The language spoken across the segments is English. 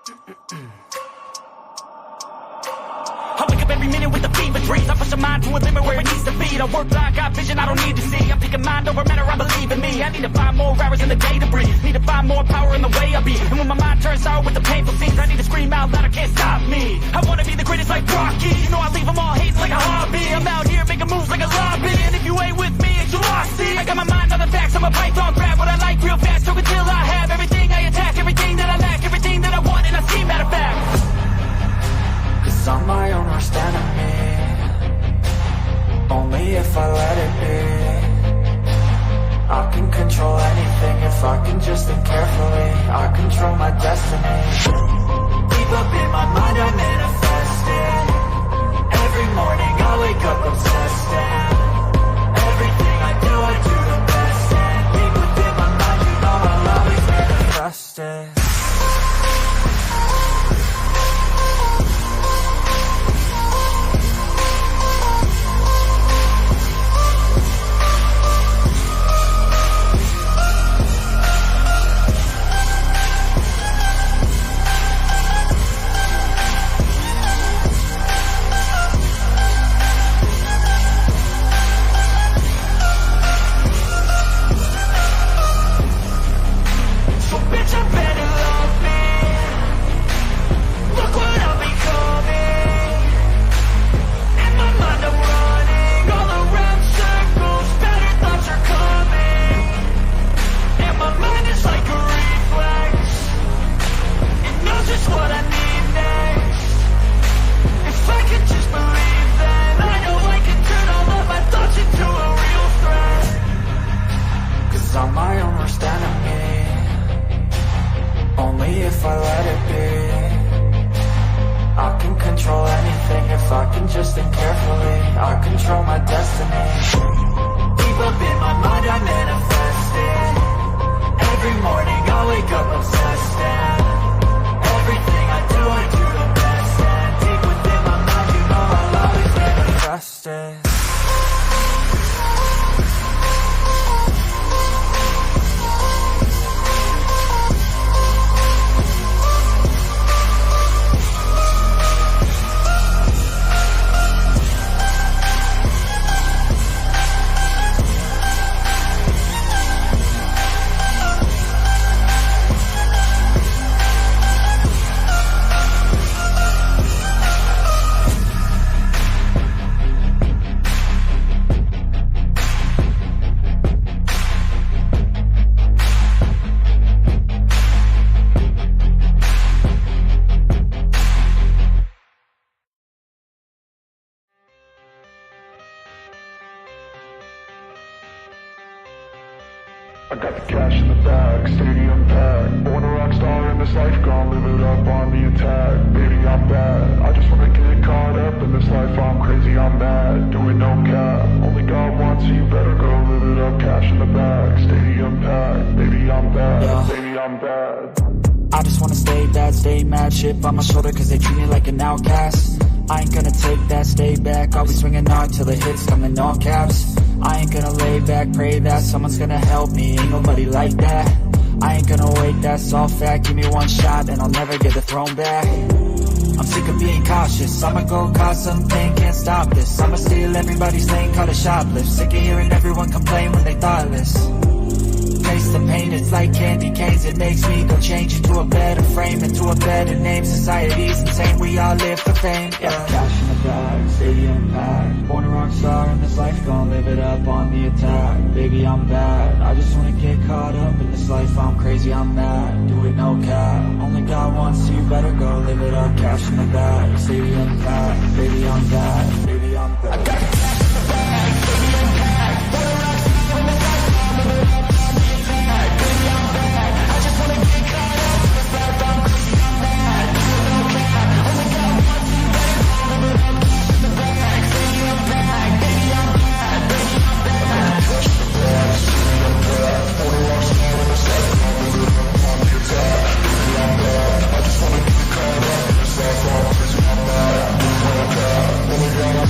I wake up every minute with the fever dreams. I push my mind to a limit where it needs to be. I work blind, got vision I don't need to see. I'm thinking mind over matter, I believe in me. I need to find more hours in the day to breathe. Need to find more power in the way I be. And when my mind turns sour with the painful scenes, I need to scream out loud, I can't stop me. I wanna be the greatest like Rocky. You know I leave them all hating like a hobby. I'm out here making moves like a lobby. And if you ain't with me, it's you lost. See, I got my mind on the facts, I'm a python, grab what I like real fast. So until I have everything I attack, everything that I lack, everything that I want, and I see matter of fact. Cause I'm my own worst enemy. Only if I let it be. I can control anything if I can just think carefully. I control my destiny. Deep up in my mind I manifest it. Every morning I wake up obsessed and everything I do the best. And deep within my mind you know I'll always manifest it. I'm my own worst enemy. Only if I let it be. I can control anything if I can just think carefully. I control my destiny. Deep up in my mind I manifest it. Every morning I wake up obsessed and everything I do the best. And deep within my mind you know I'll always manifest it. I got the cash in the bag, stadium packed. Born a rock star in this life, gon' live it up on the attack. Baby, I'm bad, I just wanna get caught up in this life. I'm crazy, I'm mad, doing no cap. Only God wants you, better go live it up. Cash in the bag, stadium packed. Baby, I'm bad, baby, I'm bad. I just wanna stay bad, stay mad. Chip on my shoulder cause they treat me like an outcast. I ain't gonna take that, stay back. I'll be swinging hard till the hits come in all caps. I ain't gonna lay back, pray that someone's gonna help me. Ain't nobody like that. I ain't gonna wait, that's all fact. Give me one shot and I'll never get the throne back. I'm sick of being cautious. I'ma go cause something, can't stop this. I'ma steal everybody's lane, call it shoplift. Sick of hearing everyone complain when they thoughtless. Taste the pain, it's like candy canes. It makes me go change into a better frame, into a better name. Society's insane, we all live for fame, yeah. Cash in the bag, stadium packed. Born a rock star in this life, gon' live it up on the attack. Baby, I'm bad, I just wanna get caught up in this life. I'm crazy, I'm mad, do it no cap. Only God wants you, better go live it up. Cash in the bag, stadium packed. Baby, I'm bad, baby, I'm bad. I got the cash in the bag, stadium packed. Born a rock star in this life, gon' live it up. Only God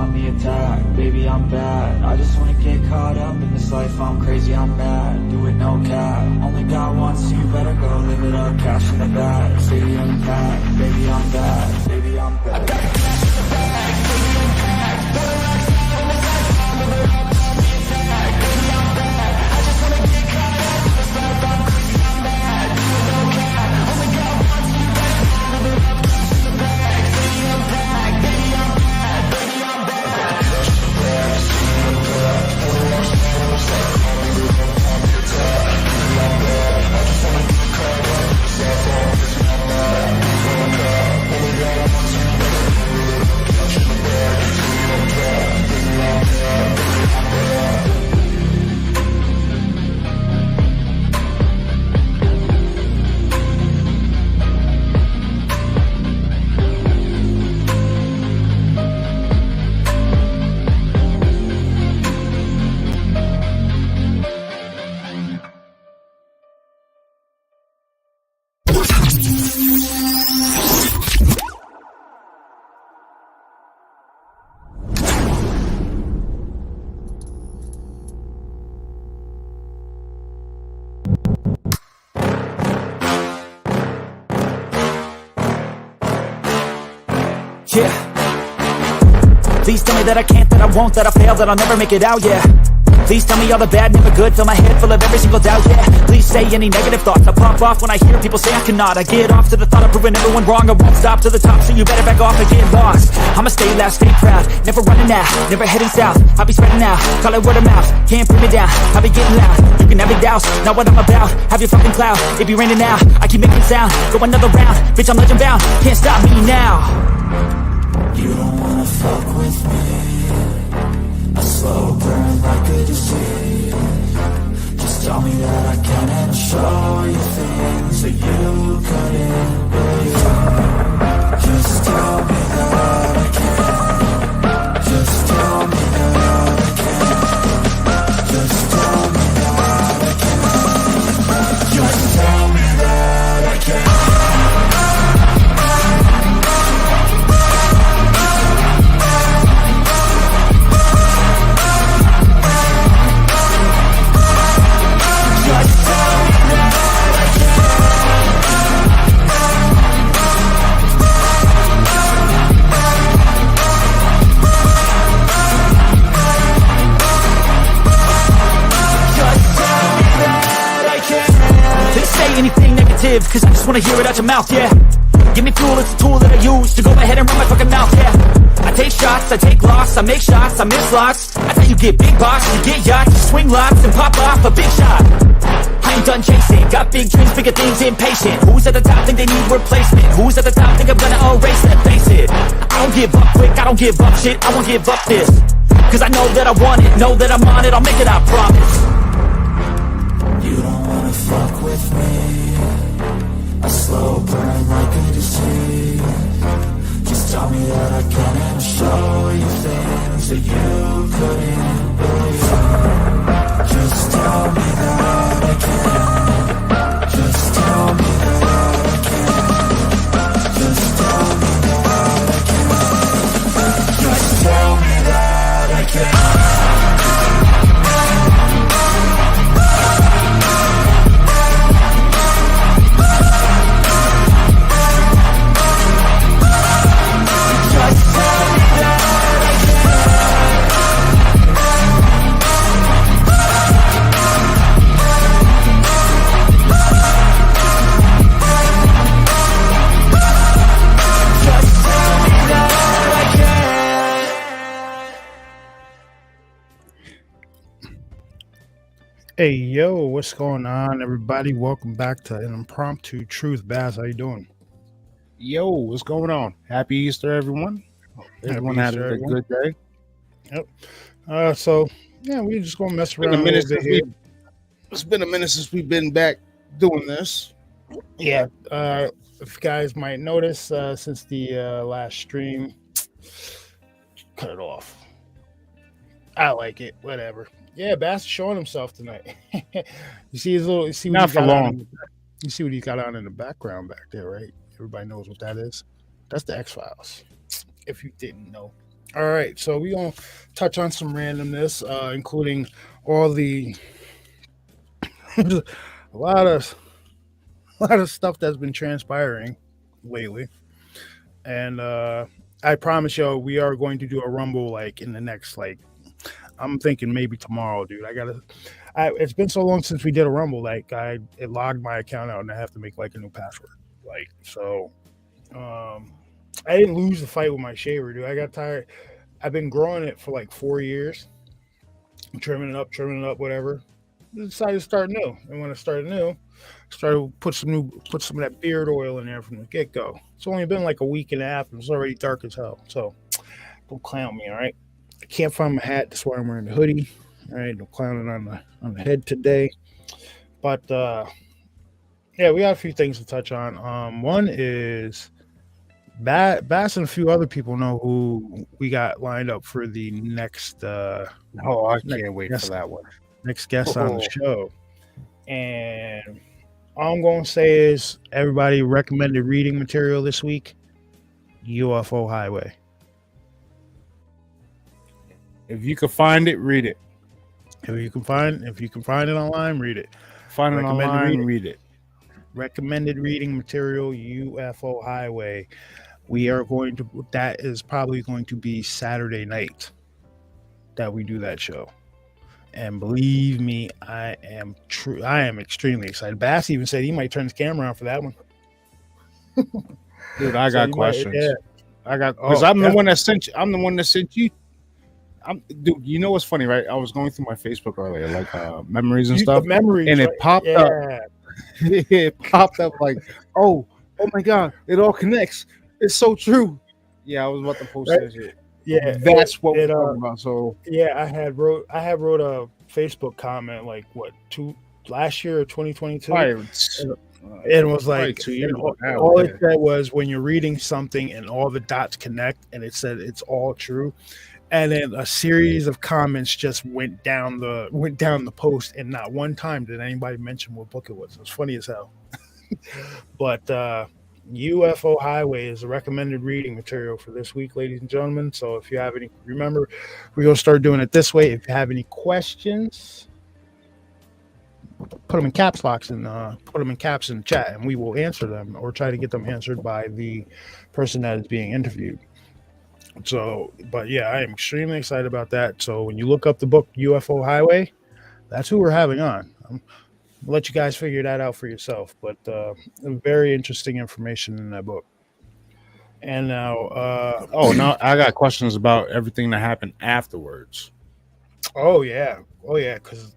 on the attack. Baby, I'm bad. I just wanna get caught up in this life. I'm crazy, I'm mad. Do it no cap. Only got one, so you better go live it up. Cash in the bag, stadium packed. Baby, I'm bad. Baby, I'm bad. I got cash in the bag. Stadium packed. Wanna rock star in this life. I'm living up on the attack. Baby, I'm bad. I just wanna get caught up in this life. I'm crazy, I'm mad. Do it no cap. Only got one, so you better go live it up. Cash in the bag. Stadium packed. Baby, I'm bad. Baby, I'm bad. Cash in the bag. Stadium packed. Wanna rock star in this life. I'm living up on the attack. Baby, I'm bad. I just wanna get caught up in this life. I'm crazy, I'm mad. Do it no cap. Only got one, so you better go live it up. Cash in the bag. Stadium packed. Baby, I'm bad. Baby, I'm bad. Yeah. Please tell me that I can't, that I won't, that I fail, that I'll never make it out, yeah. Please tell me all the bad, never good, fill my head full of every single doubt, yeah. Please say any negative thoughts, I pop off when I hear people say I cannot. I get off to the thought of proving everyone wrong, I won't stop to the top, so you better back off and get lost. I'ma stay loud, stay proud, never running out, never heading south. I'll be spreading out, call it word of mouth, can't put me down, I'll be getting loud. You can have big doubts, not what I'm about, have your fucking clout, it be raining now, I keep making sound, go another round, bitch I'm legend bound, can't stop me now. You don't wanna fuck with me. A slow burn like a disease. Just tell me that I can and I'll show you things that you couldn't believe. Just tell me that I can. Just tell me that I can. Just tell me that I can. Just tell me that I can. Anything negative, cause I just wanna hear it out your mouth, yeah. Give me fuel, it's a tool that I use to go ahead and run my fucking mouth, yeah. I take shots, I take loss, I make shots, I miss lots. That's how you get big box, you get yachts, you swing lots and pop off a big shot. I ain't done chasing, got big dreams, bigger things, impatient. Who's at the top think they need replacement? Who's at the top think I'm gonna erase that, face it. I don't give up quick, I don't give up shit, I won't give up this. Cause I know that I want it, know that I'm on it, I'll make it, I promise. You don't wanna fuck with me. A slow burn like a disease. Just tell me that I can and I'll show you things that you couldn't believe. Just tell me that I can. Just tell me that I can. Just tell me that I can. Just tell me that I can. Hey, yo, what's going on, everybody? Welcome back to an Impromptu Truth. Baz, how you doing? Yo, what's going on? Happy Easter, everyone. Everyone had a good day. Yep. So, yeah, we're just going to mess around a little bit here. It's been a minute since we've been back doing this. Yeah. If you guys might notice, since the last stream, cut it off. I like it. Whatever. Yeah, Bass is showing himself tonight. You see his little. You see what Not for long. You see what he got on in the background back there, right? Everybody knows what that is. That's the X-Files. If you didn't know, All right, so we gonna touch on some randomness, including all the a lot of stuff that's been transpiring lately, and I promise you, we are going to do a rumble like in the next like I'm thinking maybe tomorrow, dude. It's been so long since we did a rumble. Like it logged my account out, and I have to make like a new password. Like so, um, I didn't lose the fight with my shaver, dude. I got tired. I've been growing it for like 4 years, trimming it up, whatever. I decided to start new, and when I started new, started to put some of that beard oil in there from the get go. It's only been like a week and a half, and it's already dark as hell. So don't clown me, all right? I can't find my hat. That's why I'm wearing the hoodie. All right, no clowning on the head today. But yeah, we got a few things to touch on. One is Bass and a few other people know who we got lined up for the next. Oh, I can't wait for that one. Next guest on the show, and all I'm going to say is everybody recommended reading material this week. UFO Highway. If you can find it, read it. If you can find it online, read it. Find it online, read it. Recommended reading material, UFO Highway. That is probably going to be Saturday night that we do that show. And believe me, I am extremely excited. Bass even said he might turn his camera on for that one. Dude, I got questions. Because I'm the one that sent you. Dude, you know what's funny, right? I was going through my Facebook earlier, like memories and stuff. Memories, and it popped up. It popped up like, oh my God, it all connects. It's so true. Yeah, I was about to post that shit. Yeah, that's what we're talking about. So yeah, I had wrote a Facebook comment like last year or 2022. It was like 2 years ago. All it said was when you're reading something and all the dots connect, and it said it's all true. And then a series of comments just went down the post, and not one time did anybody mention what book it was. It was funny as hell. But UFO Highway is a recommended reading material for this week, ladies and gentlemen. So if you have any, remember, we're going to start doing it this way. If you have any questions, put them in caps locks and put them in caps in the chat, and we will answer them or try to get them answered by the person that is being interviewed. So, but yeah, I am extremely excited about that. So when you look up the book UFO Highway, that's who we're having on. I'll let you guys figure that out for yourself. But very interesting information in that book. And now, now I got questions about everything that happened afterwards. Oh yeah, because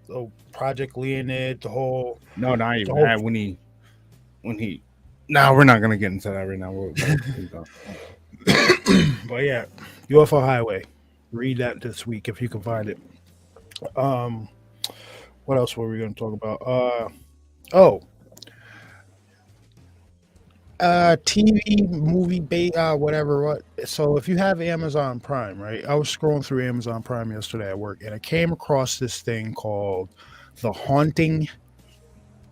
Project Leonid, the whole. No, not even that. When he. No, we're not gonna get into that right now. But yeah, UFO Highway. Read that this week if you can find it. What else were we going to talk about? TV, movie, whatever. What? So if you have Amazon Prime, right? I was scrolling through Amazon Prime yesterday at work, and I came across this thing called The Haunting.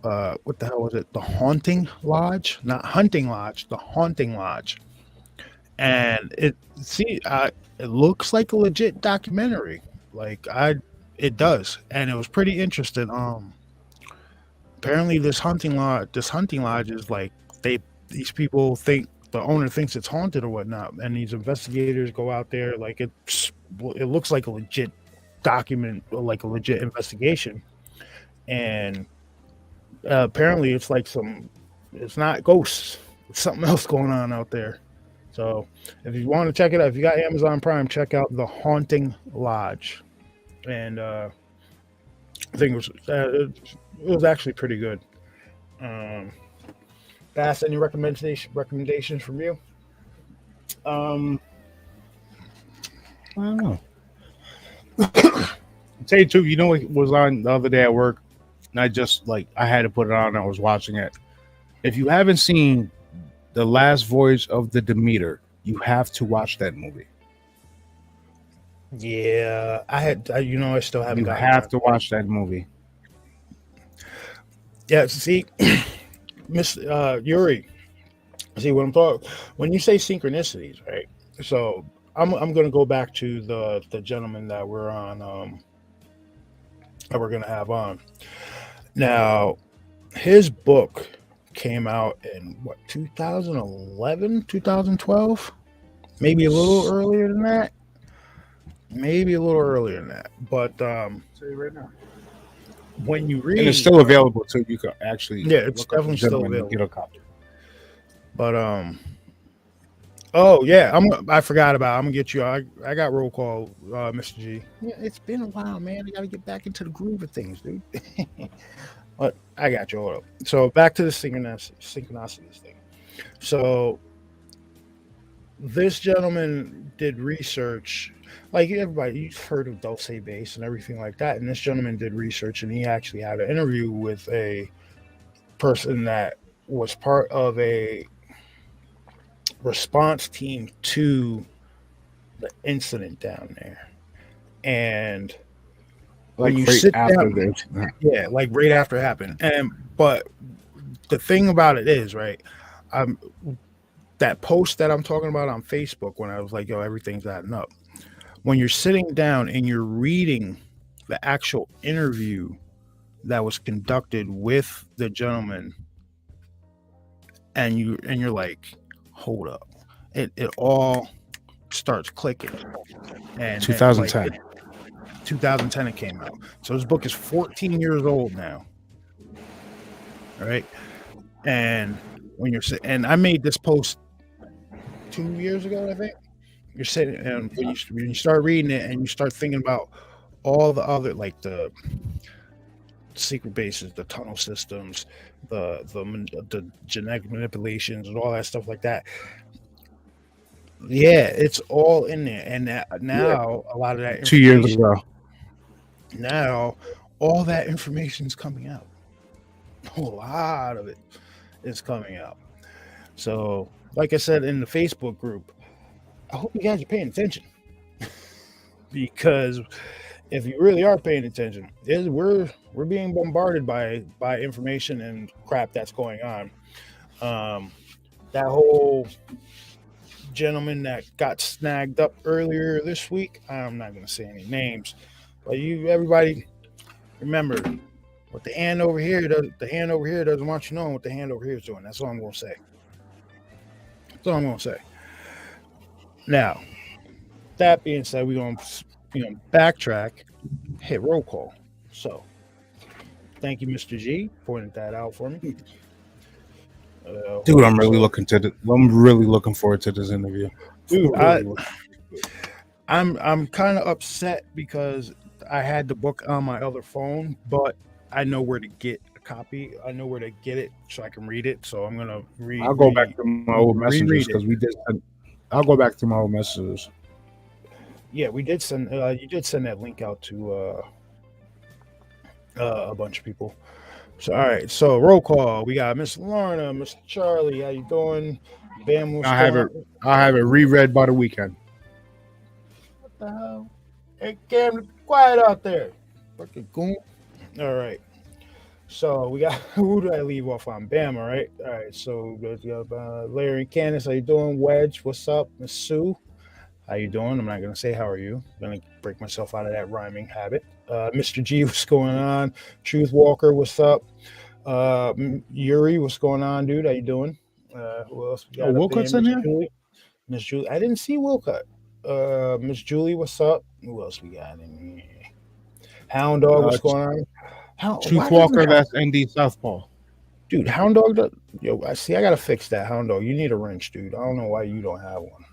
What the hell was it? The Haunting Lodge, not Hunting Lodge. The Haunting Lodge. And it looks like a legit documentary. It does, and it was pretty interesting. Apparently this hunting lodge is like these people think the owner thinks it's haunted or whatnot, and these investigators go out there like it looks like a legit document, like a legit investigation, and apparently it's not ghosts, it's something else going on out there. So if you want to check it out, if you got Amazon Prime, check out The Haunting Lodge. And I think it was actually pretty good. Bass, any recommendations from you? I don't know. I'll tell you too, you know what was on the other day at work? And I had to put it on, I was watching it. If you haven't seen The Last Voyage of the Demeter, you have to watch that movie. Yeah, I still haven't. You have to watch that movie. Yeah, see, Miss Yuri, see what I'm talking. When you say synchronicities, right? So I'm gonna go back to the gentleman that we're on that we're gonna have on now. His book came out in what 2011, 2012, maybe a little earlier than that. Maybe a little earlier than that. But Say right now. when you read, And it's still available too. You can actually yeah, it's look up the definitely still gentleman and available. get a copy. But oh yeah, I forgot about. I'm gonna get you. I got roll call, Mr. G. Yeah, it's been a while, man. I got to get back into the groove of things, dude. But I got you. Hold up. So back to the synchronicities thing. So this gentleman did research, like everybody, you've heard of Dulce Base and everything like that. And this gentleman did research, and he actually had an interview with a person that was part of a response team to the incident down there. And Like when you right sit after down, the incident. yeah, like right after it happened. But the thing about it is, right, um, that post that I'm talking about on Facebook when I was like, yo, everything's adding up. When you're sitting down and you're reading the actual interview that was conducted with the gentleman, and you're like, hold up, it all starts clicking. And like 2010. 2010 it came out. So this book is 14 years old now. All right. And when you're sitting, and I made this post 2 years ago, I think. You're sitting, and when you start reading it and you start thinking about all the other, like the secret bases, the tunnel systems, the genetic manipulations, and all that stuff like that. Yeah, it's all in there. And now a lot of that 2 years ago. now all that information is coming out. A lot of it is coming out. So, like I said in the Facebook group, I hope you guys are paying attention. Because if you really are paying attention, we're being bombarded by information and crap that's going on. That whole gentleman that got snagged up earlier this week, I'm not going to say any names, but everybody remember what the hand over here does. The hand over here doesn't want you knowing what the hand over here is doing. That's all I'm going to say. That's all I'm going to say. Now, that being said, we're going to backtrack, hit roll call. So, thank you, Mr. G, pointing that out for me. Dude, I'm really looking forward to this interview. Dude, I'm kind of upset because I had the book on my other phone, but I know where to get a copy. I know where to get it so I can read it. So I'm gonna read. I'll go back to my old messages because we did. I'll go back to my old messages. Yeah, we did send. You did send that link out to a bunch of people. So all right. So roll call. We got Miss Lorna, Mr. Charlie. How you doing? Bam. I have it reread by the weekend. What the hell? Hey, Cam, quiet out there. Fucking goon. All right. So we got, who did I leave off on? Bam, all right. All right. So we got Larry and Candace. How you doing? Wedge, what's up? Miss Sue, how you doing? I'm not going to say how are you. I'm going to break myself out of that rhyming habit. Mr. G, what's going on? Truth Walker, what's up? Yuri, what's going on, dude? How you doing? Who else we got? Wilcott's in here? Miss Julie. I didn't see Wilcott. Miss Julie, what's up? Who else we got in here? Hound Dog, what's going on? Truth Walker, that's ND Southpaw. Dude, Hound Dog, yo, I gotta fix that. Hound Dog, you need a wrench, dude. I don't know why you don't have one.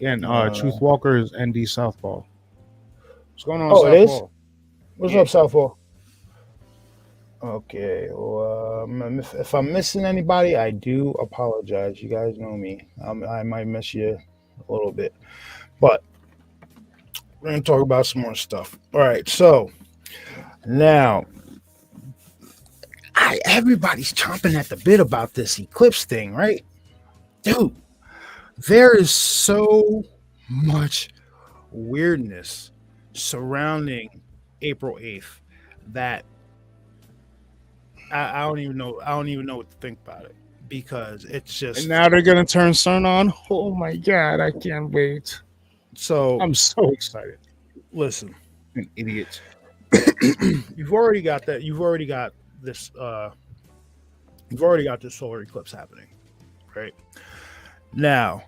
And Truth Walker is ND Southpaw. What's going on, Southpaw? It is? What's up, Southpaw? Okay, well, if I'm missing anybody, I do apologize. You guys know me. I might miss you a little bit, but we're going to talk about some more stuff. All right, so now everybody's chomping at the bit about this eclipse thing, right? Dude, there is so much weirdness surrounding April 8th that I don't even know what to think about it. because it's And just now they're gonna turn sun on. Oh my god, I can't wait. so. I'm so excited. Listen, An idiot. you've already got that. You've already got this. You've already got this solar eclipse happening, right? Now,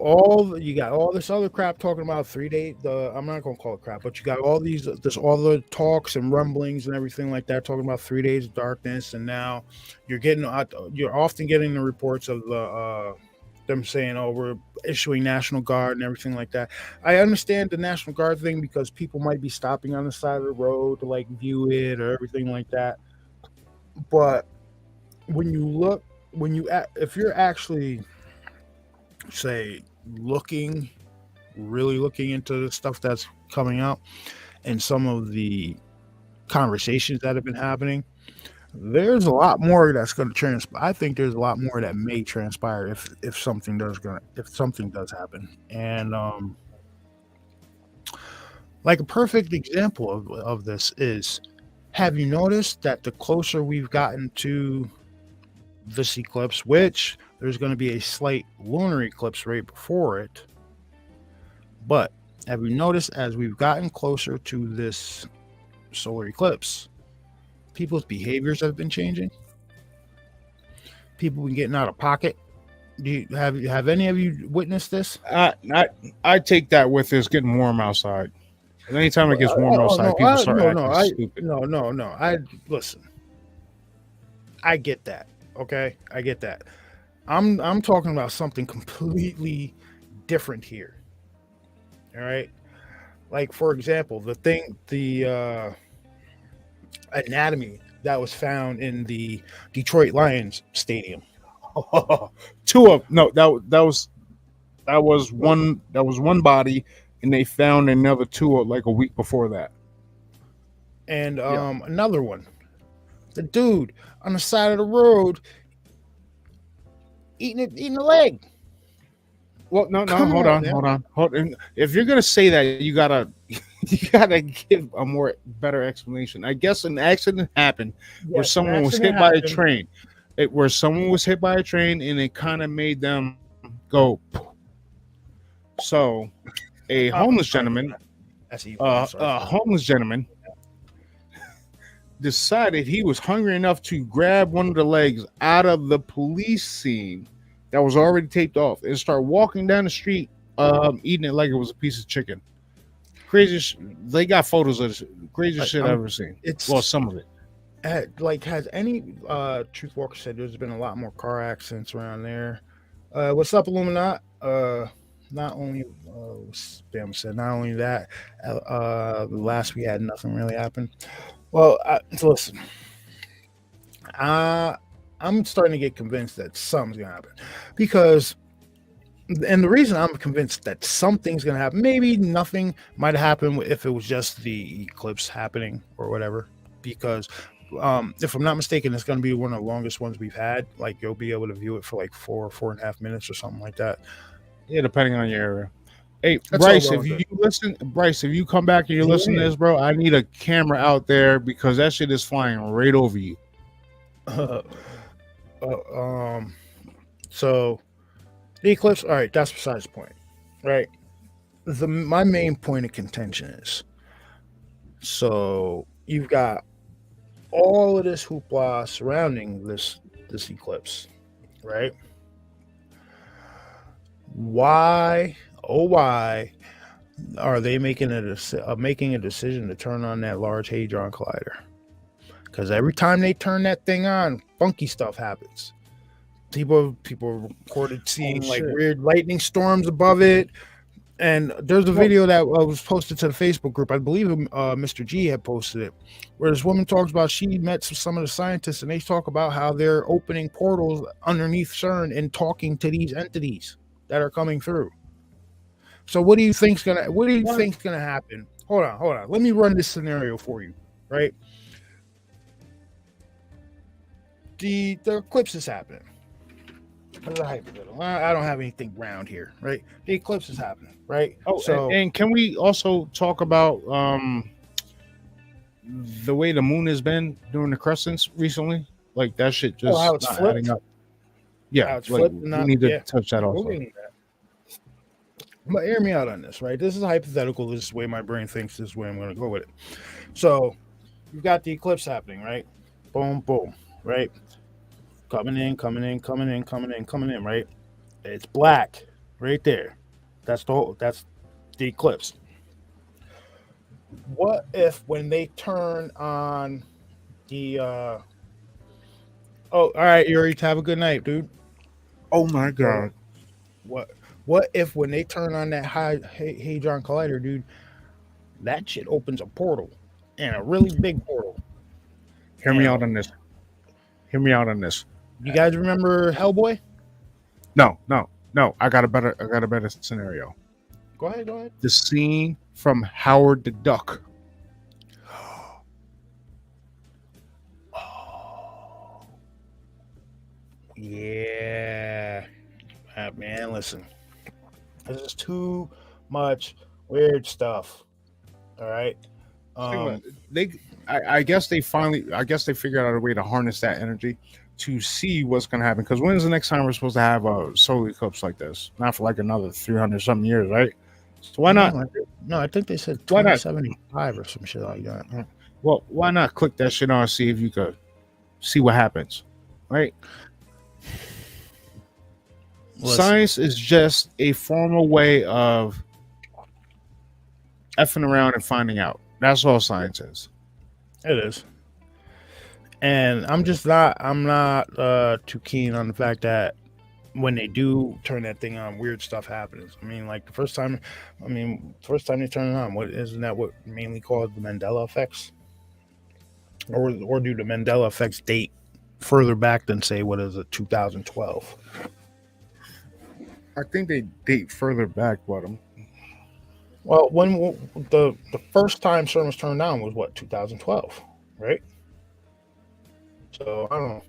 you got all this other crap talking about 3 day. I'm not gonna call it crap, but you got all the talks and rumblings and everything like that talking about 3 days of darkness, and now you're often getting the reports of the them saying, "Oh, we're issuing National Guard and everything like that." I understand the National Guard thing because people might be stopping on the side of the road to like view it or everything like that, but when you look if you're actually say really looking into the stuff that's coming out and some of the conversations that have been happening, there's a lot more that's going to transpire. I think there's a lot more that may transpire if something does happen. And like a perfect example of this is, have you noticed that the closer we've gotten to this eclipse, which there's going to be a slight lunar eclipse right before it, but have you noticed as we've gotten closer to this solar eclipse, people's behaviors have been changing? People been getting out of pocket. Do you have any of you witnessed this? I take that with it's getting warm outside. And anytime it gets warm outside, people start acting stupid. No. I listen. I get that. Okay, I get that. I'm talking about something completely different here. All right, like for example, the anatomy that was found in the Detroit Lions stadium. That was one body, and they found another two like a week before that. And another one, the dude on the side of the road eating a leg. Well, no, hold on. If you're gonna say that, you gotta give a more better explanation. I guess an accident happened where someone was hit by a train. Where someone was hit by a train and it kind of made them go. So, a homeless gentleman decided he was hungry enough to grab one of the legs out of the police scene that was already taped off and start walking down the street, eating it like it was a piece of chicken. They got photos of this craziest shit I've ever seen. Some of it. Has any Truth Walker said there's been a lot more car accidents around there? What's up, Illuminati? Not only Spam said, not only that, the last we had nothing really happened. Well, listen, I'm starting to get convinced that something's gonna happen, because, and the reason I'm convinced that something's gonna happen, maybe nothing might happen if it was just the eclipse happening or whatever, because if I'm not mistaken, it's going to be one of the longest ones we've had. Like, you'll be able to view it for like 4.5 minutes or something like that. Yeah, depending on your area. Hey, Bryce, if you come back and you're listening to this, bro, I need a camera out there because that shit is flying right over you. So the eclipse, all right, that's besides the point, right? My main point of contention is, so you've got all of this hoopla surrounding this eclipse, right? Why are they making a decision to turn on that Large Hadron Collider? Because every time they turn that thing on, funky stuff happens. People reported seeing weird lightning storms above it. And there's a video that was posted to the Facebook group. I believe Mr. G had posted it, where this woman talks about she met some of the scientists, and they talk about how they're opening portals underneath CERN and talking to these entities that are coming through. So what do you think's gonna happen? Hold on. Let me run this scenario for you, right? The eclipse is happening. That's a hypothetical. I don't have anything round here, right? The eclipse is happening, right? Oh, so and can we also talk about the way the moon has been during the crescents recently? Like, that shit just how it's not flipped? adding up. Yeah, How it's like flipped we and not, need to yeah. touch that We'll also. get into that. But hear me out on this, right? This is hypothetical. This is the way my brain thinks. This is the way I'm going to go with it. So you've got the eclipse happening, right? Boom, boom, right? Coming in, coming in, coming in, coming in, coming in, right? It's black right there. That's the eclipse. What if when they turn on the oh, all right, Yuri, have a good night, dude. Oh my So god. what if when they turn on that hadron collider, dude, that shit opens a portal, and a really big portal. Hear me And out on this. Hear me out on this. you guys remember Hellboy? No, no, no. I got a better scenario. Go ahead, go ahead. The scene from Howard the Duck. Yeah. Man, listen. This is too much weird stuff. All right. I guess they figured out a way to harness that energy to see what's going to happen. Because when's the next time we're supposed to have a solar eclipse like this? Not for like another 300 something years, right? So why not? No, I think they said Why not? 2075 or some shit like that. Well, why not click that shit on and see if you could see what happens, right? Listen. Science is just a formal way of effing around and finding out. That's all science is. It is. And I'm not too keen on the fact that when they do turn that thing on, weird stuff happens. I mean, like the first time they turn it on, isn't that what mainly called the Mandela effects? Or do the Mandela effects date further back than, say, what is it, 2012? I think they date further back, but Well, when the first time CERN was turned on was what, 2012, right? So I don't know.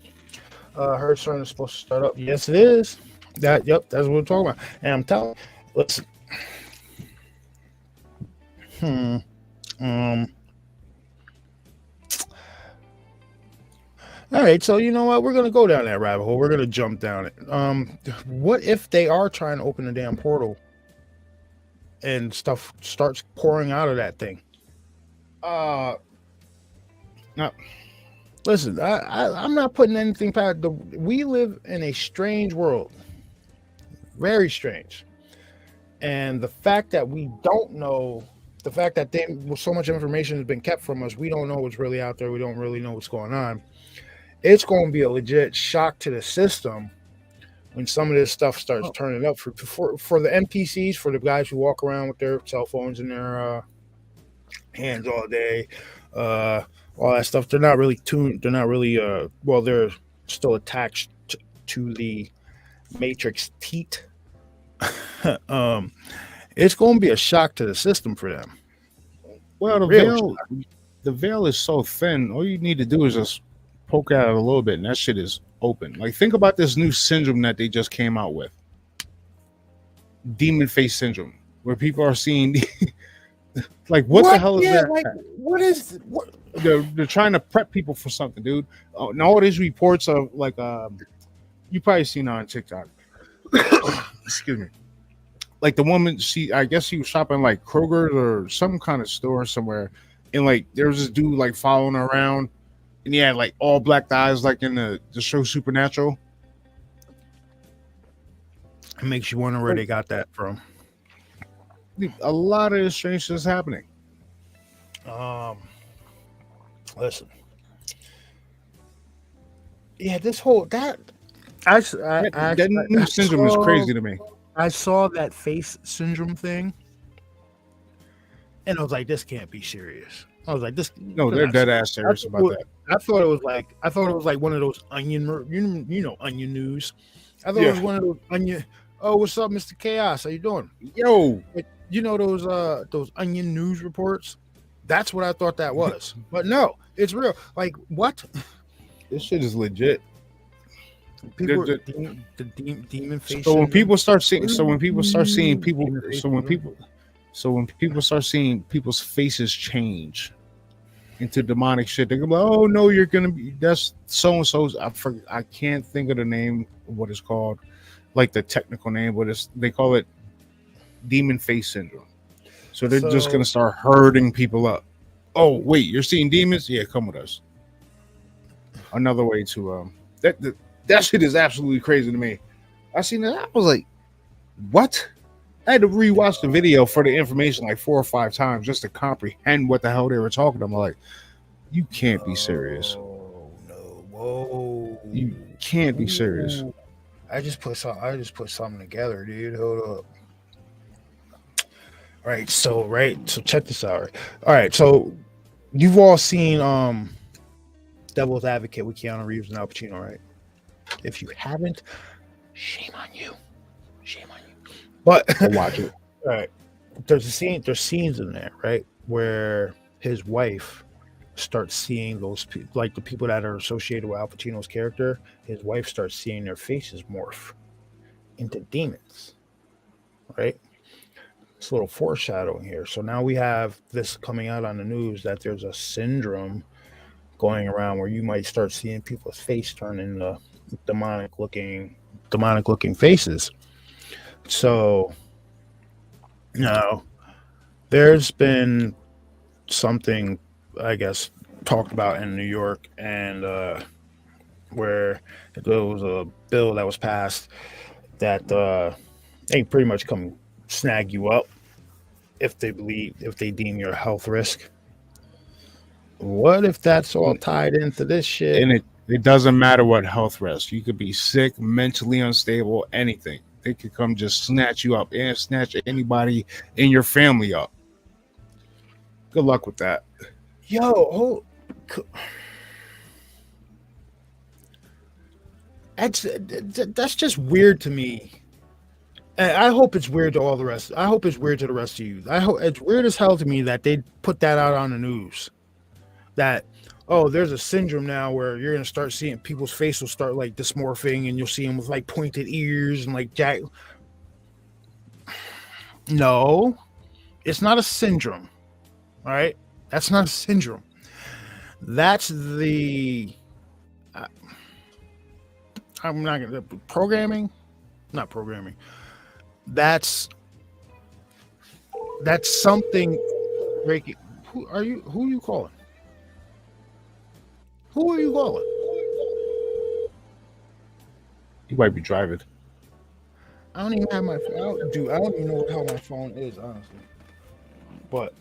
Heard CERN is supposed to start up. Yes, it is. That's what we're talking about. And I'm telling. Listen. All right, so you know what? We're gonna go down that rabbit hole. We're gonna jump down it. What if they are trying to open a damn portal and stuff starts pouring out of that thing? no. Listen, I'm not putting anything past. We live in a strange world, very strange, and the fact that we don't know, the fact that so much information has been kept from us, we don't know what's really out there. We don't really know what's going on. It's going to be a legit shock to the system when some of this stuff starts turning up for the NPCs, for the guys who walk around with their cell phones in their hands all day, all that stuff. They're not really tuned. They're not really well, they're still attached to the matrix teat. It's going to be a shock to the system for them. Well, the veil is so thin. All you need to do is just poke at it a little bit, and that shit is open. Like, think about this new syndrome that they just came out with, demon face syndrome, where people are seeing like what the hell is that? Like, what? They're trying to prep people for something, dude. And all these reports of like you probably seen on TikTok. Excuse me. Like the woman, I guess she was shopping like Kroger's or some kind of store somewhere, and like there was this dude like following her around, and he had like all black eyes, like in the show Supernatural. It makes you wonder where they got that from. A lot of this strange shit is happening. Listen. Yeah, this whole that new syndrome is crazy to me. I saw that face syndrome thing, and I was like, "This can't be serious." I was like, "This." No, they're dead ass serious about that. I thought it was like one of those onion, onion news. I thought it was one of those onion. Oh, what's up, Mr. Chaos? How you doing? Yo, you know those onion news reports? That's what I thought that was, but no, it's real. Like what? This shit is legit. People, the demon face. So when people start seeing people's faces change, into demonic shit. They're gonna be like, oh no, you're gonna be that's so and so's. I can't think of the name of what it's called, like the technical name, but they call it demon face syndrome. So they're just gonna start herding people up. Oh wait, you're seeing demons? Yeah, come with us. Another way to that shit is absolutely crazy to me. I seen that. I was like, what? I had to rewatch the video for the information like 4 or 5 times just to comprehend what the hell they were talking about. I'm like, you can't be serious. Oh no! Whoa! You can't be serious. I just put something together, dude. Hold up. Right. So check this out. All right. So you've all seen Devil's Advocate with Keanu Reeves and Al Pacino, right? If you haven't, shame on you. Shame on you. But I'll watch it. All right. There's scenes in there, right, where his wife starts seeing those like the people that are associated with Al Pacino's character. His wife starts seeing their faces morph into demons, right? It's a little foreshadowing here. So now we have this coming out on the news that there's a syndrome going around where you might start seeing people's face turn into demonic looking faces. So now there's been something, I guess, talked about in New York, and where there was a bill that was passed that they pretty much come snag you up if they deem your health risk. What if that's all tied into this shit? And it doesn't matter what health risk. You could be sick, mentally unstable, anything. They could come just snatch you up and snatch anybody in your family up. Good luck with that. That's just weird to me. I hope it's weird to all the rest. I hope it's weird to the rest of you. I hope it's weird as hell to me that they put that out on the news. That, oh, there's a syndrome now where you're gonna start seeing people's face will start like dysmorphing, and you'll see them with like pointed ears and like jack. No, it's not a syndrome. All right, that's not a syndrome. That's the. I'm not gonna programming, not programming. That's something breaking. Who are you calling? Who are you calling? You might be driving. I don't even have my phone. Dude, I don't even know what the hell my phone is, honestly. But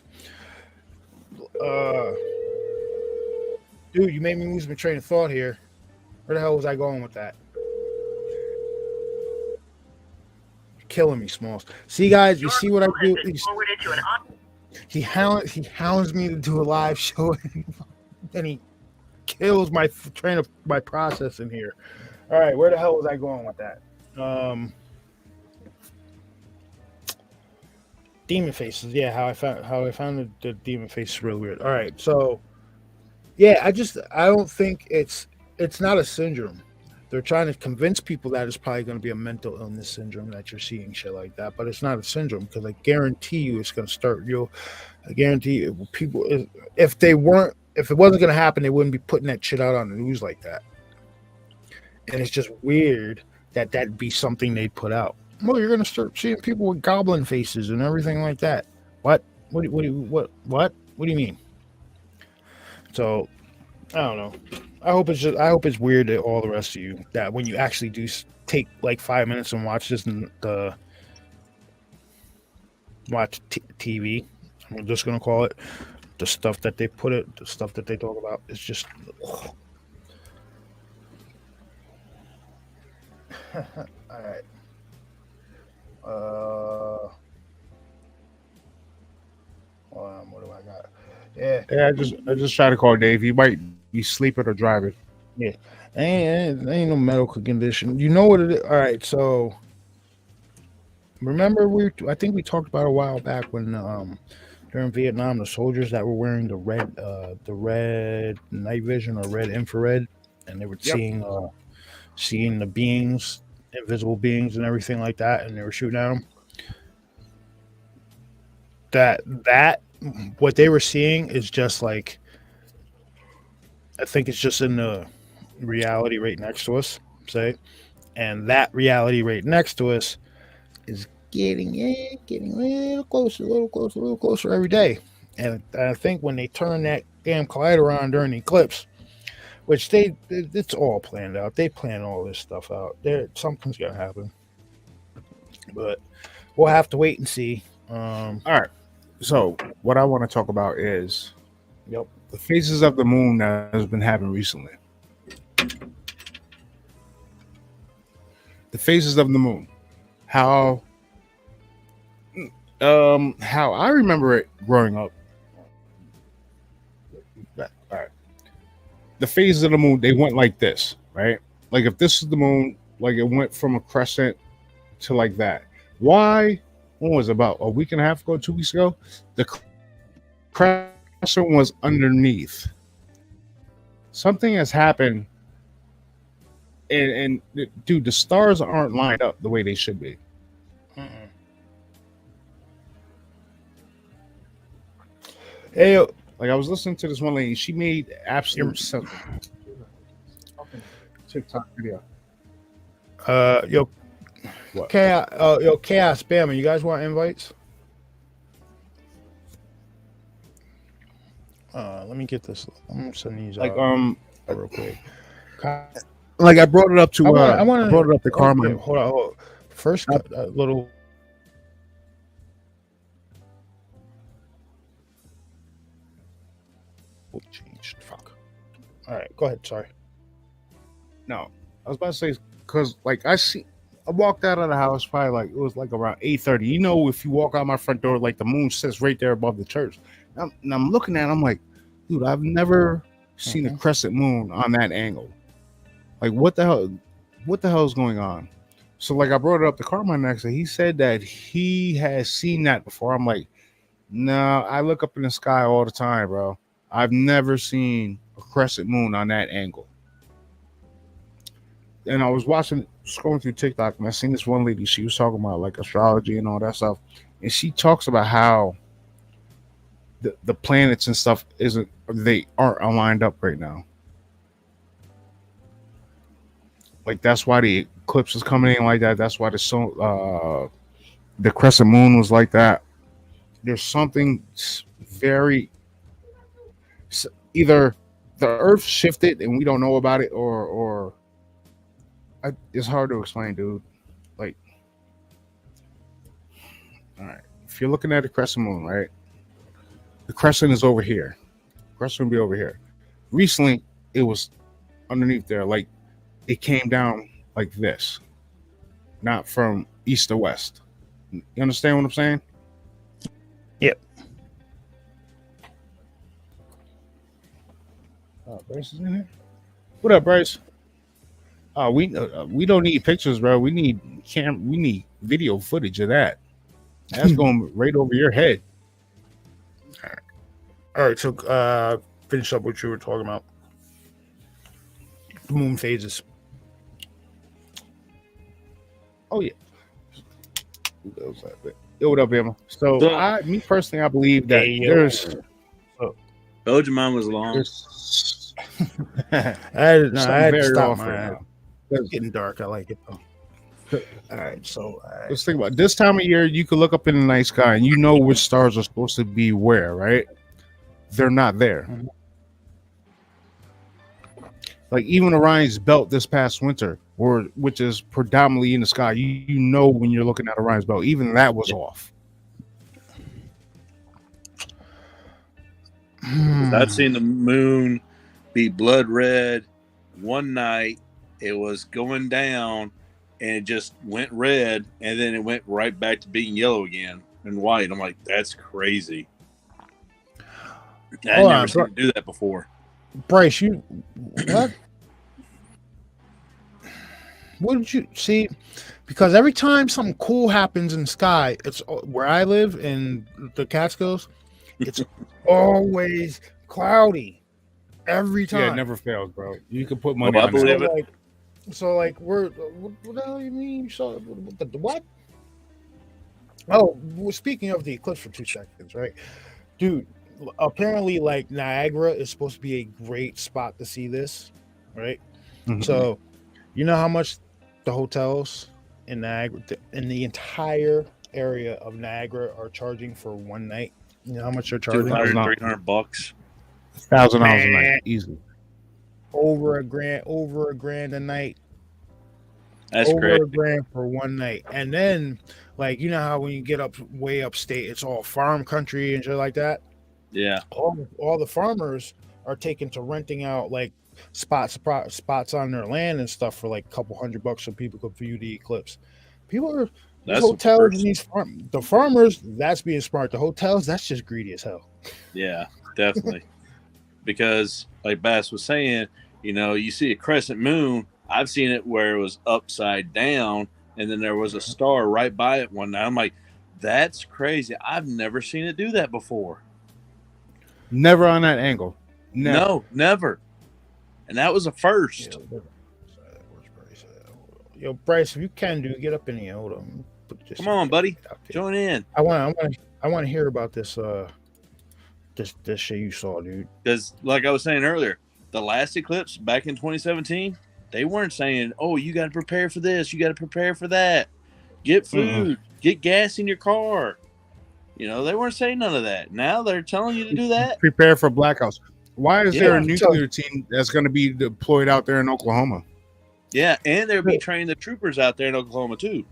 dude, you made me lose my train of thought here. Where the hell was I going with that? Killing me, Smalls. See, guys, you see what I do? He hounds me to do a live show, and he kills my train of my process in here. All right, where the hell was I going with that? Demon faces. Yeah, how I found the demon face is really weird. All right, so yeah, I don't think it's not a syndrome. They're trying to convince people that it's probably going to be a mental illness syndrome that you're seeing shit like that, but it's not a syndrome because I guarantee you it's going to start. I guarantee you, people, if it wasn't going to happen, they wouldn't be putting that shit out on the news like that. And it's just weird that that'd be something they'd put out. Well, you're going to start seeing people with goblin faces and everything like that. What? What do you mean? So, I don't know. I hope it's weird to all the rest of you that when you actually do take like 5 minutes and watch this watch TV, I'm just gonna call it, the stuff that they the stuff that they talk about is just. All right. What do I got? Yeah. I just try to call Dave. He might be sleeping or driving. Yeah. Ain't no medical condition. You know what it is? All right. So remember I think we talked about a while back when during Vietnam, the soldiers that were wearing the red night vision or red infrared, and they were seeing the beings, invisible beings and everything like that, and they were shooting at them. That what they were seeing is just like I think it's just in the reality right next to us, say, and that reality right next to us is getting a little closer, a little closer, a little closer every day. And I think when they turn that damn collider on during the eclipse, which it's all planned out. They plan all this stuff out. Something's gonna happen, but we'll have to wait and see. All right. So what I want to talk about is Yep. the phases of the moon that has been happening recently. The phases of the moon. How I remember it growing up. All right. The phases of the moon, they went like this, right? Like if this is the moon, like it went from a crescent to like that. Why? When was it, about a week and a half ago, 2 weeks ago? The crescent was underneath. Something has happened, and dude, the stars aren't lined up the way they should be. Hey, yo, Like I was listening to this one lady, she made absolute sense. TikTok video. Yo, What? Chaos Spammer, you guys want invites? Let me get this. I'm gonna send these Like out real quick. like I brought it up to I wanna, brought it up to Carmen. Hold on. First, a little. Changed. Fuck. All right, go ahead. Sorry. No, I was about to say because like I walked out of the house probably like it was like around 8:30. You know, if you walk out my front door, like the moon sits right there above the church. And I'm looking at it, I'm like, dude, I've never seen a crescent moon on that angle. Like what the hell is going on? So like I brought it up to Carmine next and he said that he has seen that before. I'm like, no, I look up in the sky all the time, bro. I've never seen a crescent moon on that angle. And I was scrolling through TikTok, and I seen this one lady. She was talking about like astrology and all that stuff, and she talks about how the planets and stuff aren't aligned up right now. Like that's why the eclipse is coming in like that. That's why the crescent moon was like that. There's something very either the Earth shifted and we don't know about it, or it's hard to explain, dude. Like, all right, if you're looking at the crescent moon, right? The crescent is over here. The crescent will be over here. Recently, it was underneath there, like it came down like this, not from east to west. You understand what I'm saying? Yep. Bryce is in here. What up, Bryce? We don't need pictures, bro. We need We need video footage of that. That's going right over your head. All right. So, finish up what you were talking about. The moon phases. Oh yeah. Yo, what up, Emma? So, me personally, I believe that there's. Told you mine was long. I had to stop right now. It's getting dark. I like it though. All right, so let's think about it. This time of year. You could look up in the night sky and you know which stars are supposed to be where, right? They're not there. Mm-hmm. Like even Orion's belt this past winter, which is predominantly in the sky, you know when you're looking at Orion's belt, even that was off. I've seen the moon be blood red one night. It was going down and it just went red, and then it went right back to being yellow again and white. I'm like, that's crazy. I've never seen it do that before. Bryce, you what? What did you see? Because every time something cool happens in the sky, it's where I live in the Catskills. It's always cloudy every time. Yeah, it never fails, bro. You can put money on it. So like what the hell you mean? You saw the what? Oh, well, speaking of the eclipse for 2 seconds, right, dude? apparently, like Niagara is supposed to be a great spot to see this, right? Mhm. So, you know how much the hotels in Niagara, in the entire area of Niagara, are charging for one night? You know how much they're charging? 200, not- $300. $1,000 a Man. night, easily. Over a grand a night. That's Over great. a grand for one night. And then, like, you know how when you get up way upstate, it's all farm country and shit like that. Yeah. All the farmers are taken to renting out like spots on their land and stuff for like a couple $100 so people could view the eclipse. People are these That's hotels the and these the farmers, that's being smart. The hotels, that's just greedy as hell. Yeah, definitely. Because like Bass was saying, you know, you see a crescent moon. I've seen it where it was upside down and then there was a star right by it one night. I'm like, that's crazy. I've never seen it do that before. Never on that angle. Never. No, never. And that was a first. Where's Bryce at? Yo, Bryce, if you can get up in here. Hold on. Come on, buddy. Join in. I want to hear about this this shit you saw, dude. Because like I was saying earlier, the last eclipse back in 2017, they weren't saying, oh, you got to prepare for this. You got to prepare for that. Get food. Get gas in your car. You know, they weren't saying none of that. Now they're telling you to do that. Prepare for blackouts. Why is there a Yeah. nuclear team that's going to be deployed out there in Oklahoma? Yeah, and they'll be training the troopers out there in Oklahoma too.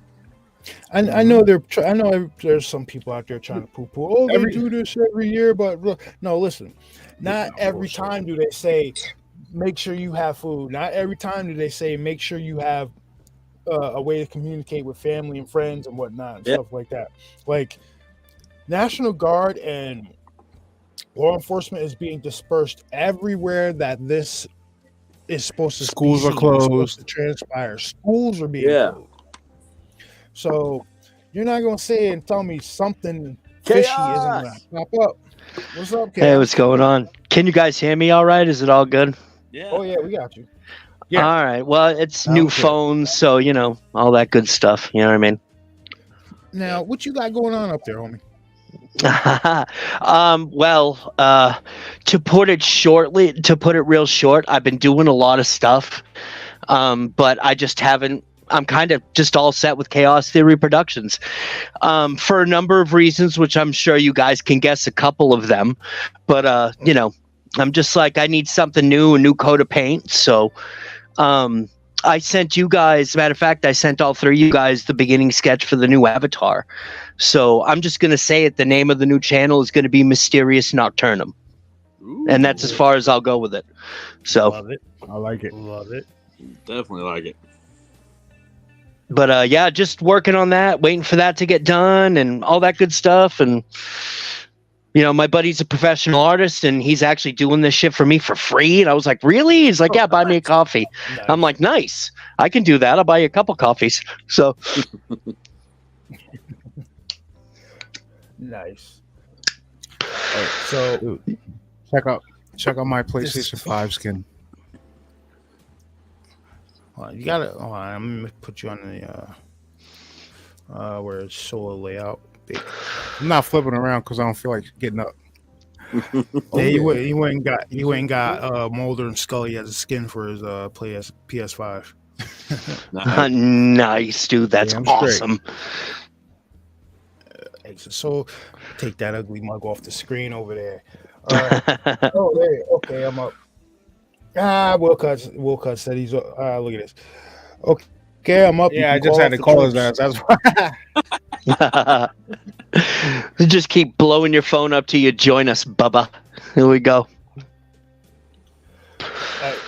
I know there's some people out there trying to poo-poo. Oh, they do this every year, but no, listen. Not every time do they say make sure you have food. Not every time do they say make sure you have a way to communicate with family and friends and whatnot and stuff like that. Like National Guard and law enforcement is being dispersed everywhere that this is supposed to. Schools are be seen. It's supposed closed. to transpire. Schools are being closed. So you're not gonna say and tell me something fishy isn't gonna pop up. What's up, Kay? Hey, what's going on? Can you guys hear me all right? Is it all good? Yeah. Oh yeah, we got you. Yeah. All right. Well, it's new Okay. phones, so you know all that good stuff. You know what I mean? Now, what you got going on up there, homie? To put it real short, I've been doing a lot of stuff, but I just haven't. I'm kind of just all set with Chaos Theory Productions for a number of reasons, which I'm sure you guys can guess a couple of them. But you know, I'm just like, I need something new, a new coat of paint. So I sent you guys, matter of fact, I sent all three of you guys the beginning sketch for the new Avatar. So I'm just going to say it. The name of the new channel is going to be Mysterious Nocturnum. And that's as far as I'll go with it. So, Love it. I like it. Love it. Definitely like it. but yeah, just working on that, waiting for that to get done and all that good stuff. And, you know, my buddy's a professional artist and he's actually doing this shit for me for free. And I was like, really? He's like, yeah, buy me a coffee. Nice. I'm like, nice. I can do that. I'll buy you a couple coffees. So, Nice. So Dude, check out my PlayStation 5 skin. you gotta. Hold on, I'm gonna put you on the where it's solo layout. I'm not flipping around because I don't feel like getting up. Yeah, you ain't got Mulder and Scully as a skin for his PS5. Nice. nice, dude. That's Yeah, I'm straight. awesome. Exit. So take that ugly mug off the screen over there. Oh, there. Okay, I'm up. Wilcott said he's. Look at this. Okay, I'm up. You Yeah, I can just had to off the call his troops. ass. That's why. Just keep blowing your phone up till you join us, Bubba. Here we go.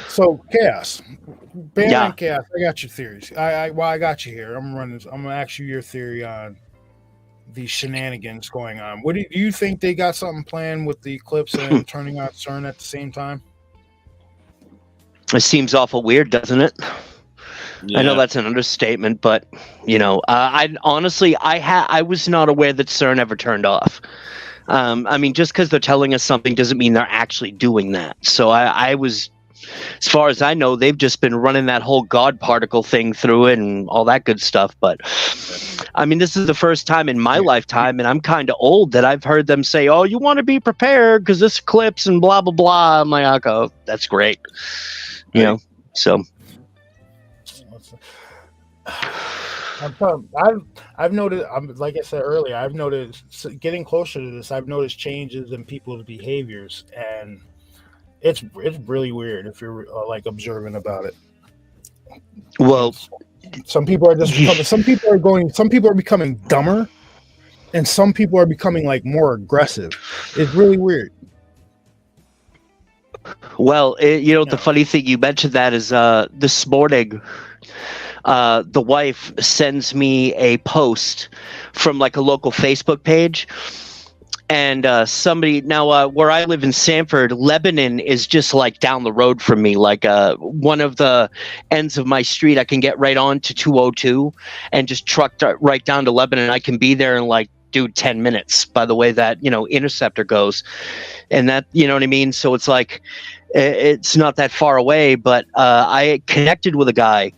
So chaos, Bam Yeah. and chaos. I got your theories. I got you here. I'm gonna ask you your theory on the shenanigans going on. What do you think they got something planned with the eclipse and turning out CERN at the same time? It seems awful weird, doesn't it? I know that's an understatement, but you know, I honestly, I was not aware that CERN ever turned off. I mean, just because they're telling us something doesn't mean they're actually doing that. So I was as far as I know, they've just been running that whole God particle thing through it and all that good stuff. But I mean, this is the first time in my lifetime, and I'm kind of old, that I've heard them say, "Oh, you want to be prepared because this eclipse and blah blah blah." I'm like, "Oh, that's great," you know. So I've noticed. Like I said earlier, I've noticed getting closer to this. I've noticed changes in people's behaviors, and it's really weird if you're like observant about it. well, Some people are just becoming. Some people are becoming dumber, and some people are becoming like more aggressive. It's really weird. the funny thing you mentioned that is this morning. The wife sends me a post from like a local Facebook page, and somebody now where I live in Sanford, Lebanon is just like down the road from me, like one of the ends of my street. I can get right on to 202 and just truck right down to Lebanon. I can be there in like 10 minutes by the way that interceptor goes, and that what I mean. So it's like it's not that far away, but I connected with a guy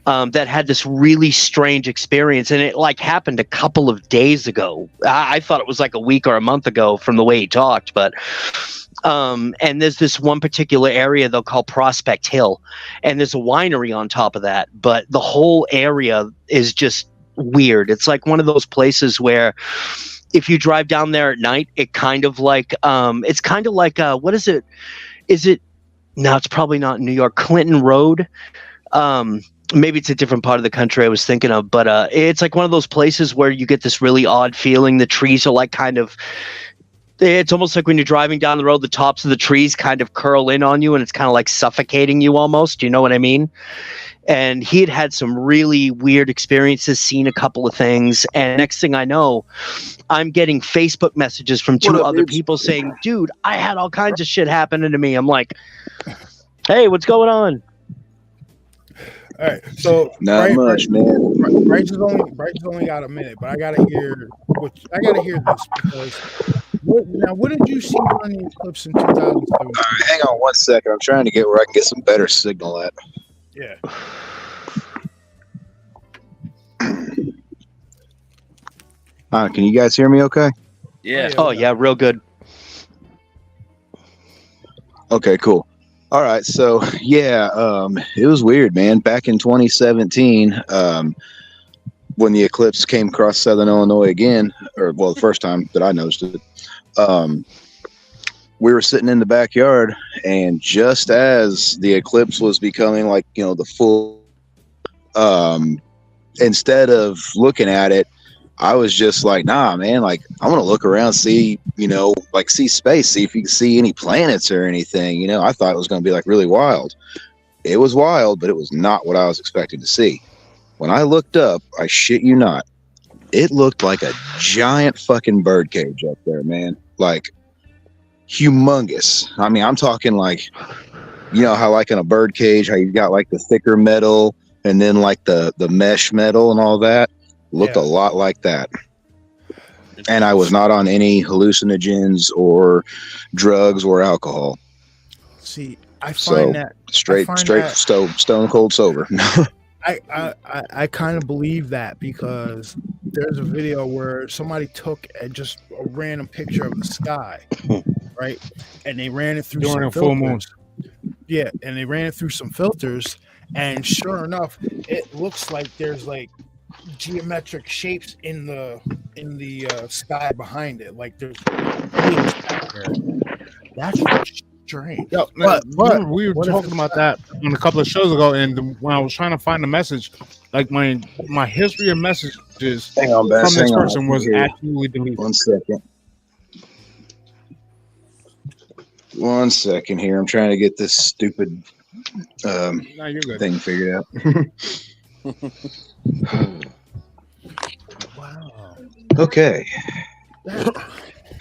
that had this really strange experience, and it like happened a couple of days ago. I thought it was like a week or a month ago from the way he talked, but and there's this one particular area they'll call Prospect Hill, and there's a winery on top of that, but the whole area is just weird. It's like one of those places where if you drive down there at night, it kind of like it's kind of like what is it? Is it? No, it's probably not New York. Clinton Road. Maybe it's a different part of the country I was thinking of, but it's like one of those places where you get this really odd feeling. The trees are like it's almost like when you're driving down the road, the tops of the trees kind of curl in on you, and it's kind of like suffocating you almost. You know what I mean? And he had some really weird experiences, seen a couple of things, and next thing I know, I'm getting Facebook messages from two other people saying, "Dude, I had all kinds of shit happening to me." I'm like, "Hey, what's going on?" All right, so not much, man. Bryce has only got a minute, but I gotta hear this because what did you see on the eclipse in 2007? Hang on 1 second. I'm trying to get where I can get some better signal at. Yeah. Can you guys hear me okay? Yeah. Oh yeah, real good. Okay, cool. All right, so yeah, it was weird, man. Back in 2017, when the eclipse came across Southern Illinois again, the first time that I noticed it, we were sitting in the backyard, and just as the eclipse was becoming like the full, instead of looking at it, I was just like, nah, man, like I want to look around, see, see space, see if you can see any planets or anything. I thought it was going to be like really wild. It was wild, but it was not what I was expecting to see. When I looked up, I shit you not, it looked like a giant fucking bird cage up there, man. Like humongous. I mean, I'm talking like, how like in a bird cage, how you got like the thicker metal and then like the mesh metal and all that. Looked a lot like that. And I was not on any hallucinogens or drugs or alcohol. See, I find that straight stone cold sober. I kind of believe that because there's a video where somebody took just a random picture of the sky, right? And they ran it through during a full moon. Yeah, and they ran it through some filters, and sure enough, it looks like there's like geometric shapes in the sky behind it, like there's that's strange. Yo, but we were talking about that a couple of shows ago, and when I was trying to find the message, like my history of messages from this person was actually deleted. 1 second. 1 second here. I'm trying to get this stupid thing figured out. Wow. Okay.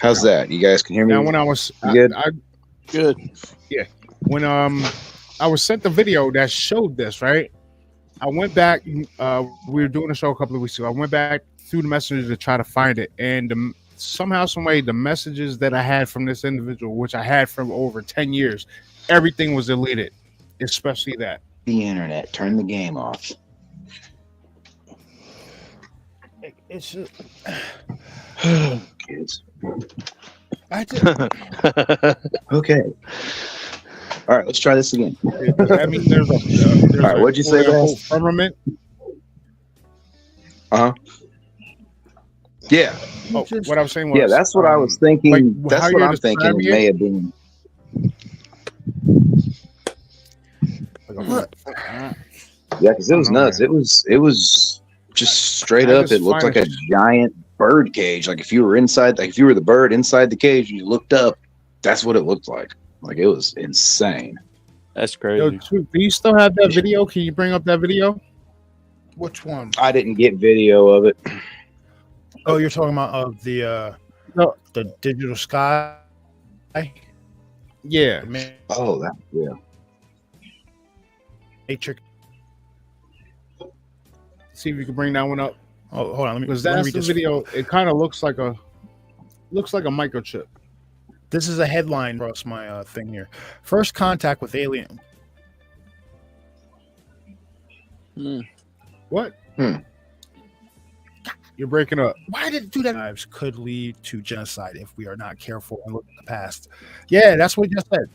How's that? You guys can hear me? Now, when I was good? Good. Yeah. When I was sent the video that showed this, right? I went back. We were doing a show a couple of weeks ago. I went back through the messages to try to find it, and somehow, some way, the messages that I had from this individual, which I had from over 10 years, everything was deleted. especially that. The internet. Turn the game off. It's just, Kids. I just, Okay. All right, let's try this again. I mean, there's All right, what'd you say, a whole Bass? firmament. Yeah. Oh, what I was saying was, Yeah, that's what I was thinking. like, That's how what you're I'm thinking. It describing may it? have been. Yeah, because it was nuts. It was just straight I up. just It looked find like a giant bird cage. Like if you were inside, like if you were the bird inside the cage and you looked up, that's what it looked like. Like it was insane. That's Yo, crazy. do you still have that video? Can you bring up that video? which one? I didn't get video of it. Oh, you're talking about of the No. the digital sky. Yeah. Oh, that yeah. Matrix. See if you can bring that one up. Oh, hold on. Let me Because let me that's read the this. video. It kind of looks like a microchip. This is a headline across my thing here. First contact with alien. What? Hmm. You're breaking up. Why did it do that? Lives could lead to genocide if we are not careful and look at the past. Yeah, that's what you just said.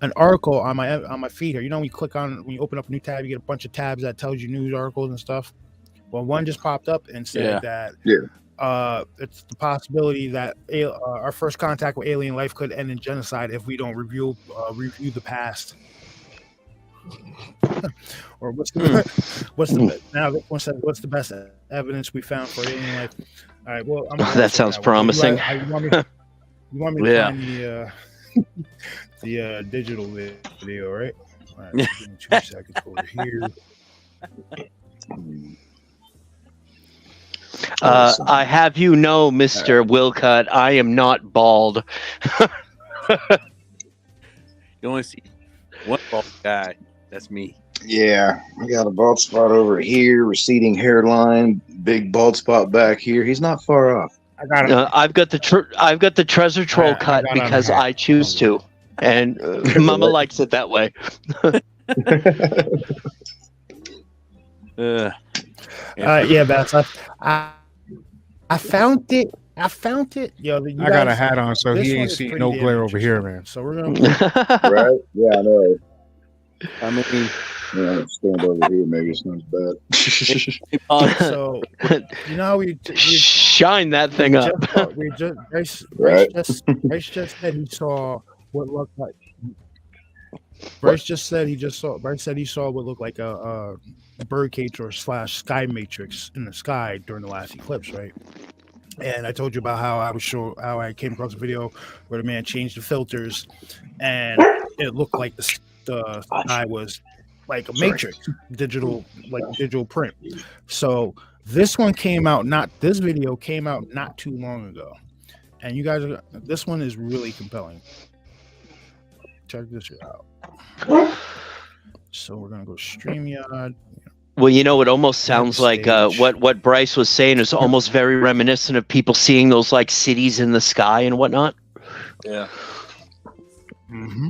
An article on my feed here. You know, when you open up a new tab, you get a bunch of tabs that tells you news articles and stuff. Well, one just popped up and said that it's the possibility that our first contact with alien life could end in genocide if we don't review the past. Or what's the now this one says what's the best evidence we found for alien life? All right, well, I'm That sounds promising. You want me to find the digital video, right? All right, give me 2 seconds over here. I have you know, Mr. Wilcutt, I am not bald. You only see one bald guy. That's me. Yeah, I got a bald spot over here, receding hairline, big bald spot back here. He's not far off. I've got the treasure troll cut got because on I choose to, and Mama likes it that way. Yeah, Bats. I found it. Yo, you I got a guys- hat on, so this he one ain't is see pretty no damn glare over here, interesting. man. So we're gonna Right? Yeah, I know. I mean, Yeah, stand over here. Maybe it's not as bad. so you know how we Shine that thing up. Bryce Right. just said he saw what looked like. Bryce said he saw what looked like a bird cage or / sky matrix in the sky during the last eclipse, right? And I told you about how I came across a video where the man changed the filters, and it looked like the sky was like a matrix, digital print. So this video came out not too long ago, and you guys this one is really compelling. Check this out. So we're gonna go StreamYard. Well, you know, it almost sounds like Stage. what Bryce was saying is almost very reminiscent of people seeing those like cities in the sky and whatnot. yeah. Mm-hmm.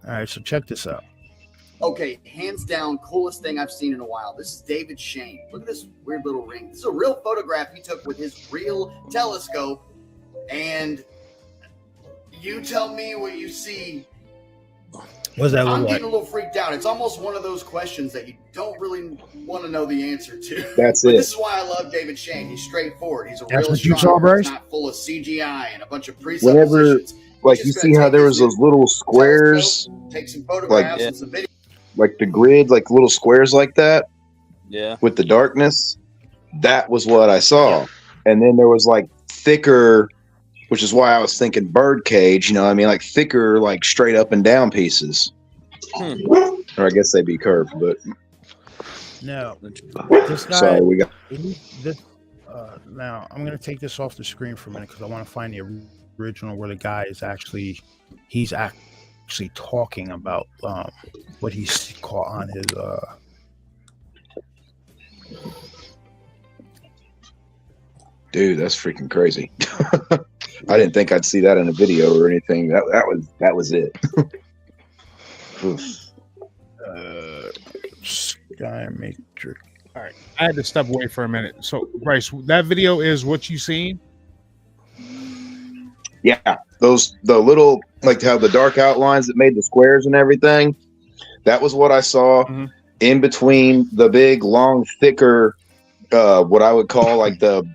All right, so check this out. Okay, hands down, coolest thing I've seen in a while. This is David Shane. Look at this weird little ring. This is a real photograph he took with his real telescope. And you tell me what you see. What's that I'm look like? getting a little freaked out. It's almost one of those questions that you don't really want to know the answer to. That's But it. this is why I love David Shane. He's straightforward. He's a That's real what you saw, astronomer. It's Bryce? not full of CGI and a bunch of Whenever, presuppositions. like, He's you just see gonna how take there his was those little squares, telescope, take some photographs yeah. and some video. like the grid, like little squares like that Yeah. with the darkness. That was what I saw. And then there was like thicker, which is why I was thinking bird cage, you know what I mean? Like thicker, like straight up and down pieces. Or I guess they'd be curved, but No, this guy. sorry, we got This, now I'm gonna take this off the screen for a minute because I want to find the original where the guy is actually talking about what he's caught on his dude, that's freaking crazy. I didn't think I'd see that in a video or anything. That was it. Oof. Sky Matrix. All right, I had to step away for a minute. So, Bryce, that video is what you seen? Yeah, the little like how the dark outlines that made the squares and everything. That was what I saw in between the big, long, thicker, what I would call like the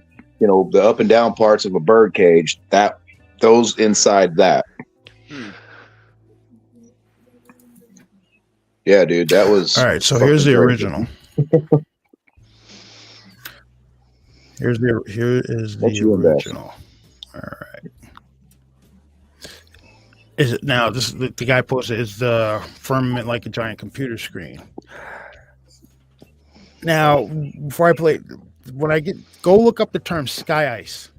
up and down parts of a bird cage. Those inside that. Yeah, dude, that was all right. So here's the original. Here is the original. All right. Is it now? This is the guy posted. Is the firmament like a giant computer screen? Now, before I play, go look up the term sky ice.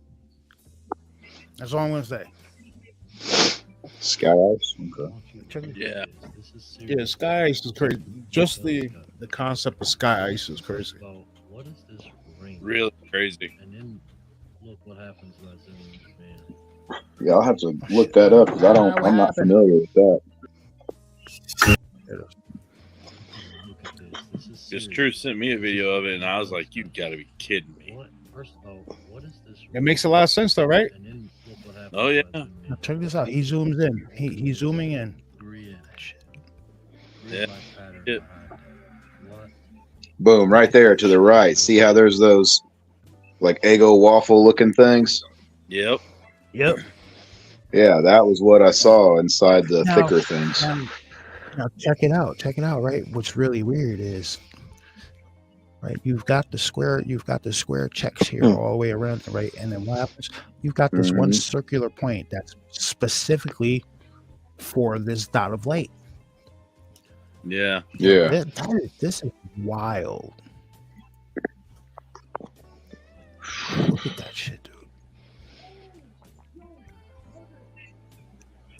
That's all I'm going to say. Sky ice. Okay. Yeah. Yeah, sky ice is crazy. Just the concept of sky ice is crazy. What is this ring? Really crazy. And then look what happens when it's in Japan. Yeah, I'll have to look that up because I'm not familiar with that. Because True sent me a video of it, and I was like, "You got to be kidding me!" First of all, what is this? It makes a lot of sense, though, right? And then look what happens. Oh yeah. Now check this out. He zooms in. He's zooming in. Yeah. Yeah. Boom, right there to the right. See how there's those like Eggo waffle looking things? Yep. Yep. Yeah, that was what I saw inside the thicker things. Now check it out. Check it out. Right. What's really weird is, right. You've got the square checks here all the way around, right? And then what happens? You've got this one circular point that's specifically for this dot of light. Yeah. Yeah. This is wild. Look at that shit, dude.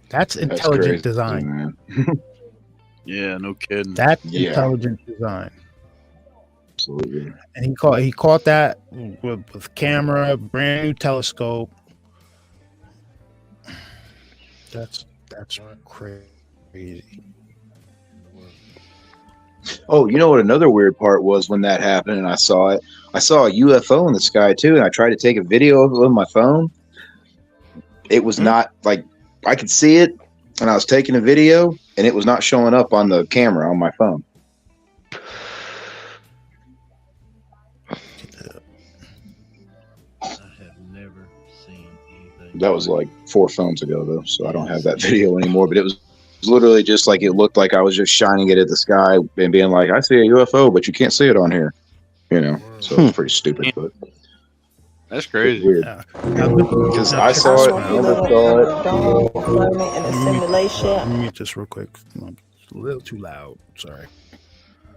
That's intelligent design. Yeah, no kidding. That's intelligent design. Absolutely. And he caught that with camera, brand new telescope. That's crazy. Oh, you know what another weird part was when that happened and I saw it? I saw a UFO in the sky too, and I tried to take a video of it with my phone. It was not like I could see it, and I was taking a video, and it was not showing up on the camera on my phone. I have never seen anything. That was like 4 phones ago, though, so I don't have that video anymore. But it was literally just like it looked like I was just shining it at the sky and being like, "I see a UFO, but you can't see it on here." So it's pretty stupid, but that's crazy. Weird. Because I saw it. I never saw it. Let me mute this real quick. It's a little too loud. Sorry.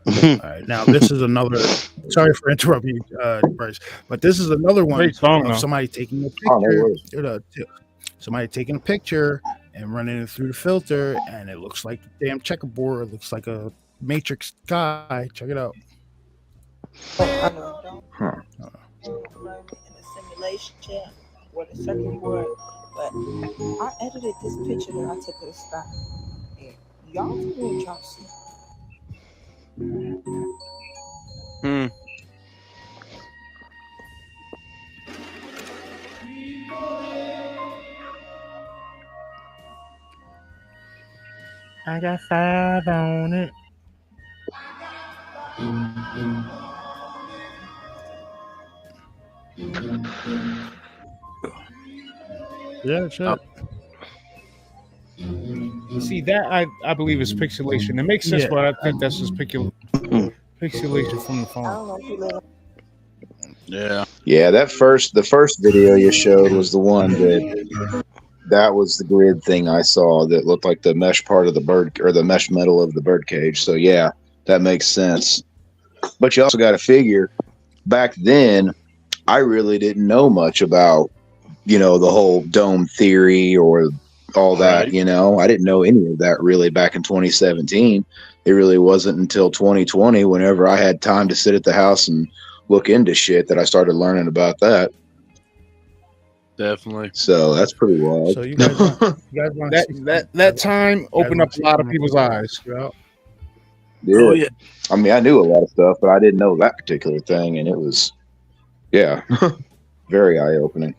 All right, now this is another. Sorry for interrupting you, Bryce, but this is another one of somebody taking a picture. Somebody taking a picture and running it through the filter, and it looks like the damn checkerboard. It looks like a matrix sky. Check it out. Huh. With a circuit board, but I edited this picture that I took of the sky. And y'all tell me what y'all see. I got 5 on it. Yeah, sure. See that I believe is pixelation. It makes sense, but I think that's just pixelation from the phone. I don't know if you live. Yeah, the first video you showed was the one that was the grid thing I saw that looked like the mesh part of the bird or the mesh metal of the bird cage. So yeah, that makes sense. But you also got to figure back then, I really didn't know much about, the whole dome theory or all that, Right. I didn't know any of that really back in 2017. It really wasn't until 2020, whenever I had time to sit at the house and look into shit, that I started learning about that. Definitely. So that's pretty wild. So you guys want That time opened up a lot of people's eyes. Yeah. Oh yeah. I mean, I knew a lot of stuff, but I didn't know that particular thing, and it was, yeah, very eye opening.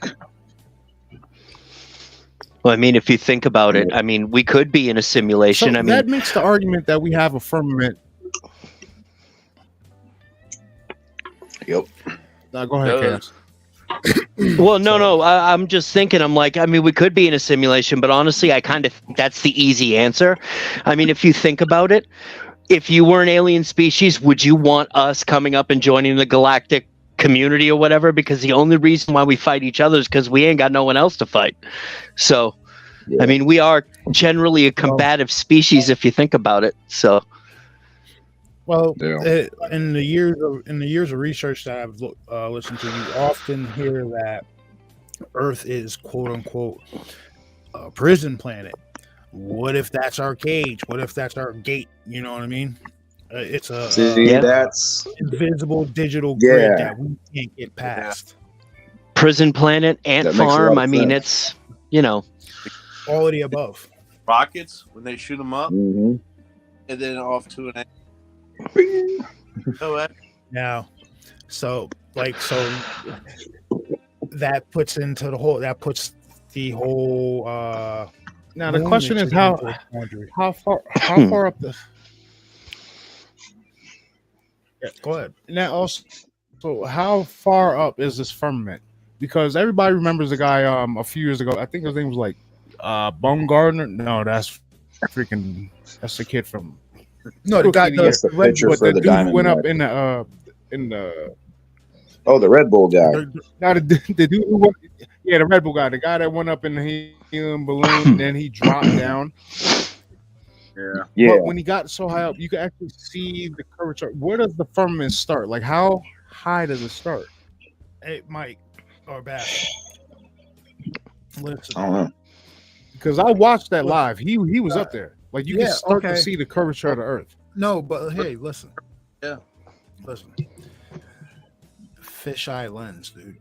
Well, I mean, if you think about it, I mean, we could be in a So simulation. I mean, that makes the argument that we have a firmament. Yep. Go ahead, Cass. well, no. I'm just thinking. I'm like, I mean, we could be in a simulation, but honestly, I kind of that's the easy answer. I mean, if you think about it, if you were an alien species, would you want us coming up and joining the galactic community or whatever? Because the only reason why we fight each other is because we ain't got no one else to fight. So, I mean, we are generally a combative species if you think about it. So, Well, Yeah. in the years of research that I've listened to, you often hear that Earth is quote unquote a prison planet. What if that's our cage? What if that's our gate? You know what I mean? It's a See, that's invisible digital grid Yeah. that we can't get past. prison planet, ant That makes a lot farm. of I mean, sense. it's All of the above. Rockets when they shoot them up, Mhm. and then off to an. Oh, Now, so that puts into the whole. That puts the whole. Now the moon question is mission into a quandary. how far up the. Yeah, go ahead. Now also, so how far up is this firmament? Because everybody remembers the guy a few years ago. I think his name was like Baumgartner. No, that's the kid from. No, the guy. That's the picture But for the the dude who diamond. went up Rifle. in the Oh, the Red Bull guy. now the dude who went, the Red Bull guy, the guy that went up in the helium balloon, then he dropped down. Yeah. But when he got so high up, you can actually see the curvature. Where does the firmament start? Like how high does it start? Hey, Mike or Bass. Listen. I don't know. Because I watched that live. He was up there. Like you Yeah, can start to okay. see the curvature of the Earth. No, but hey, listen. Yeah. Listen. Fisheye lens, dude.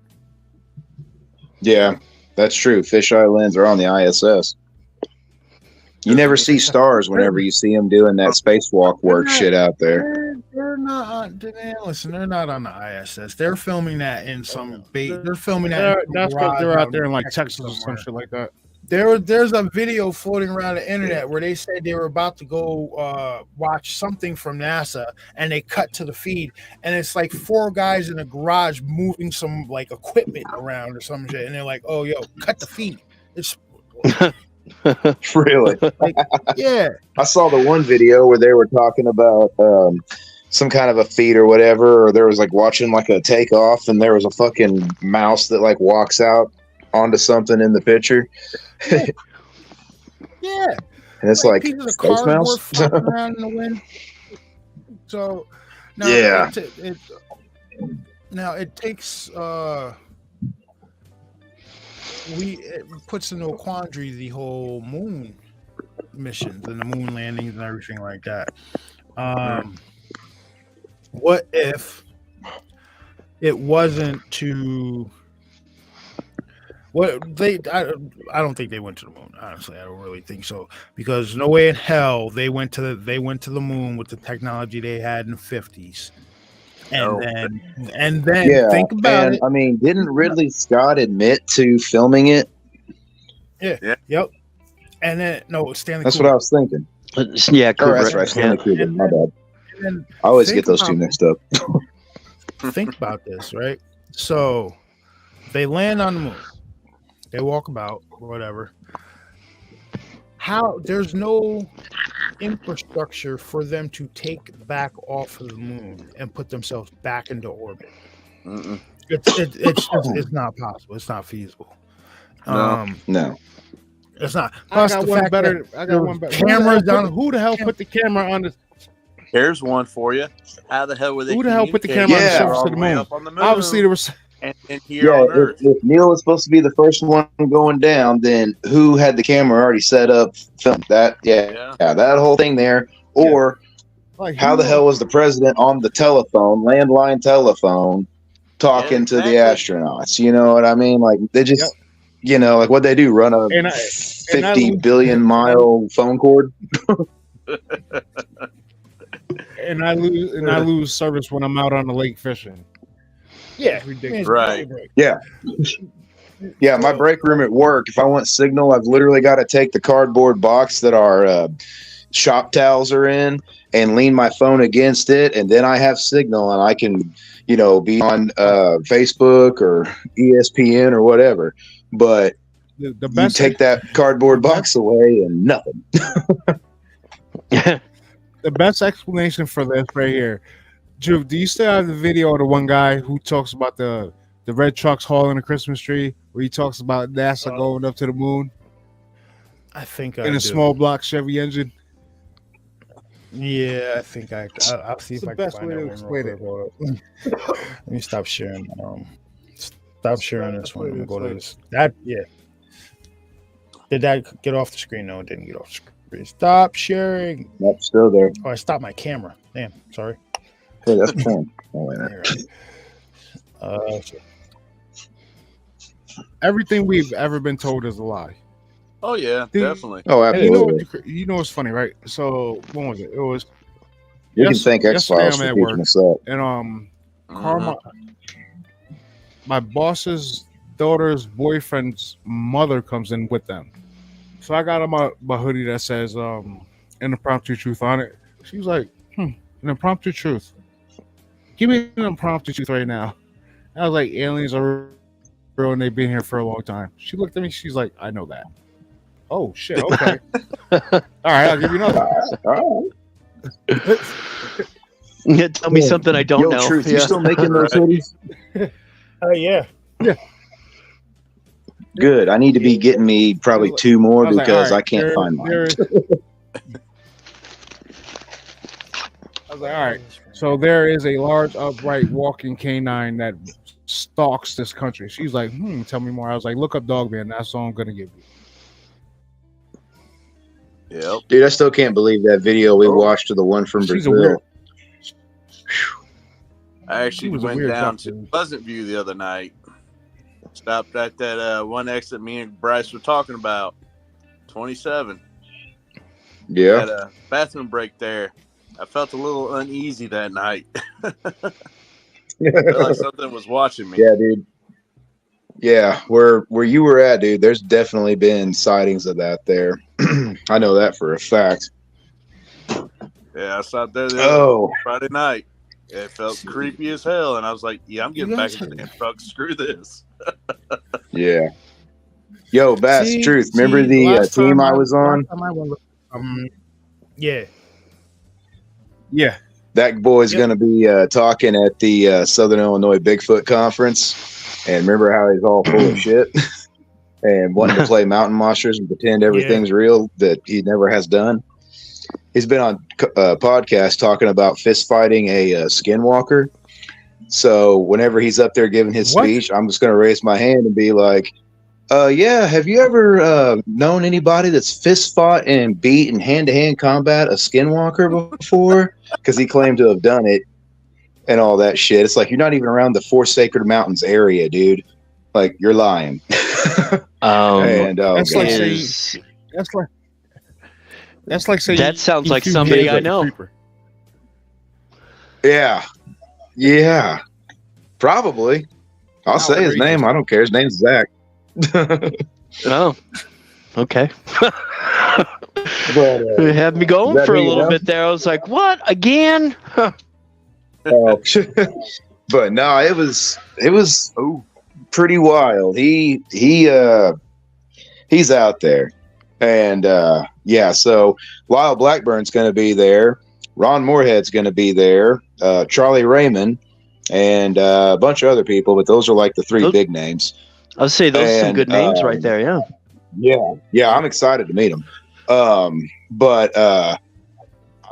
Yeah, that's true. Fisheye lens are on the ISS. You never see stars whenever you see them doing that spacewalk work shit out there. They're not on. Man, listen, they're not on the ISS. They're filming that in some bait. They're filming that. in That's some because they're garage out there in like Texas or some somewhere. shit like that. There's a video floating around the internet where they said they were about to go watch something from NASA, and they cut to the feed, and it's like 4 guys in a garage moving some like equipment around or some shit, and they're like, "Oh, yo, cut the feed." It's Really? like, yeah, I saw the one video where they were talking about some kind of a feed or whatever, or there was like watching like a takeoff, and there was a fucking mouse that like walks out onto something in the picture, yeah. and it's like pieces of space cardboard mouse. flopping around in the wind. So now Yeah. it takes it puts into a quandary the whole moon missions and the moon landings and everything like that. What if it wasn't to what they I don't think they went to the moon, honestly. I don't really think so, because no way in hell they went to the moon with the technology they had in the 50s. And then Yeah, think about and it. I mean, didn't Ridley Scott admit to filming it? Yep. And then no, Stanley That's Kubrick. what I was thinking. yeah, Oh, that's Kubrick, right, Stanley Kubrick. And My then- bad. And then I always think get those two about- mixed up. think about this, right? So they land on the moon. They walk about, whatever. How there's no infrastructure for them to take back off of the moon and put themselves back into orbit. It's not possible. It's not feasible. No. It's not. I Plus got the one fact better. that I the got one better. cameras down. Who the hell put the camera on the? Here's one for you. How the hell were they? Who the hell put the communicating camera on the all surface of the way moon? up on the moon? Obviously, there was. and here Yeah, on Earth. if Neil was supposed to be the first one going down, then who had the camera already set up? Film that? Yeah, that whole thing there. Or Like, how the hell was the president on the telephone, landline telephone, talking to the astronauts? You know what I mean? Like they just, you know, like what they do, run a And I 50 billion mile phone cord. and I lose service when I'm out on the lake fishing. Yeah, It's ridiculous. Right. Yeah. Yeah, my break room at work, if I want signal, I've literally got to take the cardboard box that our shop towels are in and lean my phone against it, and then I have signal, and I can, be on Facebook or ESPN or whatever. But The you best take that cardboard box away and nothing. the best explanation for this right here. Drew, do you still have the video of the one guy who talks about the red trucks hauling a Christmas tree, where he talks about NASA going up to the moon I think in a small block Chevy engine? Yeah, I think I'll see It's if the I can best find way that to one explain real quick. Hold up. Let me stop sharing. Stop sharing this one. I'm gonna go to this. That yeah. Did that get off the screen? No, it didn't get off the screen. Stop sharing. Nope, still there. Oh, I stopped my camera. Damn, sorry. Hey, that's fun. Oh, wait a minute. Everything we've ever been told is a lie. Oh yeah, Dude. definitely. Oh, And absolutely. you know what's funny, right? So when was it? It was You can thank yesterday X-Files I'm for at keeping work, us up. and Karma, my boss's daughter's boyfriend's mother comes in with them. So I got on my hoodie that says an impromptu truth on it. She was like, an impromptu truth. Give me an impromptu truth right now. I was like, aliens are real and they've been here for a long time. She looked at me, she's like, I know that. Oh shit, okay. All right, I'll give you another. All right. Yeah, tell me something I don't know. Truth, you Yeah. still making those hoodies? Yeah. Good. I need to be getting me probably 2 more I was like, because all I right, can't find mine. I was like, all right. So there is a large upright walking canine that stalks this country. She's like, tell me more. I was like, look up Dogman. That's all I'm gonna give you. Yep. Dude, I still can't believe that video we watched of the one from She's a Brazil. weird. I actually was a went weird down duck, to dude. Pleasant View the other night. Stopped at that one exit me and Bryce were talking about. 27. Yeah. Had a bathroom break there. I felt a little uneasy that night. Felt like something was watching me. Yeah, dude. Yeah, where you were at, dude, there's definitely been sightings of that there. I know that for a fact. Yeah, I stopped there Friday night. It felt creepy as hell, and I was like, "Yeah, I'm getting back in the damn truck. Screw this." Yeah. Yo, Bass, See- truth. see, Remember the last team time I was on? last time I went, yeah. Yeah. That boy's Yep. going to be talking at the Southern Illinois Bigfoot Conference. And remember how he's all full of shit and wanting to play mountain monsters and pretend everything's real that he never has done. He's been on a podcast talking about fist fighting a skinwalker. So whenever he's up there giving his speech, I'm just going to raise my hand and be like, yeah, have you ever known anybody that's fist fought and beat in hand-to-hand combat a skinwalker before? Because he claimed to have done it and all that shit. It's like, you're not even around the Four Sacred Mountains area, dude. Like, you're lying. And that's like saying, that's like saying That sounds you like shoot somebody kids I like a know. creeper. Yeah. Probably. I'll say his name. I don't care. His name's Zach. Oh, okay. But, It had me going that for a me, little yeah? bit there. I was like, "What again?" Oh, but no, it was pretty wild. He's out there, and yeah. So Lyle Blackburn's going to be there. Ron Moorhead's going to be there. Charlie Raymond and a bunch of other people, but those are like the 3 big names. I would say those are some And, good names right there. Yeah. Yeah, I'm excited to meet him. But I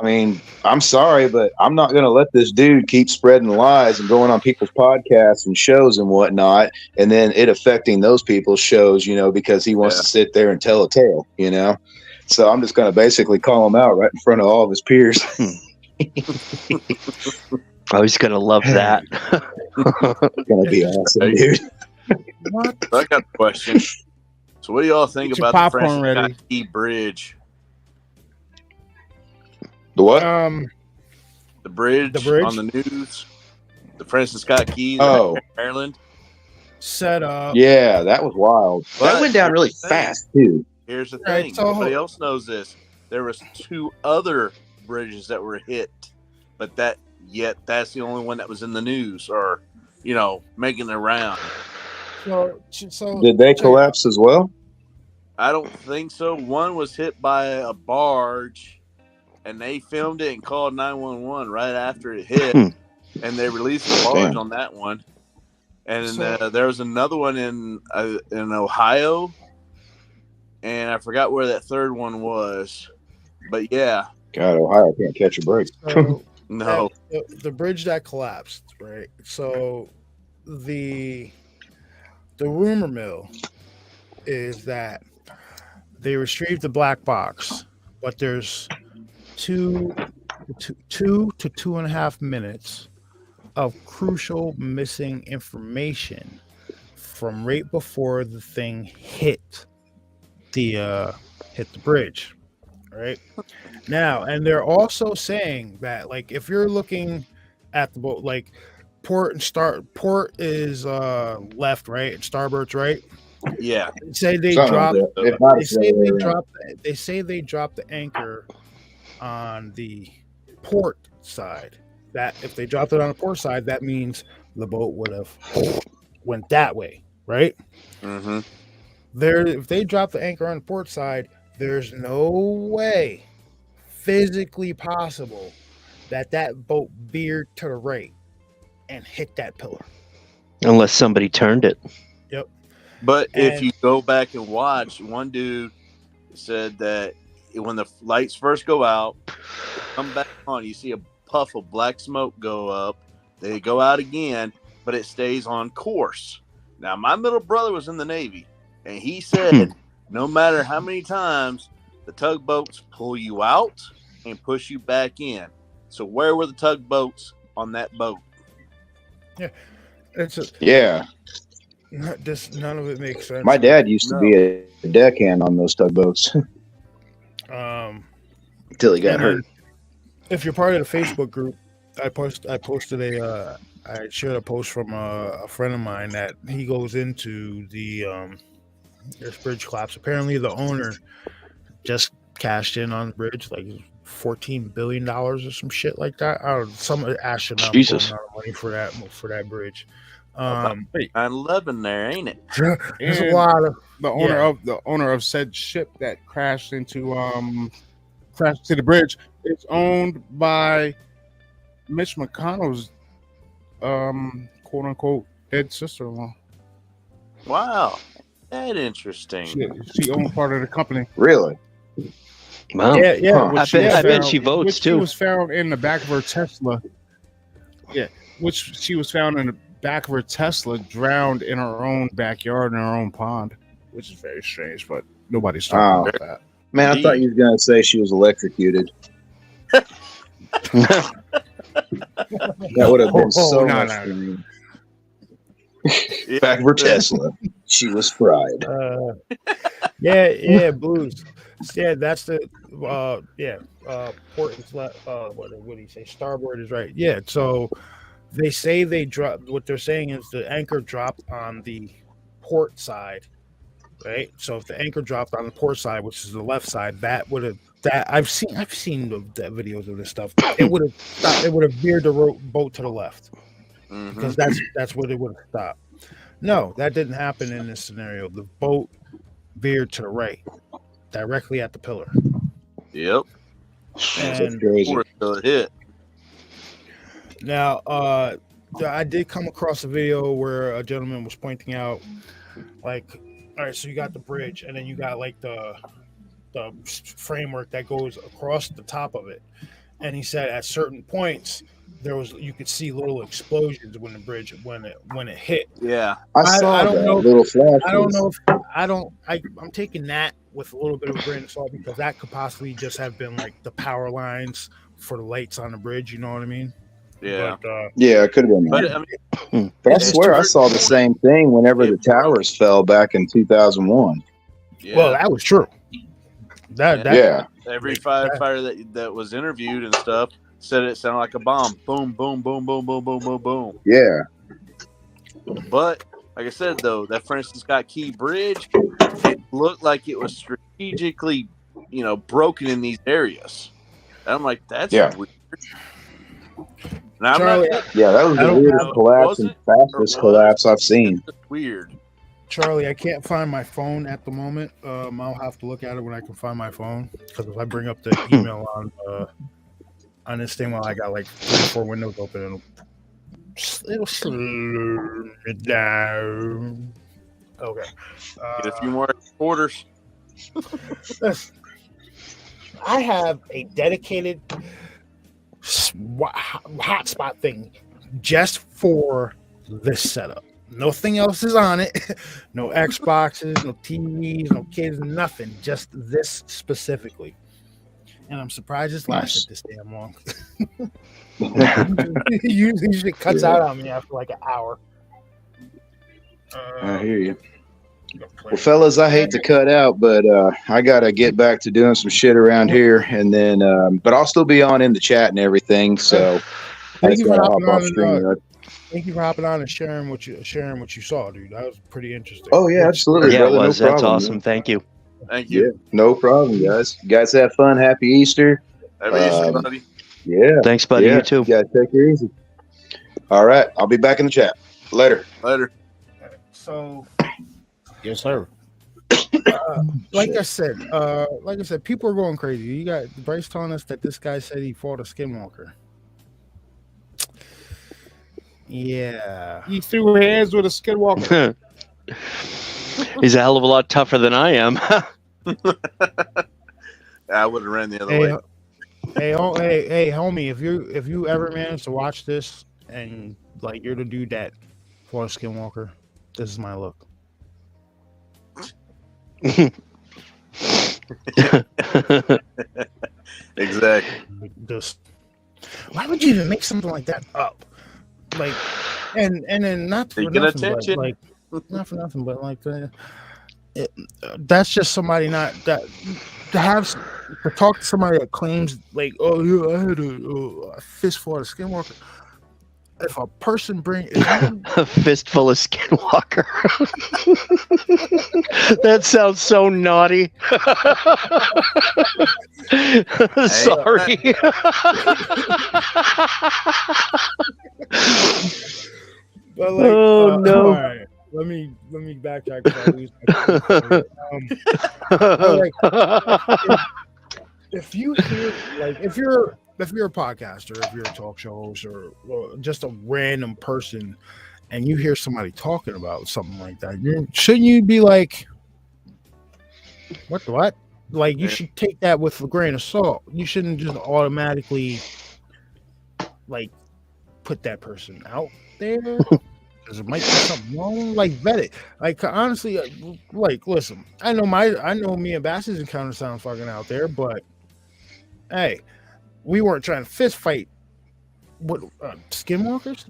mean, I'm sorry, but I'm not going to let this dude keep spreading lies and going on people's podcasts and shows and whatnot, and then it affecting those people's shows, because he wants to sit there and tell a tale, So I'm just going to basically call him out right in front of all of his peers. I was gonna love that. It's going to be awesome, dude. What? I got a question. So, what do y'all think Get your about the popcorn Francis ready. Scott Key Bridge? The what? The The bridge, The bridge? on the news. The Francis Scott Keys, Oh. Maryland. Set up. Yeah, that was wild. But that went down really here's the thing. fast too. Here's the Right, thing. so- Nobody else knows this. There was 2 other bridges that were hit, but that's the only one that was in the news or, making the round. So Did they check- collapse as well? I don't think so. One was hit by a barge, and they filmed it and called 911 right after it hit, and they released the barge Damn. on that one. And So- there was another one in Ohio, and I forgot where that third one was. But yeah, God, Ohio can't catch a break. So no. the bridge that collapsed, right? So the rumor mill is that they retrieved the black box, but there's 2 to 2.5 minutes of crucial missing information from right before the thing hit the bridge, right? Now, and they're also saying that, like, if you're looking at the boat, like port is left, right, and starboard's right. Yeah. Say they Something dropped. like that. If not, They it's say the other they way around. dropped. They say they dropped the anchor on the port side. That if they dropped it on the port side, that means the boat would have went that way, right? Mm-hmm. If they drop the anchor on the port side, there's no way physically possible that boat veered to the right and hit that pillar. Unless somebody turned it. Yep. But if And- you go back and watch, one dude said that when the lights first go out, come back on, you see a puff of black smoke go up. They go out again, but it stays on course. Now, my middle brother was in the Navy, and he said no matter how many times the tugboats pull you out and push you back in. So where were the tugboats on that boat? Yeah, None of it makes sense. my dad used to be a deckhand on those tugboats until he got and hurt. then if you're part of the Facebook group, I shared a post from a friend of mine that he goes into this bridge collapse. Apparently, the owner just cashed in on the bridge, like $14 billion or some shit like that. I don't know, some astronomical Jesus. amount of money for that bridge. 9/11 there, ain't it? There's a And lot of the owner of said ship that crashed into the bridge is owned by Mitch McConnell's quote unquote dead sister-in-law. Wow. That interesting. She owned part of the company. Really? Wow. yeah. I bet she votes which too. She was found in the back of her Tesla. Yeah, which she was found in the back of her Tesla, drowned in her own backyard in her own pond, which is very strange. But nobody's talking about that. Man, I thought you were gonna say she was electrocuted. That would have been so no, much no. for me. Yeah. Back of her Tesla, she was fried. Blues. Yeah, that's the port is left. What do you say? Starboard is right. Yeah. So they say they dropped. What they're saying is the anchor dropped on the port side, right? So if the anchor dropped on the port side, which is the left side, that would have. That I've seen the videos of this stuff. It would have stopped. It would have veered the boat to the left because that's where they would have stopped. No, that didn't happen in this scenario. The boat veered to the right, directly at the pillar. Yep. And Crazy. Before it hit. now, I did come across a video where a gentleman was pointing out, like, all right, so you got the bridge, and then you got like the framework that goes across the top of it, and he said at certain points you could see little explosions when the bridge when it hit. Yeah. I saw don't that know. little flash. I don't know if I'm taking that with a little bit of a grain of salt because that could possibly just have been like the power lines for the lights on the bridge. You know what I mean? Yeah. But, Yeah, it could have been. But That. I mean, But I it's swear I true. saw the same thing whenever the towers fell back in 2001. yeah. Well, that was true. That Yeah. Every firefighter that was interviewed and stuff said it sounded like a bomb. Boom, boom, boom, boom, boom, boom, boom, boom. Yeah. But like I said, though, that Francis Scott Key Bridge, it looked like it was strategically, broken in these areas. And I'm like, that's weird. Now, Charlie, yeah, that was the weirdest collapse and fastest collapse I've seen. Weird. Charlie, I can't find my phone at the moment. I'll have to look at it when I can find my phone. Because if I bring up the email on this thing while I got like 3 or 4 windows open, it'll slow it down. Okay. Get a few more quarters. I have a dedicated hotspot thing just for this setup. Nothing else is on it. No Xboxes, no TVs, no kids, nothing. Just this specifically. And I'm surprised it's lasted this damn long. Usually it cuts out on me after like an hour. I hear you. Well, fellas, I hate to cut out, but I gotta get back to doing some shit around here, and then, but I'll still be on in the chat and everything. So thank you for hopping on and sharing what you saw, dude. That was pretty interesting. Oh yeah, absolutely. Yeah, brother. it was. No That's problem, awesome. man. Thank you. Thank you. Yeah, no problem, guys. You guys have fun. Happy Easter. Happy Easter, buddy. Yeah. Thanks, buddy. Yeah. You too. You guys take it easy. All right, I'll be back in the chat later. So. Yes, sir. Like I said, people are going crazy. You got Bryce telling us that this guy said he fought a skinwalker. Yeah, he threw hands with a skinwalker. He's a hell of a lot tougher than I am. I would have ran the other way. Hey, homie, if you ever manage to watch this and like you're the dude that fought a skinwalker, this is my look. Exactly. Just why would you even make something like that up? Like, and then not for nothing, but like not for nothing, but like that's just somebody not that to talk to somebody that claims like, oh yeah, I had a fistful of skinwalker. If a person a fistful of skinwalker, that sounds so naughty. Sorry. But like, oh no! All right. Let me backtrack. If you hear like if you're a podcaster, if you're a talk show host, or just a random person, and you hear somebody talking about something like that, shouldn't you be like, what? Like, you should take that with a grain of salt. You shouldn't just automatically like put that person out there because it might be something wrong. Like, vet it. Like, honestly, like, listen, I know me and Bass's encounter sound fucking out there, but hey. We weren't trying to fist fight. What skinwalkers?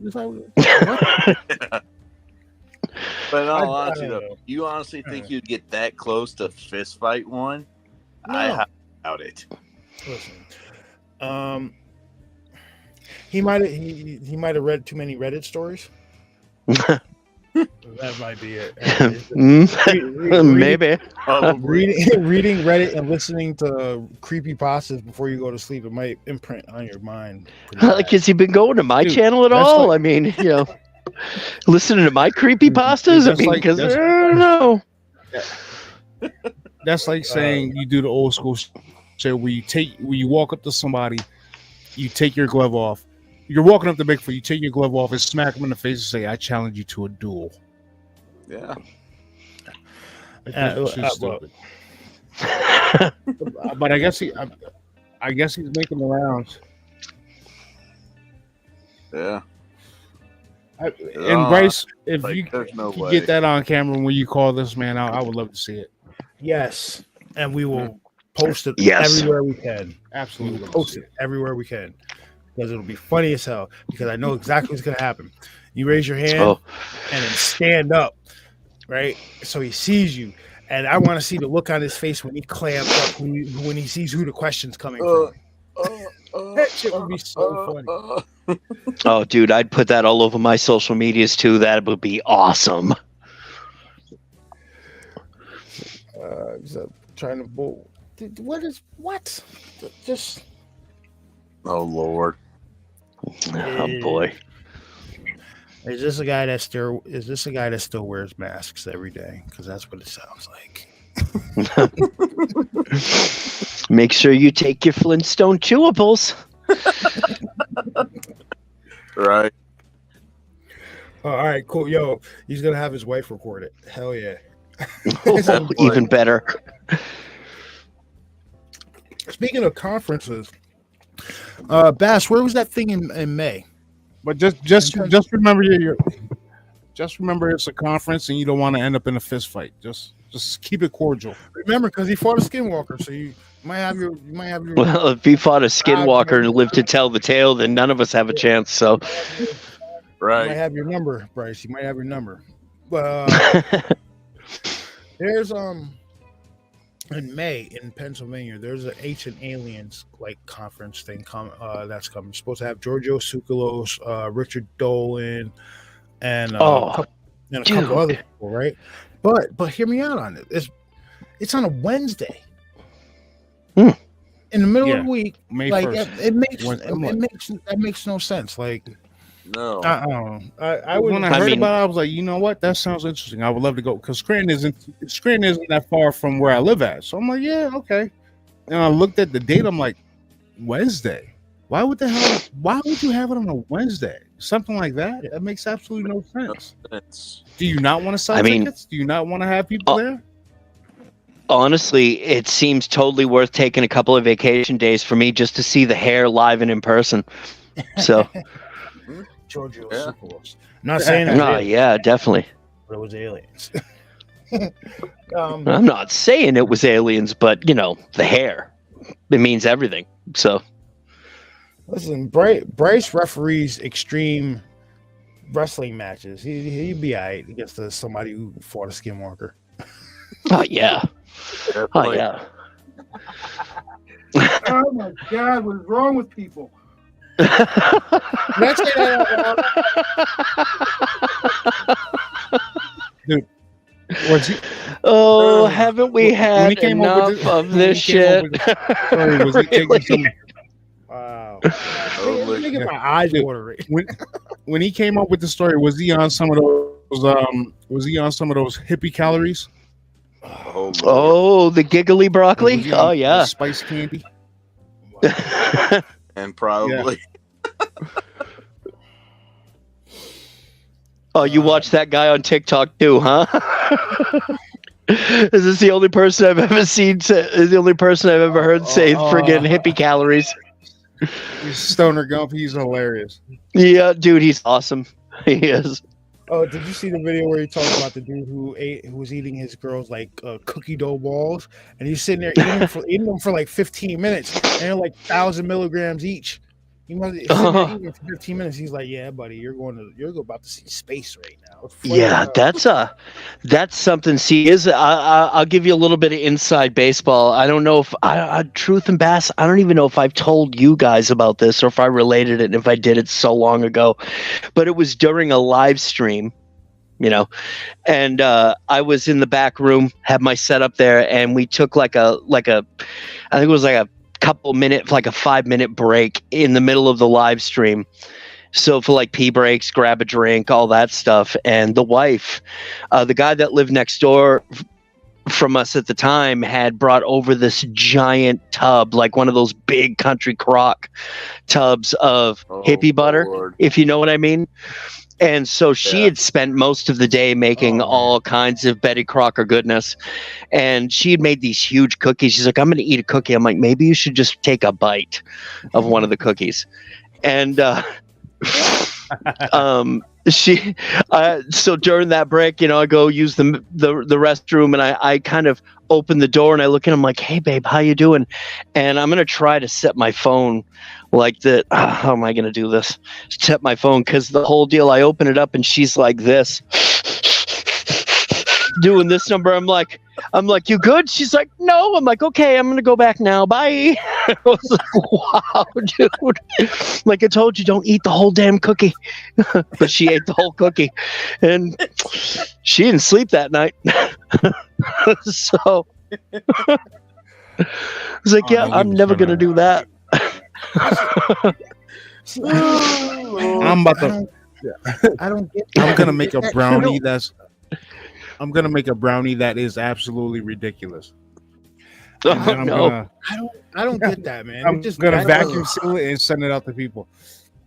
But in all honesty, though, you honestly think you'd get that close to fist fight one? No. I doubt it. Listen, he might have read too many Reddit stories. That might be it. Maybe. Reading Reddit and listening to creepy pastas before you go to sleep, it might imprint on your mind. Like, has he been going to my channel at all? I mean, listening to my creepy pastas? I mean, because I don't know. That's like saying you do the old school shit where you walk up to somebody, you take your glove off. You're walking up to Bigfoot, you take your glove off and smack him in the face and say, "I challenge you to a duel." Yeah. Stupid. But I guess he's making the rounds. Yeah. And Bryce, if like, you no get that on camera when you call this man out, I would love to see it. Yes, and we will post it everywhere we can. Absolutely, we'll post it everywhere we can. Because it'll be funny as hell. Because I know exactly what's gonna happen. You raise your hand and then stand up, right? So he sees you, and I want to see the look on his face when he clamps up, when he sees who the question's coming from. Hey, That shit would be so funny. Oh, dude, I'd put that all over my social medias too. That would be awesome. So trying to bull. What? Just. Oh Lord. Oh boy. Is this a guy that still wears masks every day? Because that's what it sounds like. Make sure you take your Flintstone chewables. Right. Oh, all right, cool. Yo, he's gonna have his wife record it. Hell yeah. Oh, even better. Speaking of conferences, Bass, where was that thing in May? But just remember just remember it's a conference and you don't want to end up in a fist fight. Just keep it cordial. Remember, because he fought a skinwalker, so you might have your. Well, if he fought a skinwalker and lived to tell the tale, then none of us have a chance. So, Right. You might have your number, Bryce. You might have your number. But there's in May in Pennsylvania, there's an Ancient Aliens like conference thing that's coming. It's supposed to have Giorgio Tsoukalos, Richard Dolan, and a couple other people, right? But hear me out on it. It's on a Wednesday. Hmm. In the middle of the week. May like 1st. It makes no sense. Like No. I don't know. I would when I heard about it, I was like, you know what? That sounds interesting. I would love to go because Scranton isn't that far from where I live at. So I'm like, yeah, okay. And I looked at the date. I'm like, Wednesday. Why would you have it on a Wednesday? Something like that. That makes absolutely no sense. Do you not want to sell tickets? Do you not want to have people there? Honestly, it seems totally worth taking a couple of vacation days for me just to see the hair live and in person. So, Giorgio Tsoukalos. Not saying that. Oh, yeah, definitely. But it was aliens. I'm not saying it was aliens, but the hair, it means everything. So, listen, Bryce referees extreme wrestling matches. He'd be all right against somebody who fought a skinwalker. Oh yeah. Oh yeah. Oh my God, what is wrong with people? Let's say that out loud. Dude, haven't we had enough of this shit? Was he taking some? Wow. Making my eyes watery. When he came up with the story, was he on some of those hippie calories? Oh, the giggly broccoli. Oh yeah, spice candy. And probably. Oh, you watch that guy on TikTok too, huh? Is this the only person I've ever seen? Is the only person I've ever heard say friggin' hippie calories? Stoner Gump, he's hilarious. Yeah, dude, he's awesome. He is. Oh, did you see the video where he talked about the dude who was eating his girls like cookie dough balls, and he's sitting there eating them for like 15 minutes, and they're like 1,000 milligrams each. He must eating for 15 minutes. He's like, "Yeah, buddy, you're about to see space right now." Yeah, that's something. See, I'll give you a little bit of inside baseball. I don't know if Truth and Bass. I don't even know if I've told you guys about this or if I related it, and if I did it so long ago. But it was during a live stream, and I was in the back room, had my setup there, and we took like a I think it was like a couple minute, like a 5-minute break in the middle of the live stream. So for like pee breaks, grab a drink, all that stuff. And the wife, the guy that lived next door from us at the time, had brought over this giant tub, like one of those big country crock tubs of hippie butter, Lord. if you know what I mean. And so she had spent most of the day making all kinds of Betty Crocker goodness. And she had made these huge cookies. She's like, I'm going to eat a cookie. I'm like, maybe you should just take a bite of one of the cookies. And so during that break, I go use the restroom, and I kind of open the door and I look at him like, hey babe, how you doing? And I'm going to try to set my phone like that. How am I going to do this? Set my phone. Cause the whole deal, I open it up and she's like this. doing this number. I'm like, you good? She's like, no. I'm like, okay, I'm gonna go back now. Bye. I was like, wow, dude. Like I told you, don't eat the whole damn cookie. But she ate the whole cookie, and she didn't sleep that night. So I was like, yeah, I'm never gonna do that. I'm about to. I don't get. I'm gonna make a brownie I'm gonna make a brownie that is absolutely ridiculous. And then No. I don't get that, man. I'm just gonna vacuum seal it and send it out to people.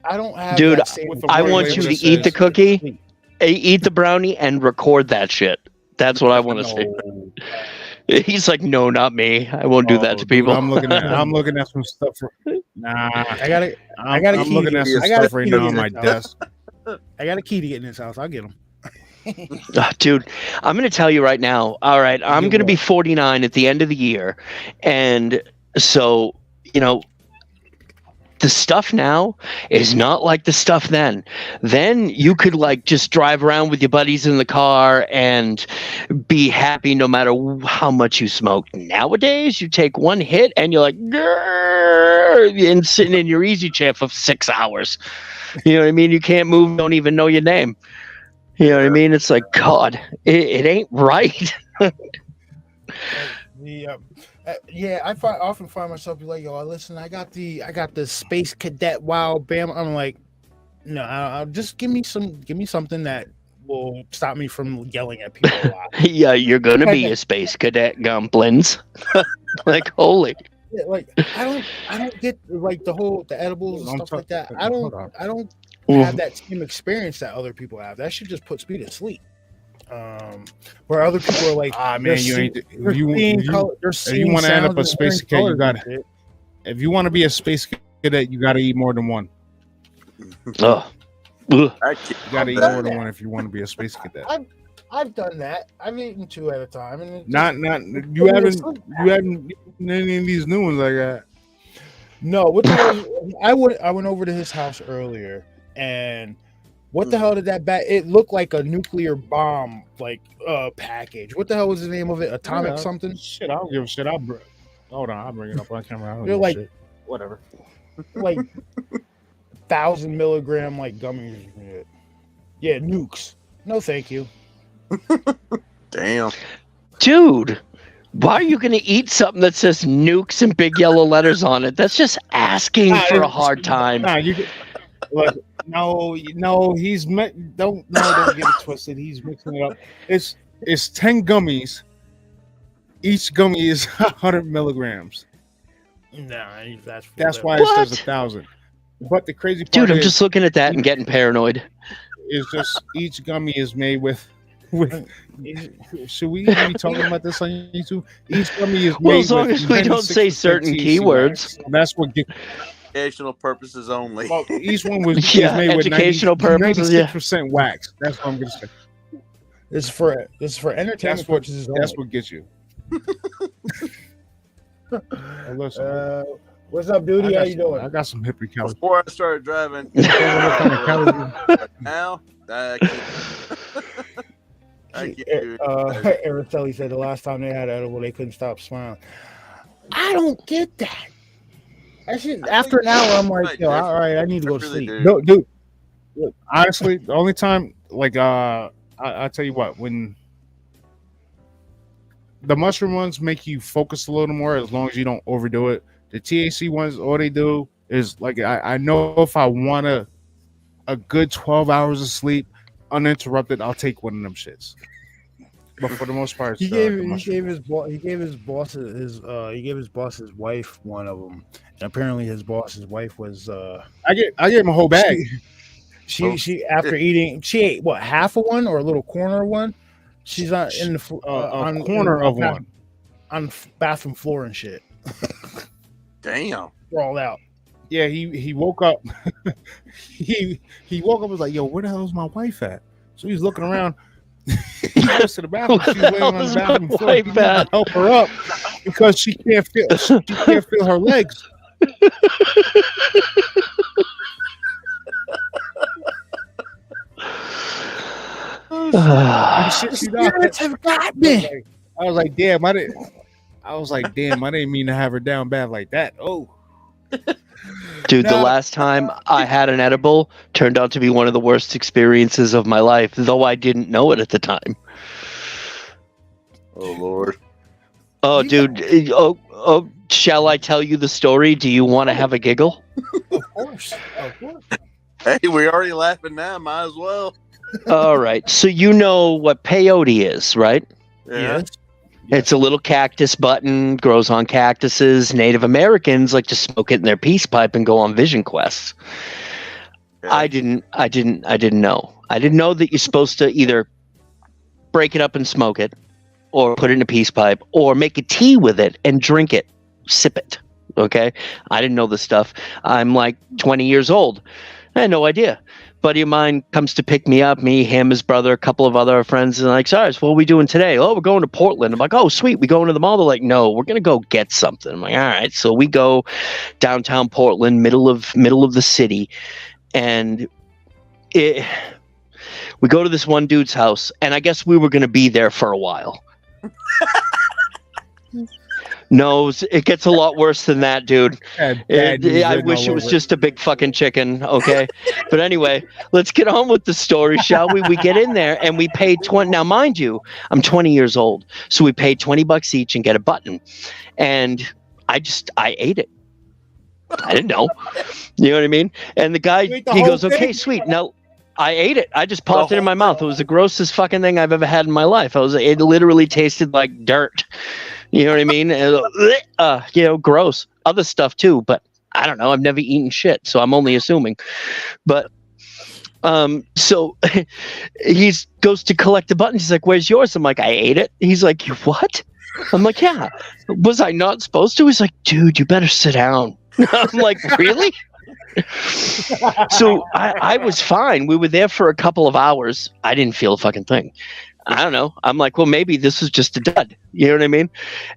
I don't have Dude, that same with the I word want label you to that eat the says- cookie, eat the brownie, and record that shit. That's what I want to see. He's like, no, not me. I won't do that to Dude, people. I'm looking at some stuff. Nah, I got a I'm key looking to at get- some I got a stuff right key to now on get my this house. desk. I got a key to get in this house. I'll get him. Dude, I'm going to tell you right now. All right, I'm going to be 49 at the end of the year. And so, the stuff now is not like the stuff then. Then you could like just drive around with your buddies in the car and be happy no matter how much you smoked. Nowadays, you take one hit and you're like, grrr, and sitting in your easy chair for 6 hours. You know what I mean? You can't move, don't even know your name. You know what I mean? It's like, God, it ain't right. Yeah, I often find myself be like, yo, listen, I got the Space Cadet Wow Bam. I'm like, no, I'll just give me something that will stop me from yelling at people a lot. Yeah, you're gonna be a space cadet, Gumplins. Like, holy. Yeah, like I don't get like the edibles and stuff like that. I don't have that same experience that other people have. That should just put me to sleep. Where other people are like, man, if you want to end up a space cadet, you got it. If you want to be a space cadet, you got to eat more than one. Oh, you got to eat more than one if you want to be a space cadet. I've done that. I've eaten 2 at a time, and you haven't eaten any of these new ones like that. No, what the hell? I went over to his house earlier, and what the hell did that bat? It looked like a nuclear bomb, package. What the hell was the name of it? Atomic something? Shit, I don't give a shit. Hold on, I'll bring it up on camera. They're like, shit. Whatever. Like 1,000 milligram gummies. Yeah, nukes. No, thank you. Damn. Dude, why are you going to eat something that says nukes and big yellow letters on it? That's just asking for a hard time. No, don't get it twisted. He's mixing it up. It's 10 gummies. Each gummy is 100 milligrams. Nah, that's why it says 1,000. But the crazy part Dude, I'm just looking at that and getting paranoid. It's just each gummy is made with. Should we be talking about this on YouTube? Each gummy is made as long as we don't say certain keywords. That's what gets. Educational purposes only. Well, each one was made educational with purposes. 96% wax. That's what I'm gonna say. This is for entertainment purposes only. That's what gets you. Listen, what's up, dude? How you doing? I got some hippie calories. Before I started driving, now I can't do it. Araceli said the last time they had edible, they couldn't stop smiling. I don't get that. After an hour, I'm like, yo, all right, I need to go to sleep. No, dude. Honestly, the only time, I tell you what, when the mushroom ones make you focus a little more, as long as you don't overdo it. The THC ones, all they do is I know if I want a good 12 hours of sleep uninterrupted, I'll take one of them shits. But for the most part, he gave his boss's wife one of them, and apparently his boss's wife was. I gave him a whole bag. She after eating, she ate what, half of one or a little corner of one. She's on in the on corner of one on bathroom floor and shit. Damn, sprawled out. Yeah, he woke up. he woke up and was like, "Yo, where the hell is my wife at?" So he's looking around. He goes to the bathroom. She's laying on the bathroom floor. He to help her up because she can't feel her legs. I shit you not. Spirits have got me. I was like, damn, I didn't mean to have her down bad like that. Oh, Dude, the No. last time I had an edible turned out to be one of the worst experiences of my life, though I didn't know it at the time. Oh Lord. Oh, dude. Oh, shall I tell you the story? Do you want to have a giggle? Of course. Hey, we're already laughing now. Might as well. All right. So you know what peyote is, right? Yeah. It's a little cactus button, grows on cactuses. Native Americans like to smoke it in their peace pipe and go on vision quests. Yeah. I didn't know. I didn't know that you're supposed to either break it up and smoke it, or put it in a peace pipe, or make a tea with it and drink it, sip it. Okay? I didn't know this stuff. I'm like 20 years old. I had no idea. Buddy of mine comes to pick me up, me, him, his brother, a couple of other friends, and like, sorry, so what are we doing today? Oh, we're going to Portland. I'm like, oh, sweet, we going to the mall? They're like, no, we're gonna go get something. I'm like, all right. So we go downtown Portland, middle of the city, and we go to this one dude's house, and I guess we were gonna be there for a while. No, it gets a lot worse than that, dude. I wish it was just a big fucking chicken, okay? But anyway, let's get on with the story, shall we? We get in there and we pay 20. Now, mind you, I'm 20 years old, so we paid $20 each and get a button. And I ate it. I didn't know. You know what I mean? And the guy, he goes, okay, sweet. Now, I ate it. I just popped it in my mouth. It was the grossest fucking thing I've ever had in my life. It literally tasted like dirt. You know what I mean? Gross. Other stuff too, but I don't know. I've never eaten shit, so I'm only assuming. But so he goes to collect the button. He's like, "Where's yours?" I'm like, "I ate it." He's like, "You what?" I'm like, "Yeah." Was I not supposed to? He's like, "Dude, you better sit down." I'm like, "Really?" So I was fine. We were there for a couple of hours. I didn't feel a fucking thing. I don't know. I'm like, well, maybe this is just a dud. You know what I mean?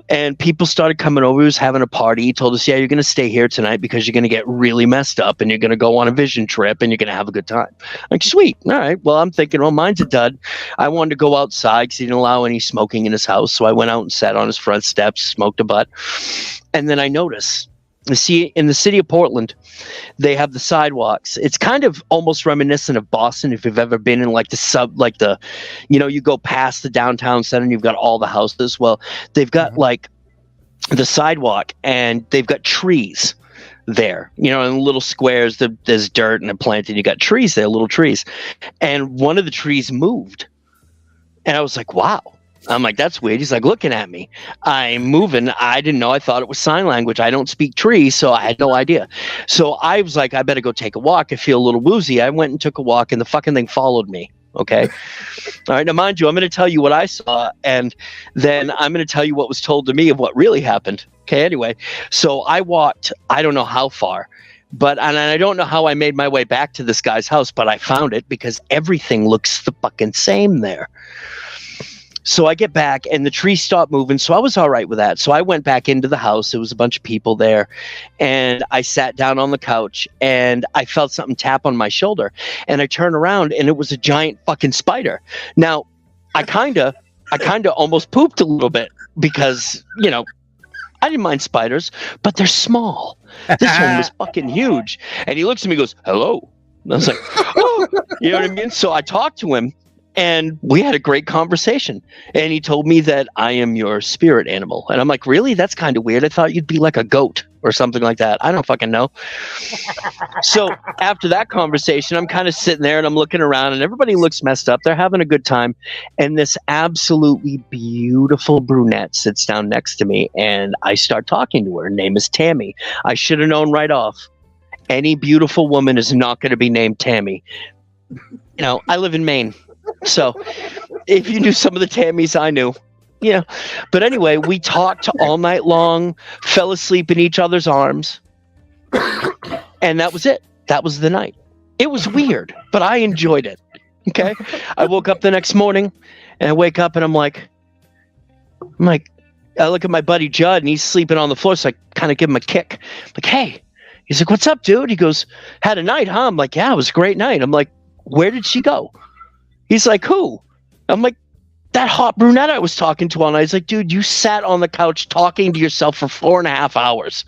And people started coming over. He was having a party. He told us, yeah, you're going to stay here tonight because you're going to get really messed up and you're going to go on a vision trip and you're going to have a good time. I'm like, sweet. All right. Well, I'm thinking, well, mine's a dud. I wanted to go outside because he didn't allow any smoking in his house. So I went out and sat on his front steps, smoked a butt. And then I noticed, in the city of Portland, they have the sidewalks. It's kind of almost reminiscent of Boston if you've ever been in you go past the downtown center and you've got all the houses. Well, they've got like the sidewalk and they've got trees there, in little squares. There's dirt and a plant and you got trees there, little trees. And one of the trees moved. And I was like, wow. I'm like, that's weird. He's like, looking at me. I'm moving. I didn't know. I thought it was sign language. I don't speak tree, so I had no idea. So I was like, I better go take a walk. I feel a little woozy. I went and took a walk, and the fucking thing followed me. Okay? All right. Now, mind you, I'm going to tell you what I saw, and then I'm going to tell you what was told to me of what really happened. Okay? Anyway, so I walked, I don't know how far. And I don't know how I made my way back to this guy's house, but I found it because everything looks the fucking same there. So I get back and the tree stopped moving. So I was all right with that. So I went back into the house. There was a bunch of people there and I sat down on the couch and I felt something tap on my shoulder and I turned around and it was a giant fucking spider. Now I kind of almost pooped a little bit because, I didn't mind spiders, but they're small. This one was fucking huge. And he looks at me and goes, hello. And I was like, oh, you know what I mean? So I talked to him. And we had a great conversation. And he told me that I am your spirit animal. And I'm like, really? That's kind of weird. I thought you'd be like a goat or something like that. I don't fucking know. So after that conversation, I'm kind of sitting there and I'm looking around and everybody looks messed up. They're having a good time. And this absolutely beautiful brunette sits down next to me and I start talking to her. Her name is Tammy. I should have known right off. Any beautiful woman is not going to be named Tammy. I live in Maine. So if you knew some of the Tammys I knew, but anyway, we talked all night long, fell asleep in each other's arms, and that was it. That was the night. It was weird, but I enjoyed it. Okay. I woke up the next morning and I wake up and I'm like, I look at my buddy Judd and he's sleeping on the floor. So I kind of give him a kick. I'm like, hey, he's like, what's up, dude? He goes, had a night, huh? I'm like, yeah, it was a great night. I'm like, where did she go? He's like, who? I'm like, that hot brunette I was talking to all night. He's like, dude, you sat on the couch talking to yourself for 4.5 hours.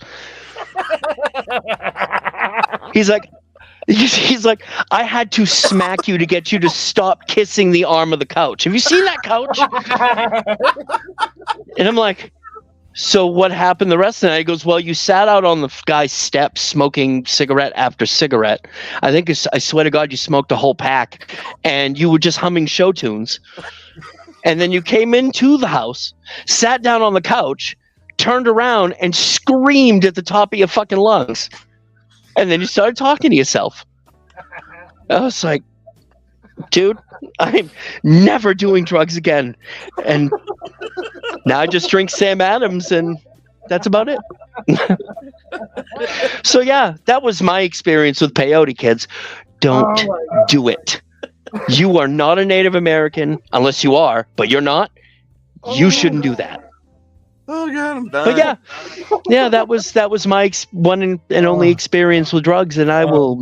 He's like, I had to smack you to get you to stop kissing the arm of the couch. Have you seen that couch? And I'm like, so what happened the rest of the night? He goes, well, you sat out on the guy's steps smoking cigarette after cigarette. I swear to God, you smoked a whole pack, and you were just humming show tunes. And then you came into the house, sat down on the couch, turned around, and screamed at the top of your fucking lungs. And then you started talking to yourself. I was like, dude, I'm never doing drugs again. And now I just drink Sam Adams, and that's about it. So yeah, that was my experience with peyote, kids. Don't do it. You are not a Native American, unless you are, but you're not. You shouldn't do that. Oh God, I'm done. But yeah, that was my one and only experience with drugs, and I will.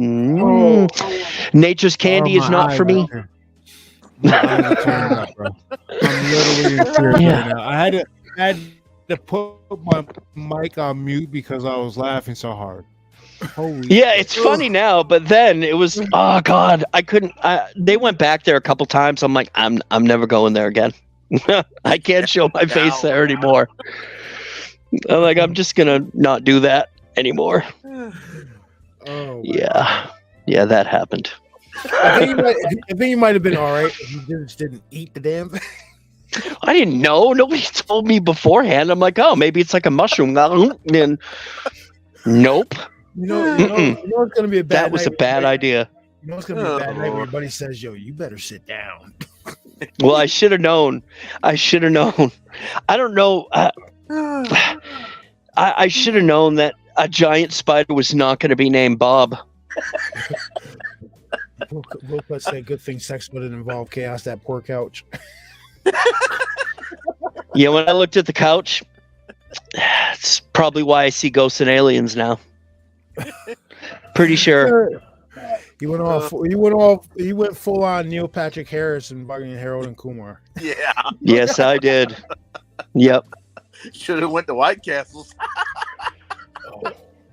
Nature's candy is not for me. I'm literally in tears right now. I had to put my mic on mute because I was laughing so hard. Holy it's funny now, but then it was oh God, I couldn't. They went back there a couple times. I'm like, I'm never going there again. I can't show my face there anymore. I'm like, I'm just gonna not do that anymore. Yeah, that happened. I think you might have been all right if you just didn't eat the damn thing. I didn't know. Nobody told me beforehand. I'm like, oh, maybe it's like a mushroom. And nope. You know it's gonna be a bad. That was a bad idea. You know it's gonna be a bad night when your buddy says, "Yo, you better sit down." Well, I should have known. I don't know. I should have known that a giant spider was not going to be named Bob. We'll say good thing sex wouldn't involve chaos. That poor couch. Yeah, when I looked at the couch, it's probably why I see ghosts and aliens now. Pretty sure. He went full on Neil Patrick Harris and fucking Harold and Kumar. Yeah. Yes, I did. Yep. Should have went to White Castles.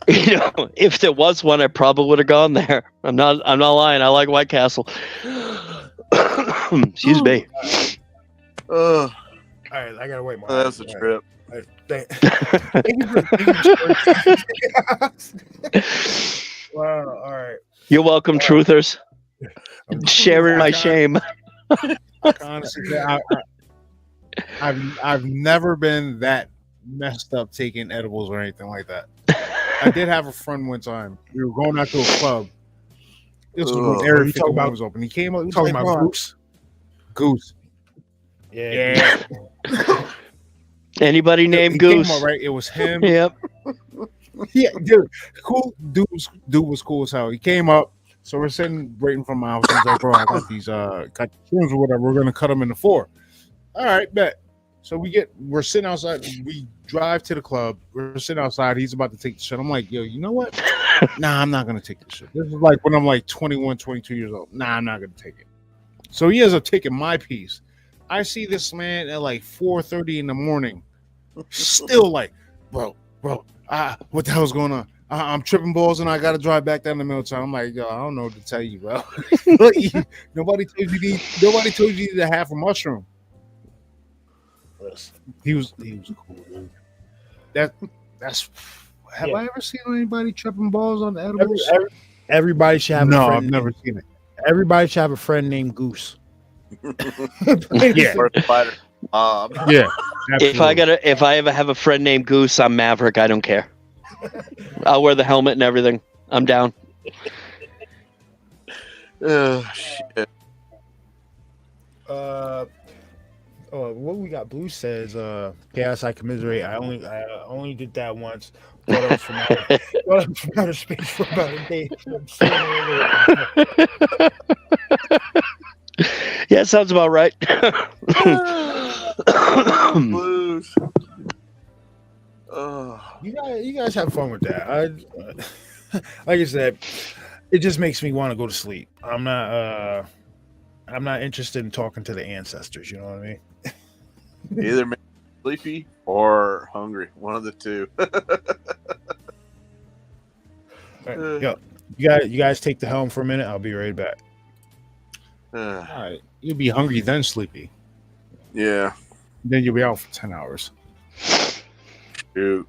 You know, if there was one, I probably would have gone there. I'm not lying. I like White Castle. Excuse me. All right, I gotta wait more. That was a trip. Wow. All right. You're welcome, truthers. Sharing my shame. Honestly, I've never been that messed up taking edibles or anything like that. I did have a friend one time. We were going out to a club. This was when Area 51 was open. He came up. He was Talking about Goose. Yeah. Anybody named Goose? Came up, right? It was him. Yep. Yeah, dude. Cool. Dude was cool as hell. He came up. So we're sitting waiting for my house. He's like, bro, I got these got tunes or whatever. We're gonna cut them into 4. All right, bet. So we're sitting outside. We drive to the club. We're sitting outside. He's about to take the shit. I'm like, yo, you know what? Nah, I'm not gonna take this shit. This is like when I'm like 21, 22 years old. Nah, I'm not gonna take it. So he ends up taking my piece. I see this man at like 4:30 in the morning, still like, bro, what the hell's going on? I'm tripping balls and I got to drive back down the middle town. I'm like, yo, I don't know what to tell you, bro. Nobody told you you needed a half a mushroom. He was cool, dude. That's. Have I ever seen anybody tripping balls on the edibles? Everybody should have. No, a friend I've never seen it. Everybody should have a friend named Goose. Yeah. Yeah. Absolutely. If I ever have a friend named Goose, I'm Maverick. I don't care. I'll wear the helmet and everything. I'm down. Oh shit. What we got? Blue says, "Chaos, I commiserate. I only did that once. Thought I was from outer space for about a day. Yeah, sounds about right." Blues. You guys have fun with that. Like I said, it just makes me want to go to sleep. I'm not. I'm not interested in talking to the ancestors. You know what I mean? Either make me sleepy or hungry. One of the two. Yo, you guys take the helm for a minute. I'll be right back. All right, you'll be hungry then sleepy. Yeah. Then you'll be out for 10 hours. Shoot.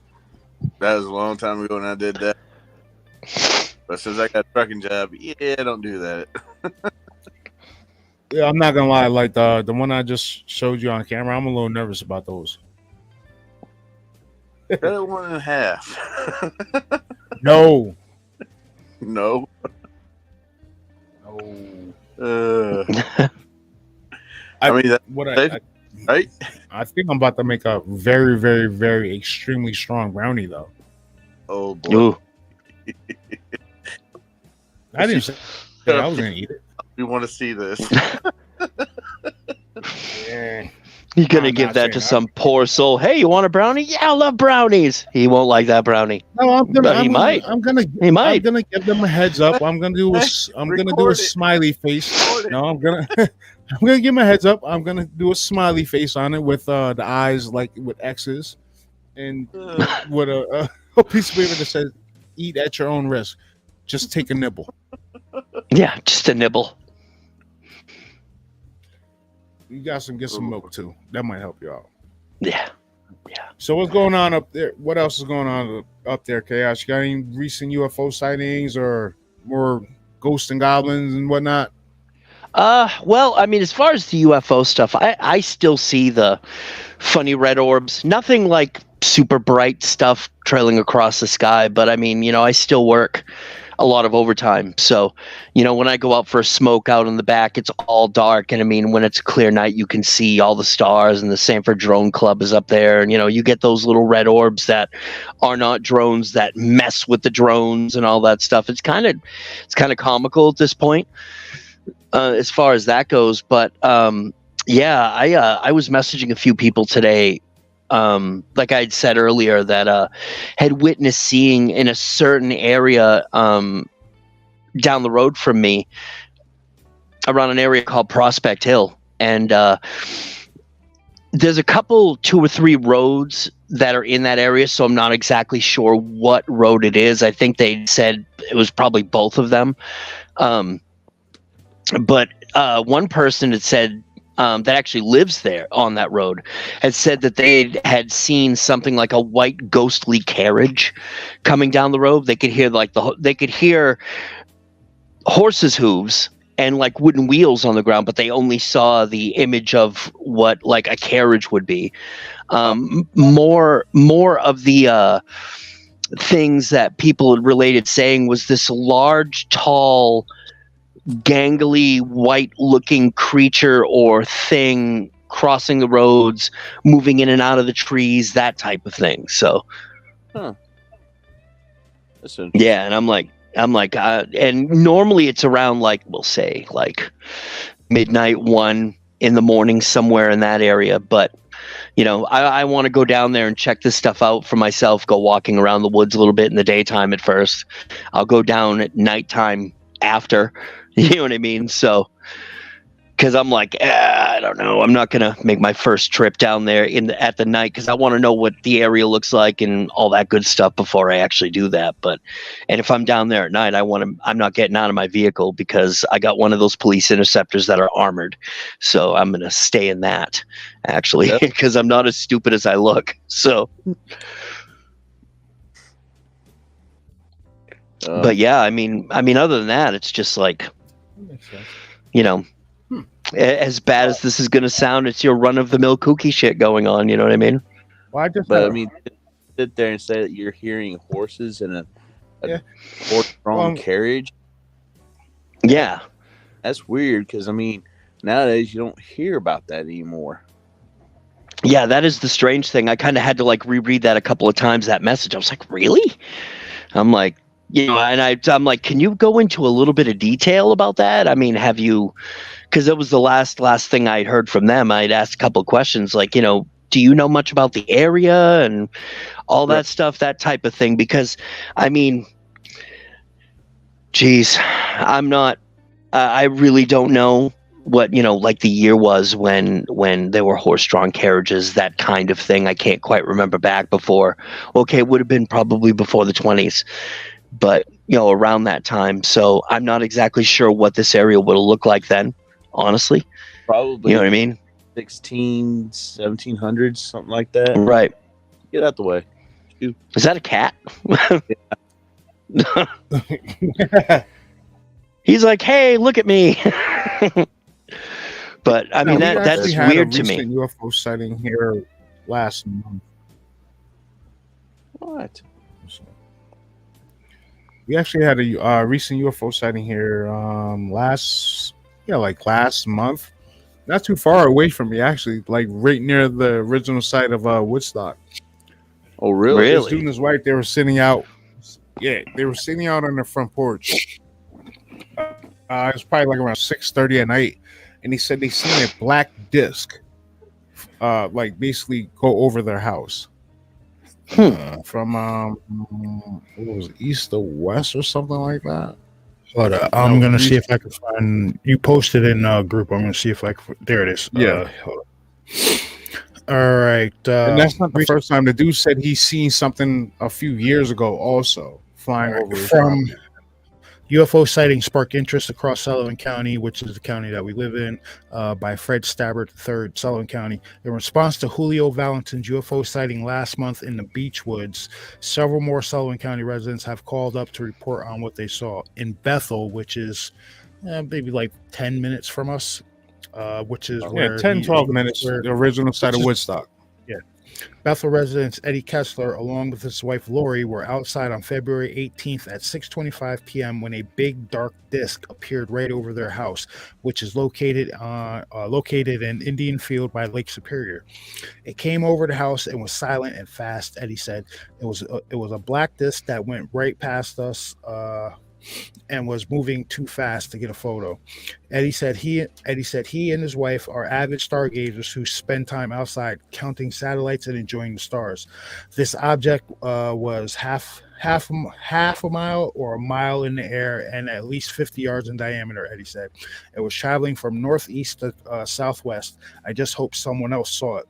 That was a long time ago when I did that. But since I got a trucking job, yeah, don't do that. Yeah, I'm not gonna lie. Like the one I just showed you on camera, I'm a little nervous about those. Cut it 1.5. No. No. No. I mean, right? I think I'm about to make a very, very, very extremely strong brownie, though. Oh boy! Ooh. I didn't say I was gonna eat it. We want to see this. Yeah. You're gonna I'm give not that saying to that. some poor soul. Hey, you want a brownie? Yeah, I love brownies. He won't like that brownie. No, But he might. I'm gonna give them a heads up. I'm gonna do a Record it. smiley face. Record it. No, I'm gonna give him a heads up. I'm gonna do a smiley face on it with the eyes like with X's, and with a piece of paper that says "Eat at your own risk." Just take a nibble. Yeah, just a nibble. You guys can get some milk too. That might help you out. Yeah. So what's going on up there? What else is going on up there, Chaos? You got any recent UFO sightings or more ghosts and goblins and whatnot? Well, I mean, as far as the UFO stuff, I still see the funny red orbs. Nothing like super bright stuff trailing across the sky, but I mean, I still work a lot of overtime. So, when I go out for a smoke out in the back, it's all dark. And I mean, when it's a clear night, you can see all the stars, and the Sanford Drone Club is up there. And, you get those little red orbs that are not drones that mess with the drones and all that stuff. It's kind of comical at this point, as far as that goes. But, yeah, I was messaging a few people today, like I had said earlier, that had witnessed seeing in a certain area down the road from me, around an area called Prospect Hill. And there's a couple, 2 or 3 roads that are in that area, so I'm not exactly sure what road it is. I think they said it was probably both of them. But one person had said, that actually lives there on that road, had said that they had seen something like a white ghostly carriage coming down the road. They could hear horses' hooves and like wooden wheels on the ground, but they only saw the image of what like a carriage would be. More of the things that people had related saying was this large, tall, gangly, white-looking creature or thing crossing the roads, moving in and out of the trees, that type of thing. So, That's interesting. yeah, and I'm like, and normally it's around like, we'll say like midnight, 1 in the morning, somewhere in that area. But I want to go down there and check this stuff out for myself. Go walking around the woods a little bit in the daytime at first. I'll go down at nighttime after. You know what I mean? So, because I'm like, I don't know. I'm not going to make my first trip down there at the night, because I want to know what the area looks like and all that good stuff before I actually do that. And if I'm down there at night, I'm not getting out of my vehicle, because I got one of those police interceptors that are armored. So I'm going to stay in that, actually, because I'm not as stupid as I look. So. But yeah, I mean, other than that, it's just like, as bad as this is going to sound, it's your run-of-the-mill kooky shit going on. You know what I mean? Well, But I mean, sit there and say that you're hearing horses in a horse-drawn carriage. Yeah, That's weird, because I mean, nowadays you don't hear about that anymore. yeah, that is the strange thing. I kind of had to like reread that a couple of times. That message, I was like, really? I'm like. And I'm like, can you go into a little bit of detail about that? I mean, have you, because it was the last thing I'd heard from them. I'd asked a couple of questions like, do you know much about the area and all that stuff, that type of thing? Because, I mean, geez, I'm not, I really don't know like the year was when there were horse-drawn carriages, that kind of thing. I can't quite remember back before. Okay, it would have been probably before the 20s, but around that time. So I'm not exactly sure what this area would have looked like then, honestly. Probably You know what I mean? 1700s, something like that. Right. Get out the way. Is that a cat? He's like, hey, look at me. But I mean, that's weird to me. UFO sighting here last month. What? We actually had a recent UFO sighting here last month. Not too far away from me, actually, like right near the original site of Woodstock. Oh, really? This dude and his wife, they were sitting out. Yeah, they were sitting out on their front porch. It was probably like around 6:30 at night, and he said they seen a black disc, like basically go over their house. From what was it, east to west or something like that. Hold up. I'm gonna see if I can find. You posted in a group. I'm gonna see if I can. There it is. Yeah. All right. And that's not the first time. The dude said he's seen something a few years ago, also flying over his property. UFO sightings spark interest across Sullivan County, which is the county that we live in, by Fred Stabbert III, Sullivan County. In response to Julio Valentin's UFO sighting last month in the Beach Woods, several more Sullivan County residents have called up to report on what they saw. In Bethel, which is maybe like 10 minutes from us, which is where 12 minutes, the original site of Woodstock. Yeah. Bethel residents Eddie Kessler, along with his wife Lori, were outside on February 18th at 6:25 p.m. when a big dark disc appeared right over their house, which is located in Indian Field by Lake Superior. It came over the house and was silent and fast. Eddie said it was a black disc that went right past us. And was moving too fast to get a photo. Eddie said he and his wife are avid stargazers who spend time outside counting satellites and enjoying the stars. This object was half a mile or a mile in the air and at least 50 yards in diameter, Eddie said. It was traveling from northeast to southwest. I just hope someone else saw it.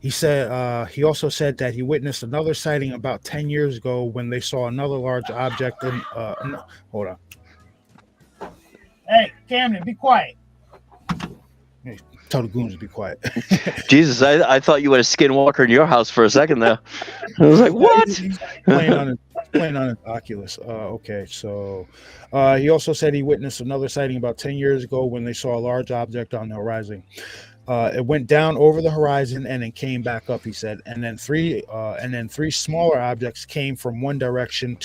He said he also said that he witnessed another sighting about 10 years ago when they saw another large object in hold on. Hey, Camden, be quiet. Hey, tell the goons to be quiet. Jesus, I thought you had a skinwalker in your house for a second there. I was like, what? He's playing on his Oculus. Okay, so he also said he witnessed another sighting about 10 years ago when they saw a large object on the horizon. It went down over the horizon and then came back up, he said. And then three smaller objects came from one direction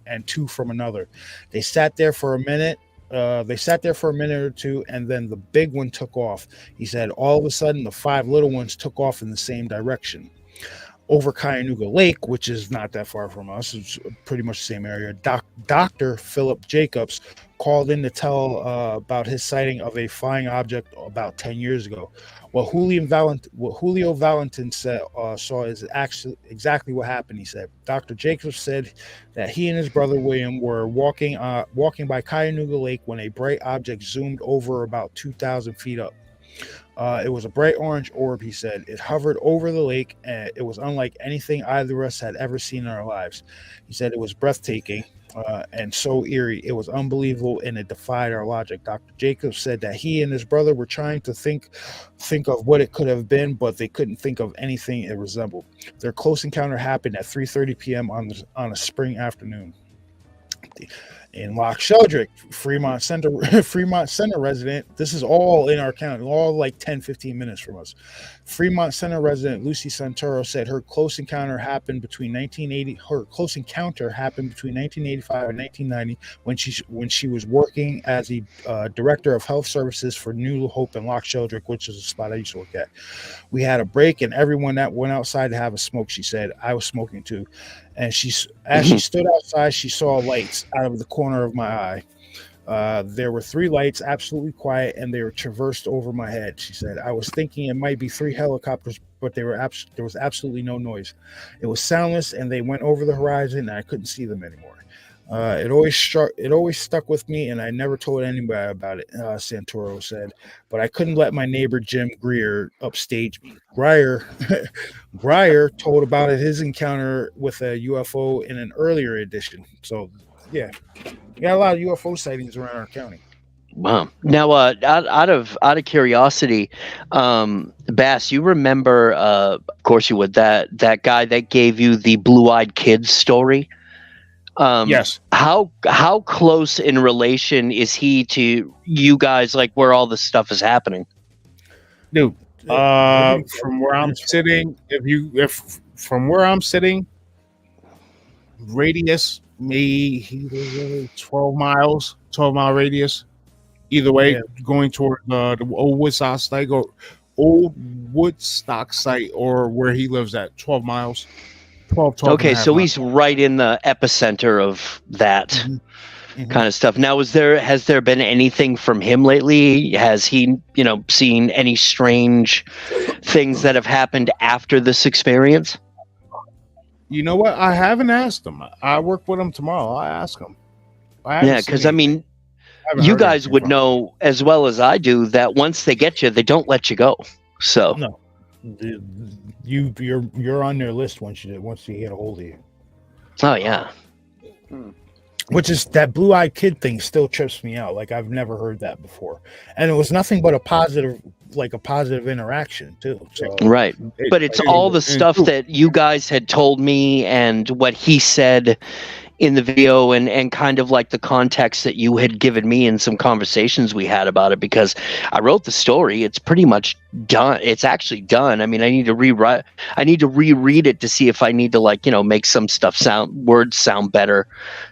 and two from another. They sat there for a minute. Or two, and then the big one took off. He said all of a sudden the five little ones took off in the same direction. Over Cayuga Lake, which is not that far from us, it's pretty much the same area. Dr. Philip Jacobs called in to tell about his sighting of a flying object about 10 years ago. What Julio Valentin saw is actually exactly what happened, he said. Dr. Jacobs said that he and his brother William were walking by Cayuga Lake when a bright object zoomed over about 2,000 feet up. It was a bright orange orb, he said. It hovered over the lake, and it was unlike anything either of us had ever seen in our lives. He said it was breathtaking and so eerie. It was unbelievable, and it defied our logic. Dr. Jacobs said that he and his brother were trying to think of what it could have been, but they couldn't think of anything it resembled. Their close encounter happened at 3:30 p.m. on a spring afternoon. In Loch Sheldrick, Fremont Center resident, this is all in our county, all like 10-15 minutes from us. Fremont Center resident Lucy Santoro said her close encounter happened between 1985 and 1990 when she was working as a director of health services for New Hope in Loch Sheldrick, which is a spot I used to work at. We had a break and everyone that went outside to have a smoke, she said. I was smoking too. And as she stood outside, she saw lights out of the corner of my eye. There were three lights, absolutely quiet, and they were traversed over my head, she said. I was thinking it might be three helicopters, but there was absolutely no noise. It was soundless, and they went over the horizon, and I couldn't see them anymore. It always stuck with me, and I never told anybody about it. Santoro said, but I couldn't let my neighbor Jim Greer upstage me. Greer told about his encounter with a UFO in an earlier edition. So, yeah, we got a lot of UFO sightings around our county. Wow. Now, out of curiosity, Bass, you remember? Of course, you would. That guy that gave you the blue-eyed kid story. Yes. How close in relation is he to you guys? Like where all this stuff is happening, dude. From where I'm sitting, if from where I'm sitting, radius maybe 12 mile radius. Either way, going toward the old Woodstock site, or where he lives at 12 miles. 12 okay, so he's right in the epicenter of that kind of stuff. Now, has there been anything from him lately? Has he, seen any strange things that have happened after this experience? You know what? I haven't asked him. I work with him tomorrow. I'll ask him. Yeah, because I mean, you guys would know as well as I do that once they get you, they don't let you go. So no. You're on their list once you get a hold of you. Oh yeah. Which is that blue-eyed kid thing still trips me out. Like I've never heard that before, and it was nothing but a positive interaction too. So, right, but it's all the stuff that you guys had told me and what he said in the video and kind of like the context that you had given me in some conversations we had about it, because I wrote the story. It's pretty much done. It's actually done. I mean, I need to reread it to see if I need to make some stuff words sound better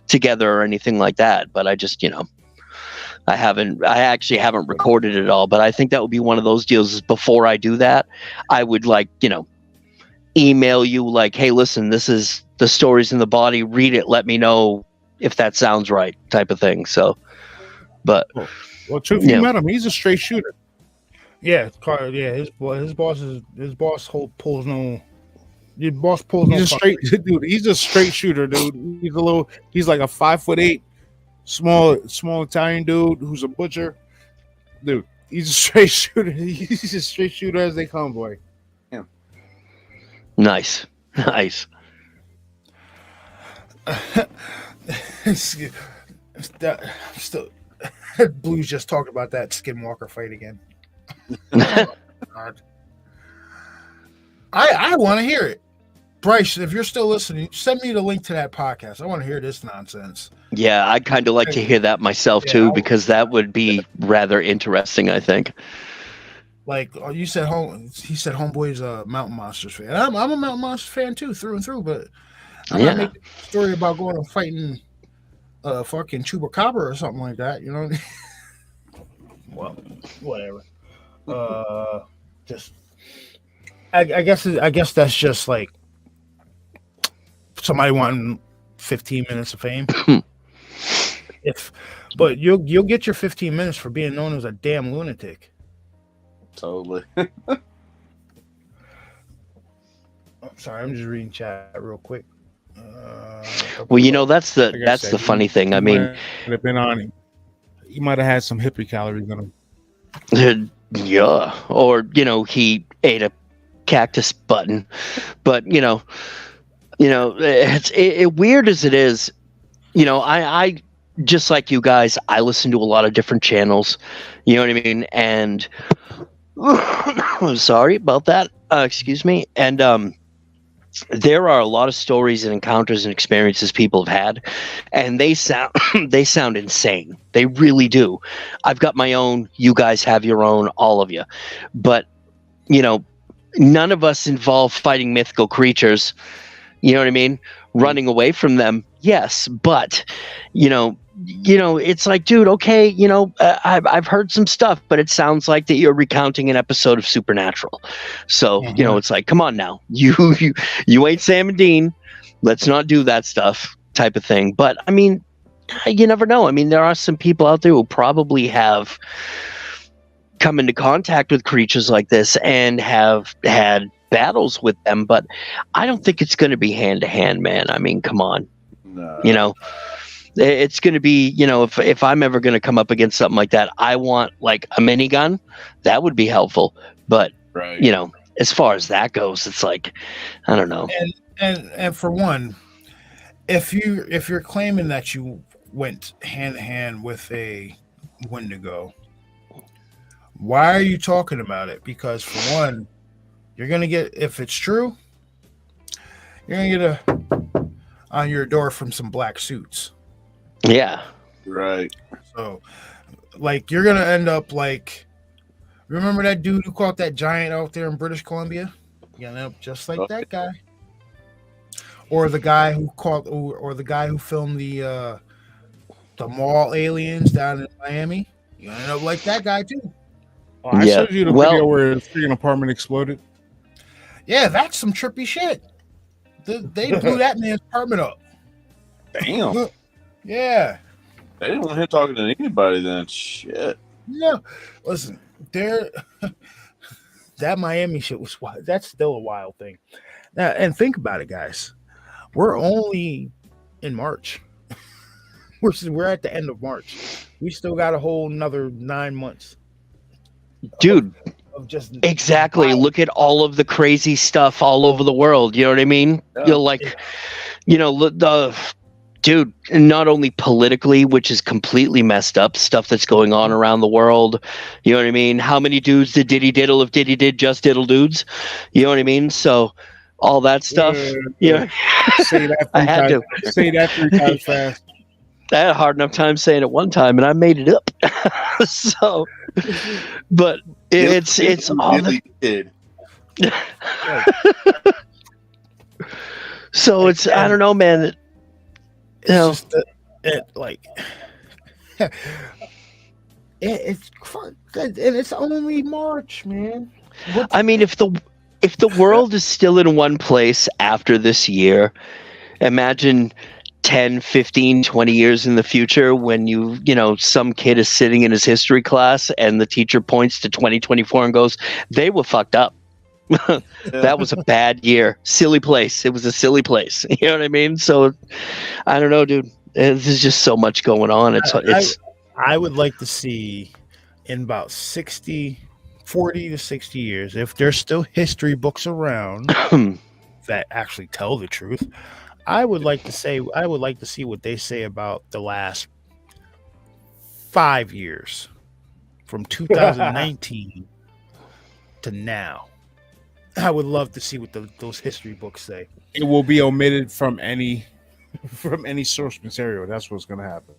together or anything like that. But I just, I actually haven't recorded it all, but I think that would be one of those deals is before I do that, I would email you hey, listen, this is the stories in the body, read it, let me know if that sounds right, type of thing. So, but well, truth, you met him. He's a straight shooter. Yeah, his boss pulls no. Your boss pulls no. Dude. He's a straight shooter, dude. He's like a 5'8", small Italian dude who's a butcher. Dude, he's a straight shooter. He's a straight shooter as they come, boy. Yeah. Nice. Still, Blues just talked about that Skinwalker fight again. I want to hear it. Bryce, if you're still listening, send me the link to that podcast. I want to hear this nonsense. Yeah, I'd kind of like to hear that myself too, because that would be rather interesting, I think. Like you said, he said homeboy's a Mountain Monsters fan. I'm a Mountain Monsters fan too, through and through. But I'm not making a story about going and fighting fucking Chupacabra or something like that. You know? Well, whatever. Just I guess that's just like somebody wanting 15 minutes of fame. But you'll get your 15 minutes for being known as a damn lunatic. Totally. I'm sorry, I'm just reading chat real quick. Well, that's the funny thing. I mean, have been on him. He might have had some hippie calories in him. Yeah, or he ate a cactus button. But it's weird as it is. I just like you guys. I listen to a lot of different channels. You know what I mean? And I'm sorry about that. Excuse me. And there are a lot of stories and encounters and experiences people have had, and they sound insane. They really do. I've got my own. You guys have your own. All of you, but none of us involve fighting mythical creatures. You know what I mean? Running away from them, yes, but it's like, dude, okay, I've heard some stuff, but it sounds like that you're recounting an episode of Supernatural. So, it's like, come on now, you ain't Sam and Dean. Let's not do that stuff, type of thing. But I mean, you never know. I mean, there are some people out there who probably have come into contact with creatures like this and have had battles with them, but I don't think it's going to be hand to hand, man. I mean, come on. No. It's going to be, if I'm ever going to come up against something like that, I want like a minigun. That would be helpful. But Right. as far as that goes, it's like, I don't know. And for one, if you're claiming that you went hand in hand with a Wendigo, why are you talking about it? Because for one, you're gonna get, if it's true, you're gonna get on your door from some black suits. Yeah. Right. So, like, you're gonna end up like, remember that dude who caught that giant out there in British Columbia? You're gonna end up just like that guy. Or the guy who or the guy who filmed the mall aliens down in Miami. You end up like that guy too. Oh, I showed you the video where the freaking apartment exploded. Yeah, that's some trippy shit. They blew that man's apartment up. Damn. Yeah. They didn't want him talking to anybody then. Shit. No. Listen, that Miami shit was wild. That's still a wild thing. Now, and think about it, guys. We're only in March. We're at the end of March. We still got a whole another 9 months. Dude, of just exactly. wild. Look at all of the crazy stuff all over the world. You know what I mean? Yeah. Dude, not only politically, which is completely messed up, stuff that's going on around the world. You know what I mean? How many dudes did Diddy diddle if Diddy did just diddle dudes? You know what I mean? So all that stuff. Yeah. Say that I had to. Say that 3 times fast. I had a hard enough time saying it one time, and I made it up. So, but it's all really did. So it's, I don't know, man. It's just it's fun, and it's only March, man. I mean, if the world is still in one place after this year, imagine 10, 15, 20 years in the future when some kid is sitting in his history class and the teacher points to 2024 and goes, they were fucked up. That was a bad year. Silly place. It was a silly place. You know what I mean? So I don't know, dude. There's just so much going on. I would like to see in about 40 to 60 years, if there's still history books around that actually tell the truth, I would like to see what they say about the last 5 years from 2019 to now. I would love to see what those history books say. It will be omitted from any source material. That's what's going to happen.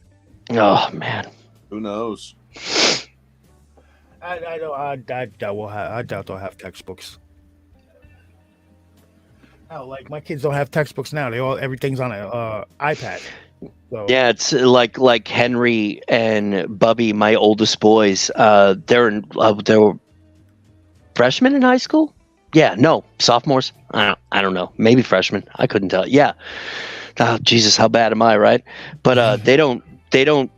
Oh man, who knows? I doubt they'll have textbooks. Oh, like my kids don't have textbooks now. Everything's on an iPad. So. Yeah, it's like Henry and Bubby, my oldest boys. They were freshmen in high school. Yeah, no, sophomores. I don't know. Maybe freshmen. I couldn't tell. Yeah. Oh, Jesus, how bad am I, right? But they don't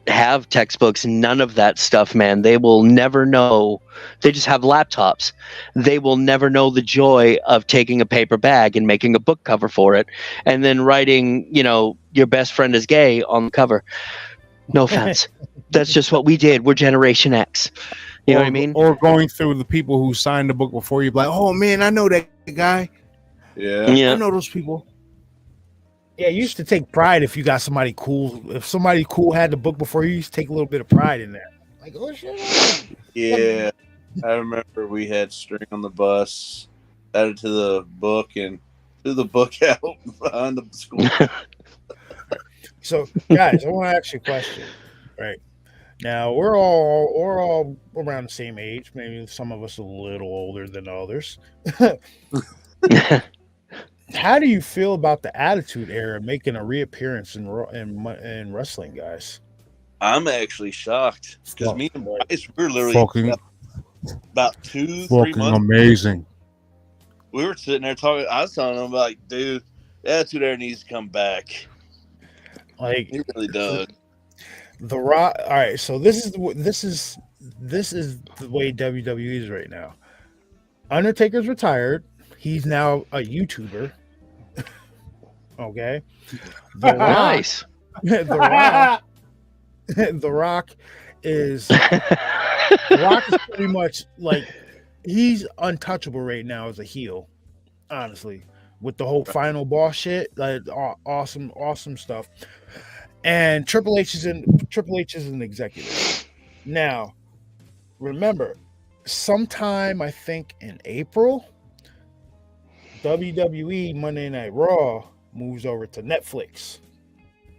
have textbooks. None of that stuff, man. They will never know. They just have laptops. They will never know the joy of taking a paper bag and making a book cover for it, and then writing, your best friend is gay on the cover. No offense. That's just what we did. We're Generation X. You know what I mean? Or going through the people who signed the book before you, like, oh man, I know that guy. Yeah. I know those people. Yeah, you used to take pride if you got somebody cool. If somebody cool had the book before you, used to take a little bit of pride in that. Like, oh shit. Yeah. I remember we had string on the bus added to the book and threw the book out behind the school. So, guys, I want to ask you a question. Right now, we're all around the same age. Maybe some of us a little older than others. How do you feel about the Attitude Era making a reappearance in wrestling, guys? I'm actually shocked because me and Bryce, we were literally about 2-3 months. Amazing. We were sitting there talking. I was telling him, like, dude, the Attitude Era needs to come back. Like, he really does. The Rock. All right, so this is the way WWE is right now. Undertaker's retired. He's now a YouTuber. Okay. Nice. The Rock, The Rock is pretty much like he's untouchable right now as a heel, honestly, with the whole final boss shit. Like awesome stuff. And Triple H is an executive. Now, remember, sometime I think in April, WWE Monday Night Raw moves over to Netflix,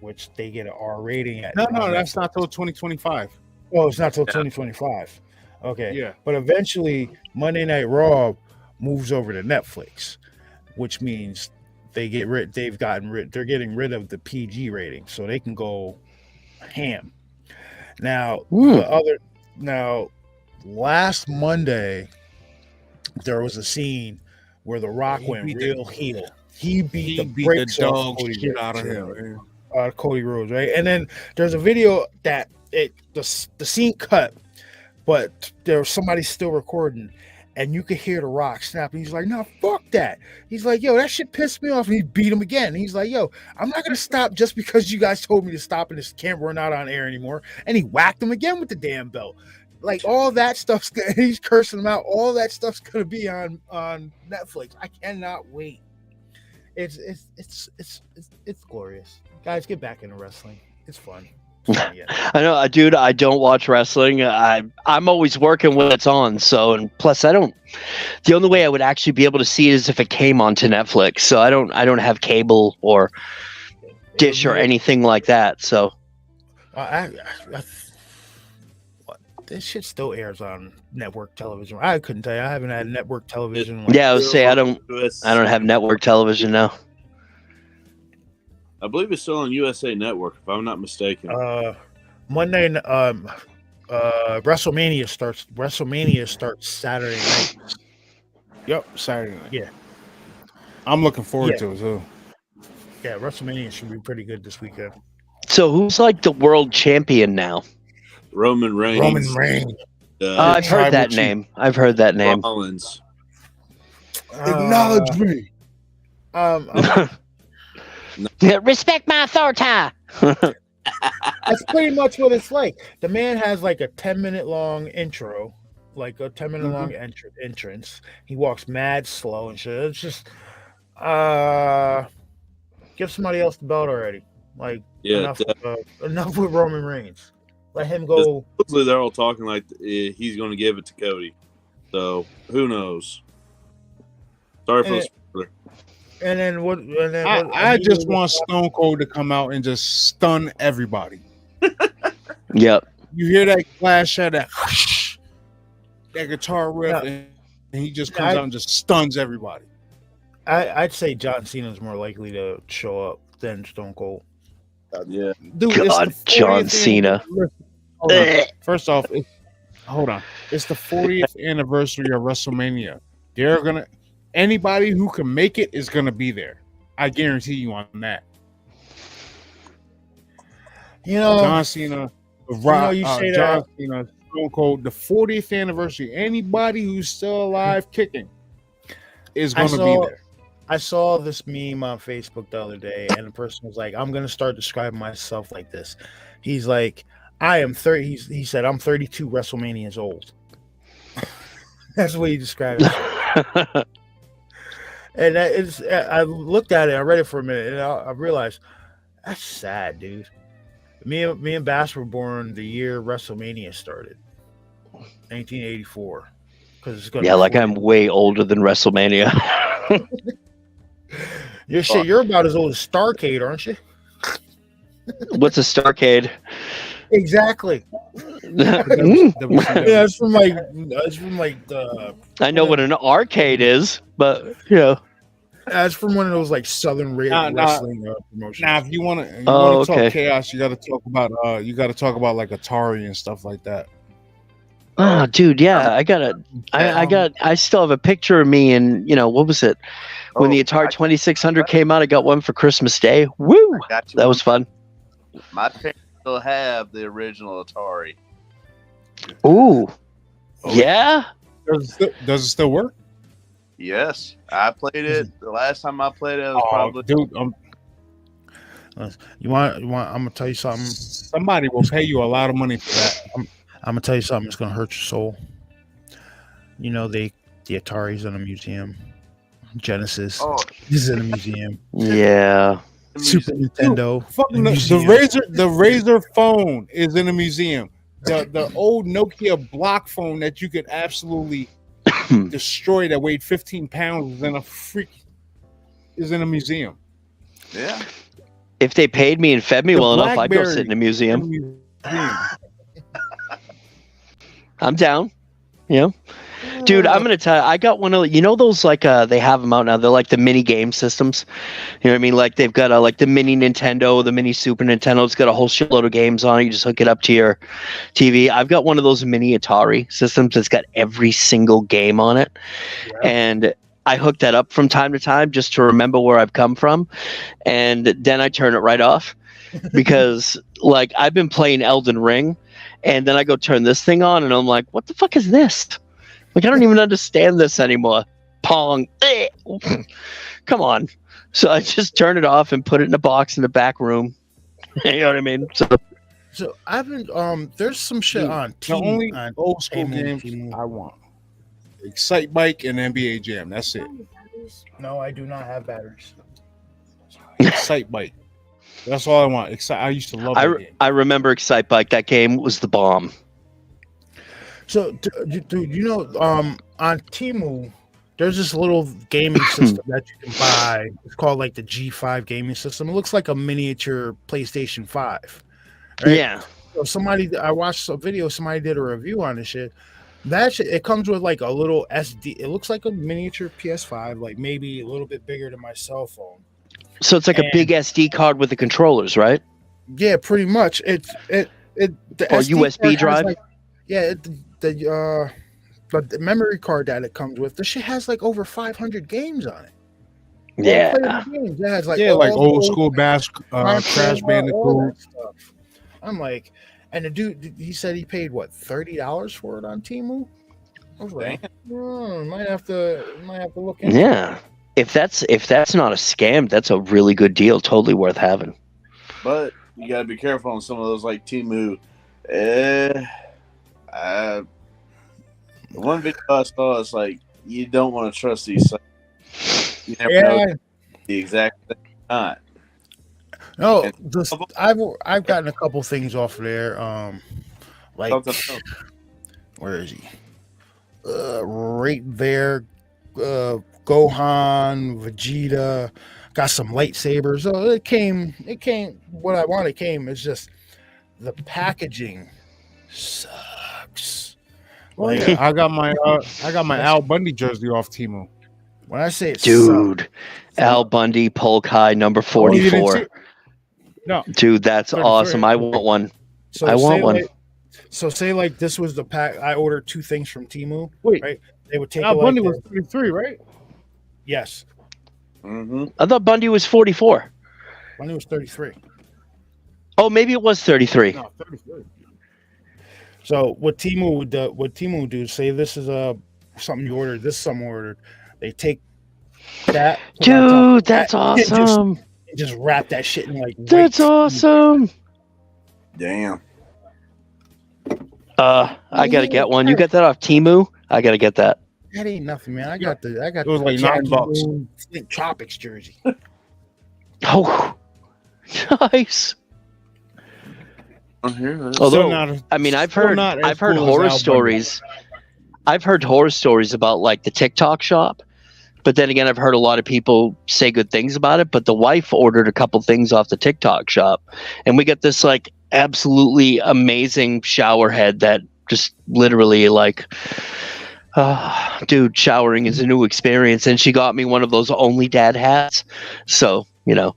which they get an R rating at. No, that's not till 2025. Oh, it's not till 2025. Okay. Yeah. But eventually Monday Night Raw moves over to Netflix, which means they're getting rid of the PG rating, so they can go ham. Now, last Monday there was a scene where The Rock went real heel. He beat the brakes off Cody out of him. Cody Rhodes, right? And then there's a video that the scene cut, but there was somebody still recording, and you could hear The Rock snapping. He's like, "No, fuck that." He's like, "Yo, that shit pissed me off," and he beat him again. He's like, "Yo, I'm not gonna stop just because you guys told me to stop, and this camera we're not on air anymore." And he whacked him again with the damn belt. Like all that stuff's he's cursing him out. All that stuff's gonna be on Netflix. I cannot wait. It's glorious. Guys, get back into wrestling. It's fun. Yeah. I know, dude. I don't watch wrestling. I'm always working when it's on. So, and plus, I don't. The only way I would actually be able to see it is if it came onto Netflix. So I don't have cable or Dish or anything like that. So, this shit still airs on network television. I couldn't tell you. I haven't had network television. Yeah, I would say I don't have network television now. I believe it's still on USA Network, if I'm not mistaken. Monday, WrestleMania starts Saturday night. Yep, Saturday night. Yeah, I'm looking forward to it too. Yeah, WrestleMania should be pretty good this weekend. So who's like the world champion now? Roman Reigns. I've heard that name. Rollins. Acknowledge me. Respect my authority. That's pretty much what it's like. The man has like a 10-minute long intro, like a 10-minute long entrance. He walks mad slow and shit. It's just give somebody else the belt already. Like enough with Roman Reigns. Let him go. Supposedly they're all talking like he's going to give it to Cody. So who knows? Sorry for the spoiler. And then what? I just want Stone Cold to come out and just stun everybody. Yep. You hear that flash of that guitar riff, and he just comes out and just stuns everybody. I'd say John Cena's more likely to show up than Stone Cold. Yeah, dude. God, John Cena. First off, hold on. It's the 40th anniversary of WrestleMania. They're gonna. Anybody who can make it is going to be there. I guarantee you on that. You know, John Cena, Rock, John Cena, Stone Cold, the 40th anniversary. Anybody who's still alive kicking is going to be there. I saw this meme on Facebook the other day, and the person was like, "I'm going to start describing myself like this." He's like, "I am 30." He said, "I'm 32 WrestleManias old." That's what he described it. And I looked at it, I read it for a minute, and I realized that's sad, dude. Me and Bass were born the year WrestleMania started, 1984. Like I'm way older than WrestleMania. You're about as old as Starrcade, aren't you? What's a Starrcade? Exactly. It's from like the. I know what an arcade is, but that's from one of those like Southern wrestling promotions. Now, if you want to talk chaos, you got to talk about like Atari and stuff like that. Oh, dude, yeah, I still have a picture of me, and what was it when the Atari 2600 came out? I got one for Christmas Day. Woo, that was fun. My parents still have the original Atari. Ooh, yeah. Does it still work? Yes, I played it. The last time I played it was probably. Dude, You want? I'm gonna tell you something. Somebody will pay you a lot of money for that. I'm gonna tell you something. It's gonna hurt your soul. You know, the Atari's in a museum. Genesis Oh, is in a museum. Yeah. Super Nintendo. Fucking in a the museum. the Razor phone is in a museum. The old Nokia block phone that you could absolutely destroy that weighed 15 pounds is in a museum. yeah. If they paid me and fed me The well enough, I'd go BlackBerry sit in a museum. museum. I'm down. Yeah. Dude, I'm gonna tell you, I got one of those like they have them out now. They're like the mini game systems. You know what I mean? Like they've got like the mini Nintendo, the mini Super Nintendo. It's got a whole shitload of games on it. You just hook it up to your TV. I've got one of those mini Atari systems that's got every single game on it, and I hook that up from time to time just to remember where I've come from, and then I turn it right off because like I've been playing Elden Ring, and then I go turn this thing on, and I'm like, what the fuck is this? Like, I don't even understand this anymore. Pong. Come on. So I just turn it off and put it in a box in the back room. You know what I mean? So I've been there's some shit on The only on old school Temu, games I want: Excite Bike and NBA Jam. That's it. No, I do not have batteries. Excite Bike. That's all I want. I used to love that game. I remember Excite Bike. That game was the bomb. So, dude, you know, on Temu, there's this little gaming system that you can buy. It's called like the G5 gaming system. It looks like a miniature PlayStation 5. Right? Yeah. So I watched a video. Somebody did a review on this shit. That shit, it comes with like a little SD. It looks like a miniature PS5, like maybe a little bit bigger than my cell phone. So it's like a big SD card with the controllers, right? Yeah, pretty much. The or SD USB drive. like, yeah, the memory card that it comes with, the shit has like over 500 games on it. Yeah. Games. It has like like old school Crash Bandicoot stuff. I'm like, and the dude, he said he paid what, $30 for it on Temu. I was like, might have to look into Yeah. If that's not a scam, that's a really good deal. Totally worth having. But you gotta be careful on some of those like Temu. One video I saw is like you don't want to trust these sites. You never know the exact thing or not. No, I've gotten a couple things off of there. Like where is he? Right there. Gohan, Vegeta, got some lightsabers. So it came what I wanted came. It's just the packaging sucks. Like, I got my Al Bundy jersey off Temu. When I say it dude, Al Bundy Polk High number 44. No, dude, that's awesome. I want one. So I want one. Say like this was the pack. I ordered 2 things from Temu. Wait, right? They would take Al Bundy like was 33, right? Yes. Mm-hmm. I thought Bundy was 44. Bundy was 33. Oh, maybe it was 33. No, 33. So what Temu would do, say this is something you ordered, this is something ordered. They take that. Dude, that's awesome. And just wrap that shit in like. That's awesome. Damn. I gotta get one. You got that off Temu? I gotta get that. That ain't nothing, man. I got It was the like Jackie $9. Moon Flint Tropics jersey. Oh, nice. Although, I mean, I've heard horror stories. I've heard horror stories about like the TikTok shop, but then again, I've heard a lot of people say good things about it. But the wife ordered a couple things off the TikTok shop, and we got this like absolutely amazing shower head that just literally like. Dude, showering is a new experience, and she got me one of those only dad hats. So, you know,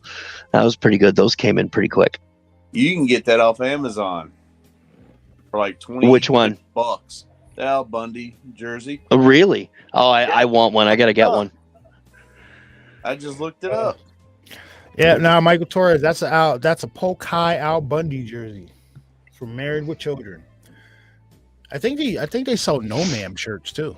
that was pretty good. Those came in pretty quick. You can get that off Amazon for like $20. Which one? The Al Bundy jersey. Oh, really? Oh, I want one. I gotta get one. I just looked it up. Yeah, now Michael Torres, that's a Polk High Al Bundy jersey from Married with Children. I think they sell No Ma'am shirts too.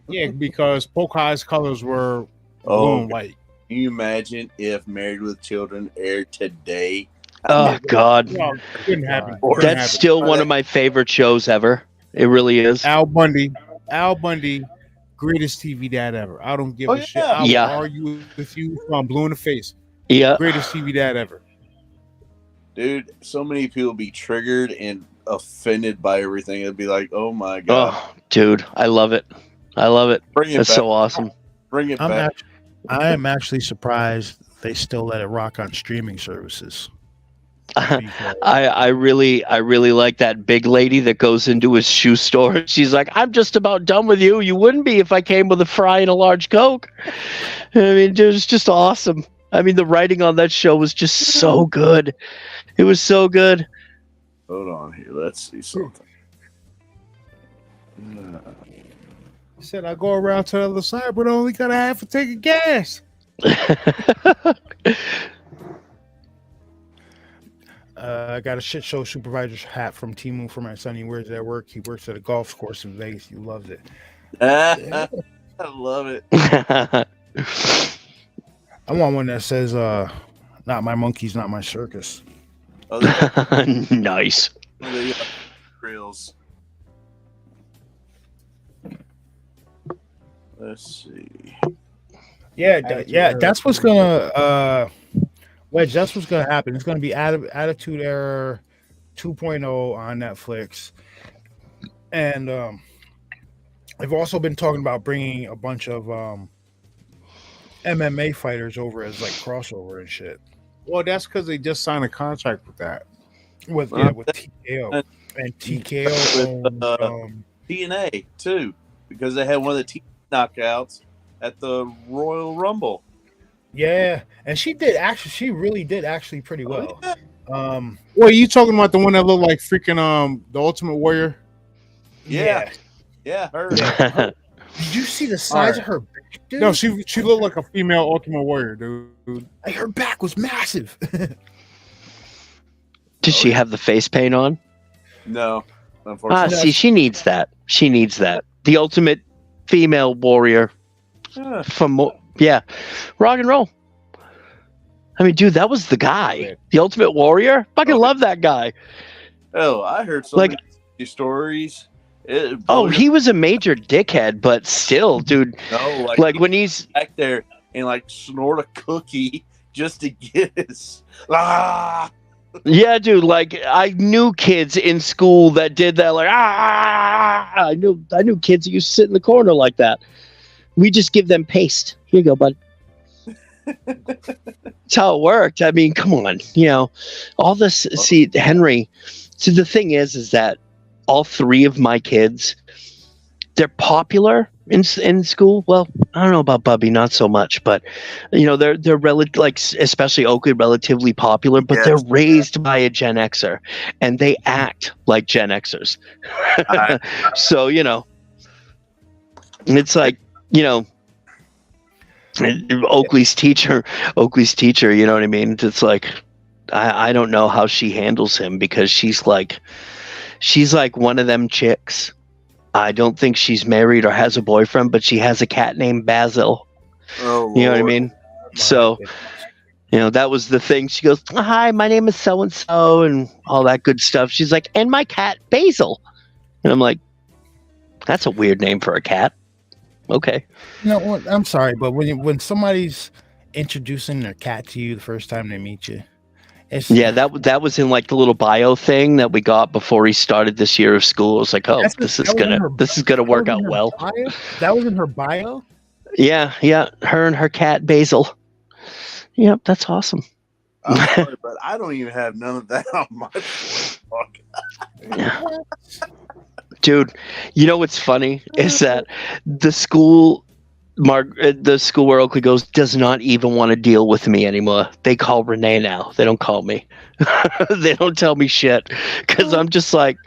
Yeah, because Polk High's colors were blue and white. Can you imagine if Married with Children aired today? Oh God, Well, it couldn't happen. Or- Couldn't that's happen. still one of my favorite shows ever. It really is. Al Bundy, greatest TV dad ever. I don't give Oh, a shit. yeah. I will Yeah. argue with you till I'm blue in the face. Yeah. Greatest TV dad ever. Dude, so many people be triggered and offended by everything. It'd be like, oh my God. Oh, dude, I love it. I love it. Bring it That's back. so awesome. Bring it I back. am actually surprised they still let it rock on streaming services. I really like that big lady that goes into his shoe store. She's like, I'm just about done with you. You wouldn't be if I came with a fry and a large Coke. I mean, it was just awesome. I mean, the writing on that show was just so good. It was so good. Hold on here. Let's see something. He said, I go around to the other side, but I only got a half a tank of gas. I got a shit show supervisor's hat from Timu for my son. He wears it at work. He works at a golf course in Vegas. He loves it. I love it. I want one that says, not my monkeys, not my circus. Oh, they got, Nice. they got grills. Let's see. Yeah, that's what's gonna Wedge, that's what's gonna happen. It's gonna be Attitude Era 2.0 on Netflix. And I've also been talking about bringing a bunch of MMA fighters over as like crossover and shit. Well, that's because they just signed a contract with that. With TKO. And TKO owns, TNA too, because they had one of the TNA knockouts at the Royal Rumble. yeah, and she really did actually pretty well. Well, you talking about the one that looked like freaking the Ultimate Warrior? Yeah, her. Did you see the size of her back, dude? No, she looked like a female Ultimate Warrior, dude. Like, her back was massive. Does she have the face paint on? No, unfortunately. See, she needs that. She needs that. The ultimate female warrior from rock and roll. I mean, dude, that was the guy. The ultimate warrior. Fucking love that guy. Oh, I heard so Like- many stories. He was a major dickhead, but still, dude. No, Like when he's back there and like snort a cookie just to get his. Ah! Yeah, dude. Like I knew kids in school that did that. Like I knew kids that used to sit in the corner like that. We just give them paste. Here you go, bud. That's how it worked. I mean, come on. You know, all this. See, Henry. So the thing is that all three of my kids, they're popular in school. Well, I don't know about Bubby, not so much, but you know, they're like especially Oakley, relatively popular, but they're raised by a Gen Xer and they act like Gen Xers. So, you know, it's like, you know, Oakley's teacher, you know what I mean? It's like, I don't know how she handles him because she's like one of them chicks. I don't think she's married or has a boyfriend, but she has a cat named Basil. Oh, you know what I mean? So, you know, that was the thing. She goes, "Hi, my name is so and so," and all that good stuff. She's like, "And my cat Basil," and I'm like, "That's a weird name for a cat." Okay. No, I'm sorry, but when somebody's introducing their cat to you the first time they meet you, that was in like the little bio thing that we got before he started this year of school. It was like, oh, this is gonna work out well. Bio? That was in her bio? Yeah, her and her cat Basil. Yep, that's awesome. I'm sorry, but I don't even have none of that on my book. Dude, you know what's funny is that the school where Oakley goes does not even want to deal with me anymore. They call Renee now. They don't call me. They don't tell me shit because I'm just like,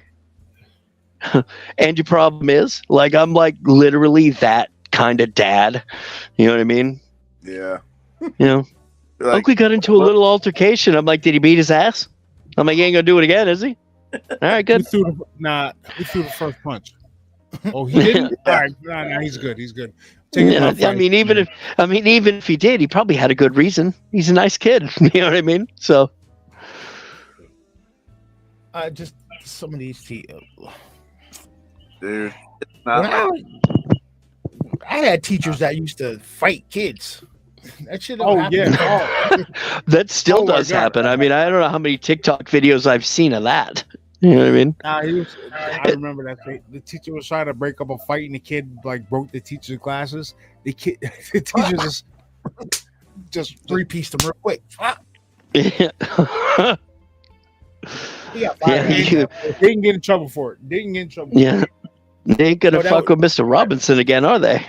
and your problem is like, I'm like literally that kind of dad. You know what I mean? Yeah. You know, like, Oakley got into a little altercation. I'm like, did he beat his ass? I'm like, he ain't gonna do it again, is he? All right, good. We threw the first punch. Oh, he didn't. All right, no, he's good. He's good. Take him Yeah, out I mean, even if he did, he probably had a good reason. He's a nice kid. You know what I mean? So just some of these Dude, When not I, I had teachers that used to fight kids. That shit. Oh, Don't yeah. happen. that still Oh my does God. happen. I mean, I don't know how many TikTok videos I've seen of that. You know what I mean? I remember that the teacher was trying to break up a fight, and the kid like broke the teacher's glasses. The teacher just Three-pieced them real quick. Yeah. He got Yeah, fired. you- didn't get in trouble for it. Didn't get in trouble. yeah. They ain't gonna No, that fuck with Mr. Robinson again, are they?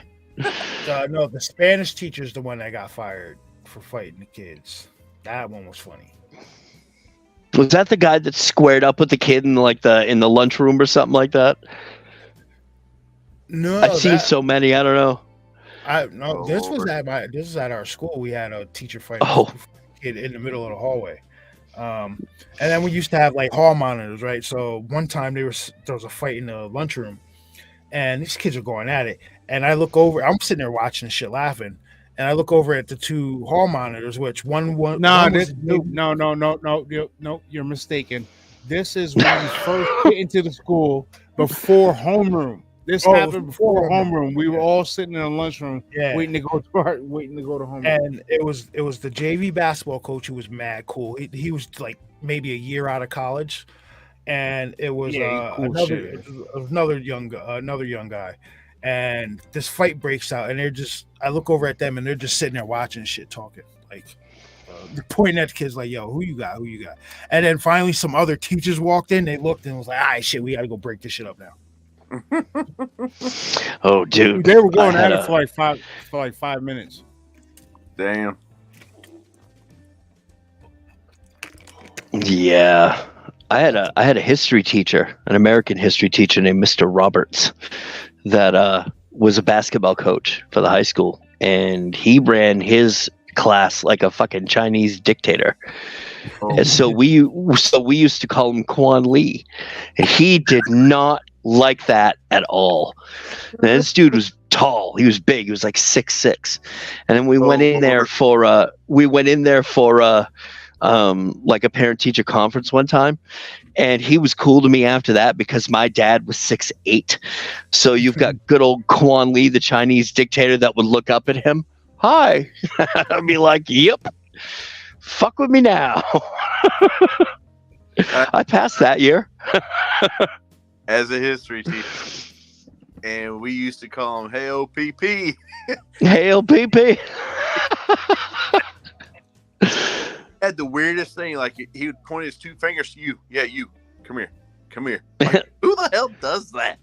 No, the Spanish teacher's the one that got fired for fighting the kids. That one was funny. Was that the guy that squared up with the kid in in the lunchroom or something like that? No, I've seen so many. I don't know. This was at our school. We had a teacher fight Oh. a kid in the middle of the hallway. And then we used to have like hall monitors, right? So one time there was a fight in the lunchroom, and these kids are going at it. And I look over. I'm sitting there watching shit, laughing. And I look over at the two hall monitors, which one was No, you're mistaken. This is when you first get into the school before homeroom. This happened before homeroom. We were all sitting in the lunchroom, waiting to go to homeroom. And it was the JV basketball coach who was mad cool. He was like maybe a year out of college, and it was another young guy. And this fight breaks out, and I look over at them, and they're just sitting there watching shit, talking like they're pointing at the kids like, "Yo, who you got? And then finally, some other teachers walked in. They looked and was like, "All right, shit, we got to go break this shit up now." Oh, dude, they were going at it for like 5 minutes. Damn. Yeah, I had a history teacher, an American history teacher named Mr. Roberts, that was a basketball coach for the high school, and he ran his class like a fucking Chinese dictator. And so we used to call him Quan Lee, and he did not like that at all. And this dude was tall. He was big. He was like 6'6", and then we went in there for like a parent teacher conference one time, and he was cool to me after that because my dad was 6'8". So you've got good old Quan Lee, the Chinese dictator, that would look up at him. Hi. I'd be like, yep, fuck with me now. I passed that year. As a history teacher, and we used to call him Hey OPP. Hey OPP. Had the weirdest thing, like he would point his two fingers to you. Yeah, you. Come here. Like, who the hell does that?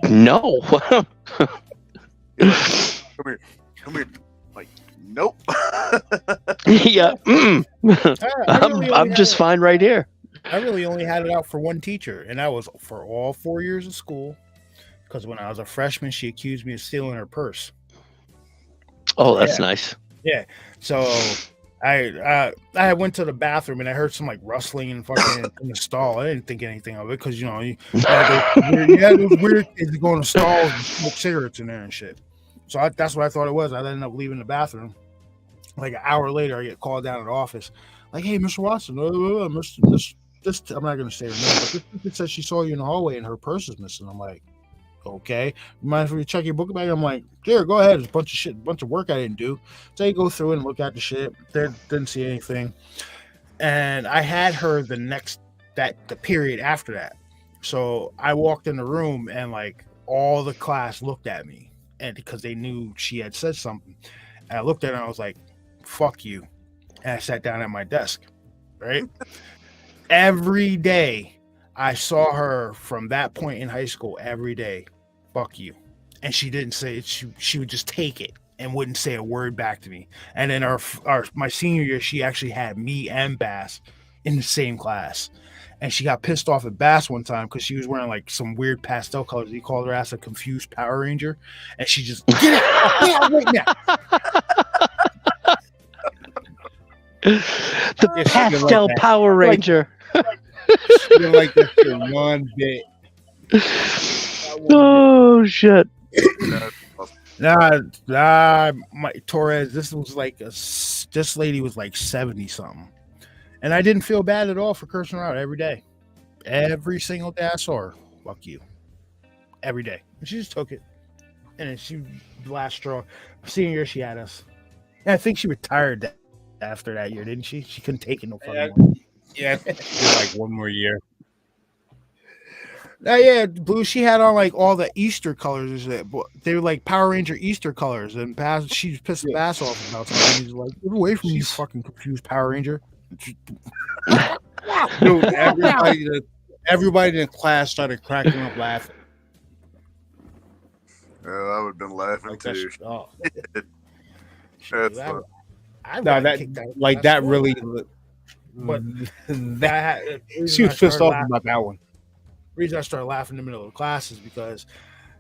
No. Come here. Like, nope. Yeah. I'm just fine right here. I really only had it out for one teacher, and that was for all 4 years of school. Because when I was a freshman, she accused me of stealing her purse. Oh, that's nice. Yeah. So I went to the bathroom and I heard some like rustling and fucking in the stall. I didn't think anything of it because you had those weird kids that go in the stalls and smoke cigarettes in there and shit. So that's what I thought it was. I ended up leaving the bathroom. Like an hour later, I get called down to the office. Like, hey, Mr. Watson, I'm not going to say her name, but this says she saw you in the hallway and her purse is missing. I'm like, okay. Mind if we check your book bag? I'm like, here, go ahead. There's a bunch of work I didn't do. So you go through and look at the shit. Didn't see anything. And I had her the period after that. So I walked in the room and like all the class looked at me, and because they knew she had said something. And I looked at her and I was like, fuck you. And I sat down at my desk, right? Every day I saw her from that point in high school, every day, fuck you. And she didn't say it. She would just take it and wouldn't say a word back to me. And then my senior year, she actually had me and Bass in the same class. And she got pissed off at Bass one time because she was wearing like some weird pastel colors. He called her ass a confused Power Ranger. And she just, get out right now. The pastel Power Ranger. She didn't like that shit one bit. Oh shit. Nah, my Torres. This lady was like 70 something, and I didn't feel bad at all for cursing her out every day, every single day I saw her. Fuck you, every day. And she just took it, and then she last straw. Senior year, she had us. And I think she retired after that year, didn't she? She couldn't take it no fucking more. Yeah, I think she did like one more year. Yeah, Blue. She had on like all the Easter colors. They were like Power Ranger Easter colors, and she pissed the ass off about something. He's like, "Get away from me, you fucking confused Power Ranger!" Dude, everybody in class started cracking up laughing. I would have been laughing Like too. That's fun. No, that really. But She was pissed off about that one. The reason I started laughing in the middle of the class is because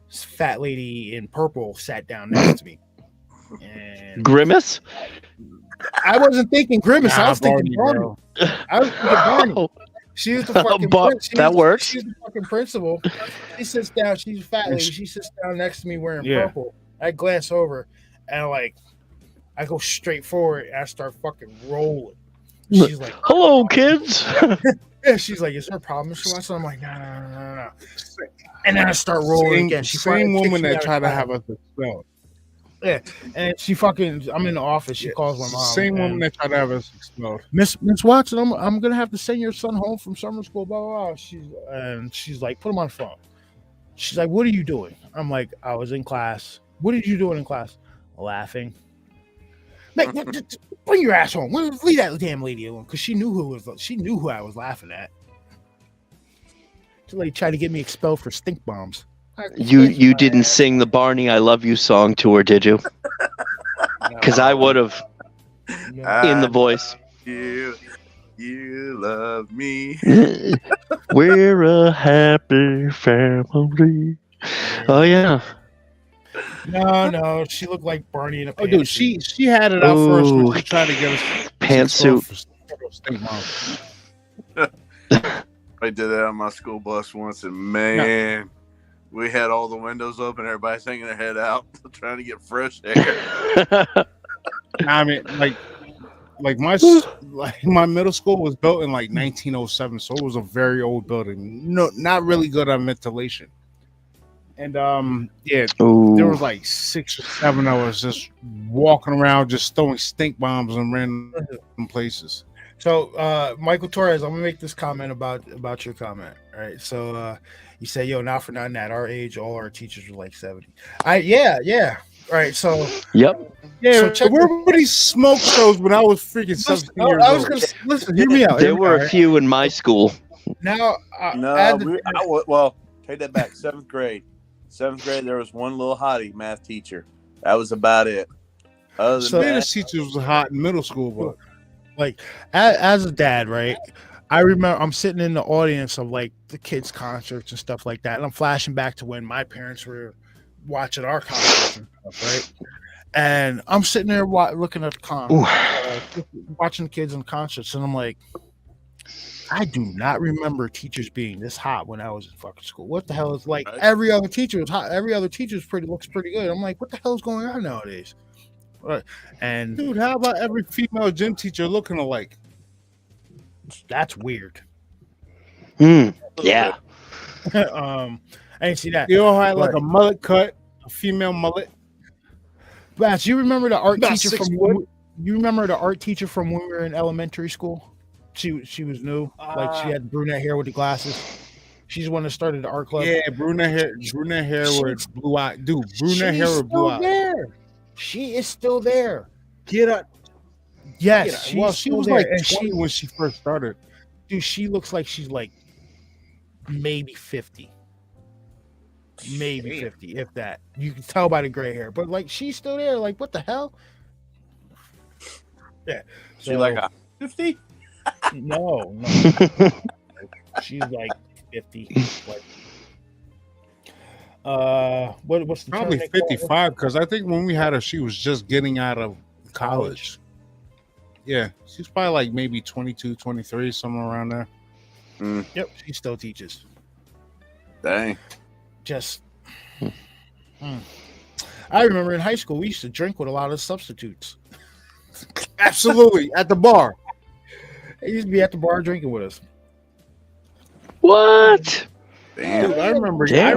this fat lady in purple sat down next to me. And Grimace? I wasn't thinking Grimace. I was thinking Barney, Barney. I was thinking Barney. She was the fucking that works. She's the fucking principal. She sits down. She's a fat lady. She sits down next to me wearing purple. I glance over and I go straight forward and I start fucking rolling. She's like, "Hello, kids." Yeah, she's like, "Is there a problem, Mr. Wesson?" I'm like, no. And then I start rolling again. She same woman that tried to class. have us expelled. Yeah, and she fucking. I'm in the office. She calls my mom. Same woman that tried to have us expelled. Miss Watson, I'm gonna have to send your son home from summer school. Blah blah blah. She's like, put him on the phone. She's like, "What are you doing?" I'm like, "I was in class." "What did you do in class?" "Laughing." Like, bring your ass home. Leave that damn lady alone, because she knew who I was laughing at. She like tried to get me expelled for stink bombs. You didn't sing the Barney "I Love You" song to her, did you? Because I would have in the voice. You love me. We're a happy family. Oh yeah. No, she looked like Barney in a pantsuit. Oh, dude, she had it out first when she tried to get us pantsuit. I did that on my school bus once, and man, we had all the windows open, everybody's hanging their head out, trying to get fresh air. I mean, like my middle school was built in like 1907, so it was a very old building. No, not really good on ventilation. And there was like 6 or 7 of us just walking around, just throwing stink bombs in random places. So, Michael Torres, I'm gonna make this comment about your comment. All right. So, you say, "Yo, not for nothing, at our age, all our teachers were like 70." Yeah. All right. So, yep. Yeah. So where were these smoke shows when I was freaking 17 years old? Listen, hear me out. There were a few in my school. Now, well, take that back. Seventh grade, there was one little hottie math teacher. That was about it. Other than that, teachers was hot in middle school, but like as a dad, right? I remember I'm sitting in the audience of like the kids' concerts and stuff like that, and I'm flashing back to when my parents were watching our concerts and stuff, right? And I'm sitting there looking at the watching the kids in concerts, and I'm like, I do not remember teachers being this hot when I was in fucking school. What the hell is like every other teacher was hot? Every other teacher looks pretty good. I'm like, what the hell is going on nowadays? And dude, how about every female gym teacher looking alike? That's weird. Yeah. I didn't see that. You all had like a mullet cut, a female mullet. Bass, you remember the art About teacher 6 from? foot. You remember the art teacher from when we were in elementary school? She was new. Like she had brunette hair with the glasses. She's the one that started the art club. Yeah, brunette hair with blue eye. Dude, brunette hair with blue eye. There. She is still there. Get up. Yes. She was there. like And 20 when she first started. Dude, she looks like she's like maybe 50. Maybe 50, if that. You can tell by the gray hair. But like she's still there. Like, what the hell? Yeah. She like a 50? No. She's like 50. Like, what's the Probably 55, because I think when we had her, she was just getting out of college. Yeah, she's probably like maybe 22, 23, somewhere around there. Yep, she still teaches. Dang. Just I remember in high school we used to drink with a lot of substitutes. Absolutely, at the bar. They used to be at the bar drinking with us. What? Damn. Dude, I remember Damn. I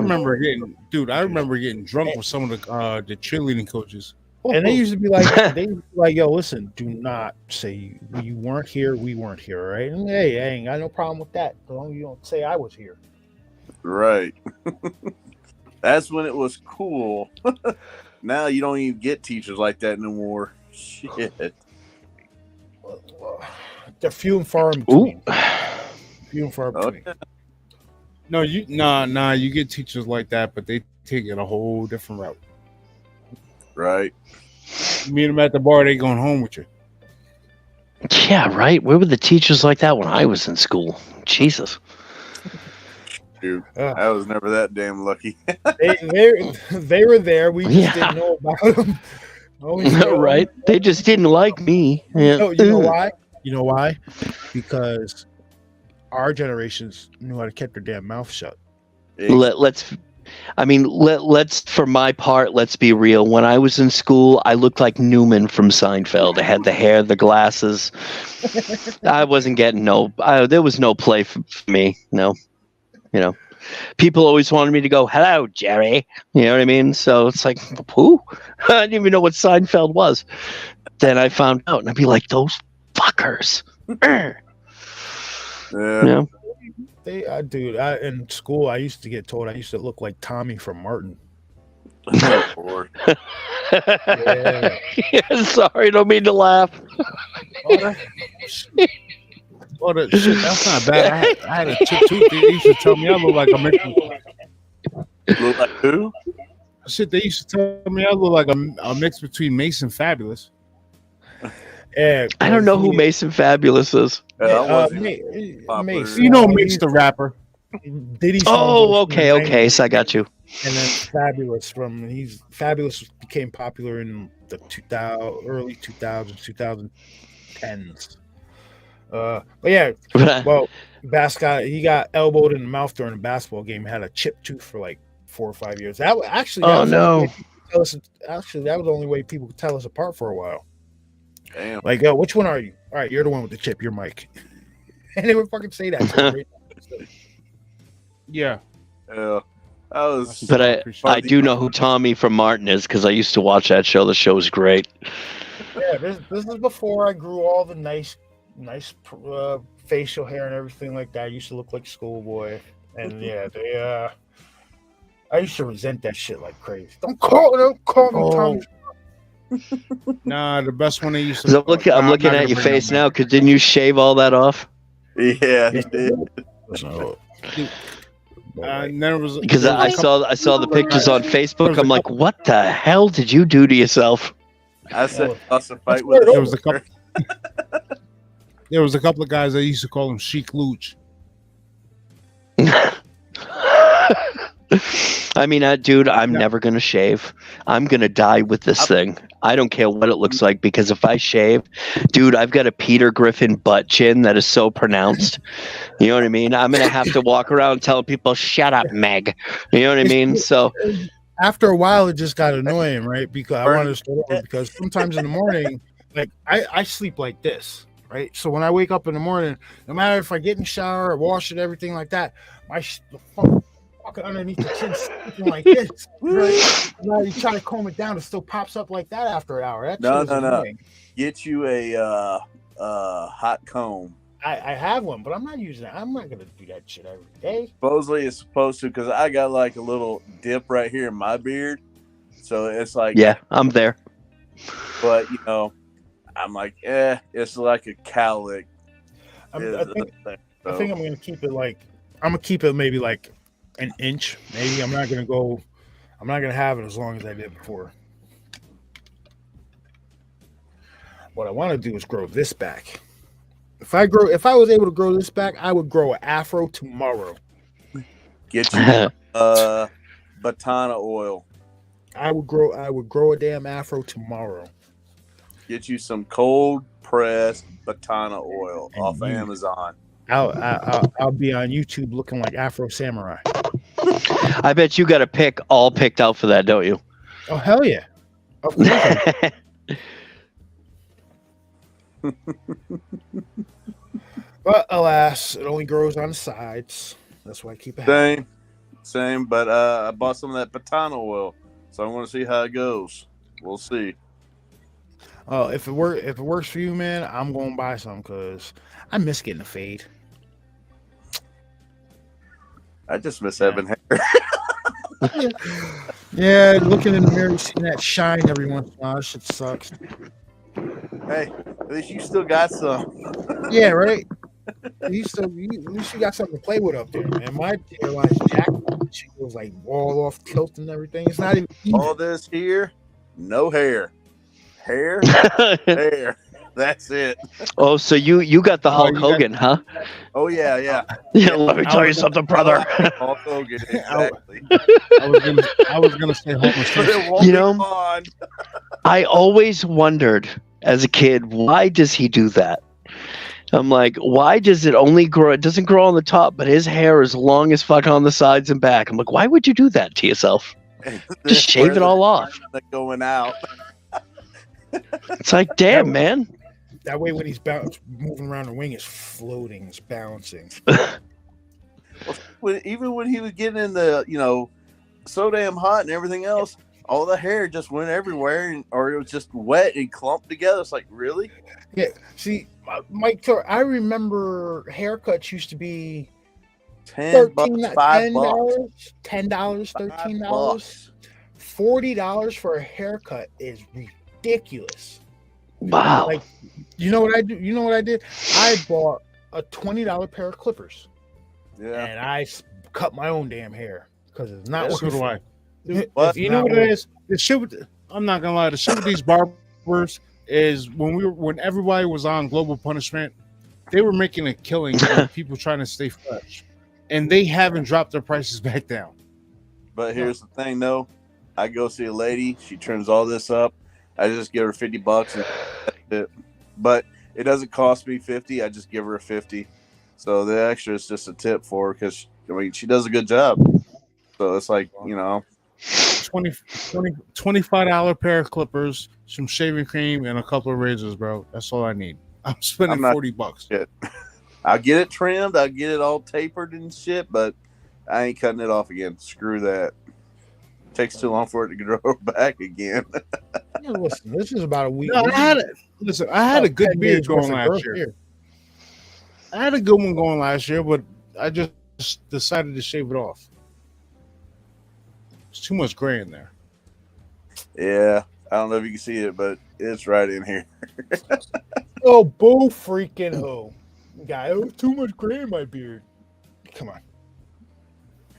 remember getting drunk with some of the cheerleading coaches. And they used to be like, yo, listen, do not say you weren't here, we weren't here, right? And hey, I ain't got no problem with that. As long as you don't say I was here. Right. That's when it was cool. Now you don't even get teachers like that no more. Shit. They're few and far in between. Ooh. Few and far in between. No, you get teachers like that, but they take it a whole different route. Right. You meet them at the bar, they going home with you. Yeah, right. Where were the teachers like that when I was in school? Jesus. Dude, I was never that damn lucky. they were there. We just didn't know about them. Right. They just didn't like me. Yeah. No, you know why? You know why? Because our generations knew how to keep their damn mouth shut. Let's for my part, let's be real. When I was in school, I looked like Newman from Seinfeld. I had the hair, the glasses. I wasn't getting there was no play for me. No, people always wanted me to go, "Hello, Jerry." You know what I mean? So it's like, who? I didn't even know what Seinfeld was. Then I found out, and I'd be like, those fuckers. Yeah. Dude, in school, I used to get told I used to look like Tommy from Martin. Oh, Lord. Yeah. Yeah, sorry, don't mean to laugh. Shit, that's not bad. I had a chick tooth. They used to tell me I look like a mix. Look like who? Shit, they used to tell me I look like a mix between Mace and Fabulous. Yeah, I don't know who Mason Fabulous is. Mace. You know Mace the rapper. Diddy. Okay. So I got you. And then Fabulous Fabulous became popular in the early 2000s, 2010s. But yeah, well, he got elbowed in the mouth during a basketball game. Had a chipped tooth for like 4 or 5 years. That was the only way people could tell us apart for a while. Damn. Like, yo, which one are you? All right, you're the one with the chip. You're Mike. And they would fucking say that. Yeah. But I do know who Tommy from Martin is because I used to watch that show. The show was great. Yeah, this is before I grew all the nice facial hair and everything like that. I used to look like schoolboy. And yeah, I used to resent that shit like crazy. Don't call me Tommy. Nah, the best one they used to. I'm looking at your face now because didn't you shave all that off? Yeah, he did. Because I saw the pictures on Facebook. I'm like, what the hell did you do to yourself? I said, "Lost a fight with." There was a couple. There was a couple of guys that used to call him Chic Luch. I mean, dude, I'm never going to shave. I'm going to die with this thing. I don't care what it looks like because if I shave, dude, I've got a Peter Griffin butt chin that is so pronounced. You know what I mean? I'm going to have to walk around telling people, shut up, Meg. You know what I mean? So after a while, it just got annoying, right? Because I wanted to start over because sometimes in the morning, like I sleep like this, right? So when I wake up in the morning, no matter if I get in the shower or wash it, everything like that, the fucking underneath the chin sleeping like this, right? Now you try to comb it down, it still pops up like that after an hour. No. Get you a hot comb. I have one, but I'm not using it. I'm not gonna do that shit every day. Supposedly it's supposed to, because I got like a little dip right here in my beard, so it's like, yeah, I'm there. But I'm like, it's like a cowlick. I think I'm gonna keep it maybe like an inch. Maybe I'm not gonna have it as long as I did before. What I want to do is grow this back. If I was able to grow this back, I would grow an afro tomorrow. Get you batana oil. I would grow a damn afro tomorrow. Get you some cold pressed batana oil off Amazon. I'll be on YouTube looking like Afro Samurai. I bet you got a pick all picked out for that, don't you? Oh hell yeah! Of course. I do. But alas, it only grows on the sides. That's why I keep it. Same. But I bought some of that patana oil, so I want to see how it goes. We'll see. Oh, if it works for you, man, I'm gonna buy some because I miss getting a fade. I just miss having hair. Yeah, looking in the mirror, seeing that shine every once in a while, that shit sucks. Hey, at least you still got some. Yeah, right. At least you got something to play with up there, man. My hairline's jacked. She goes like wall off, tilt, and everything. It's not even All this here, no hair. Hair. That's it. Oh, so you got the Hulk Hogan, huh? Oh yeah. Yeah, let me tell you something, brother. Hulk Hogan, exactly. I was gonna say homeless. You know, I always wondered as a kid, why does he do that? I'm like, why does it only grow? It doesn't grow on the top, but his hair is long as fuck on the sides and back. I'm like, why would you do that to yourself? Just shave it all off. Going out. It's like, damn, man. That way, when he's moving around the wing, it's floating, it's bouncing. Even when he was getting in the, so damn hot and everything else, all the hair just went everywhere, or it was just wet and clumped together. It's like, really? Yeah. See, Mike, I remember haircuts used to be $10, $13, $13, $40 for a haircut is ridiculous. Wow. Like, you know what I do? You know what I did? I bought a $20 pair of clippers. Yeah. And I cut my own damn hair because it's not So do I. But You know what it is? The shit with, I'm not gonna lie. The shit with these barbers is when everybody was on global punishment, they were making a killing on people trying to stay fresh, and they haven't dropped their prices back down. But here's the thing, though. I go see a lady. She trims all this up. I just give her $50, and that's it. But it doesn't cost me $50. I just give her a $50. So the extra is just a tip for her because she does a good job. So it's like $25 pair of clippers, some shaving cream, and a couple of razors, bro. That's all I need. I'm spending $40. Shit. I'll get it trimmed. I'll get it all tapered and shit, but I ain't cutting it off again. Screw that. Takes too long for it to grow back again. Yeah, listen, this is about a week. No, I had a good beard going last year. I had a good one going last year, but I just decided to shave it off. There's too much gray in there. Yeah, I don't know if you can see it, but it's right in here. Oh, bull freaking ho. Guy, too much gray in my beard. Come on.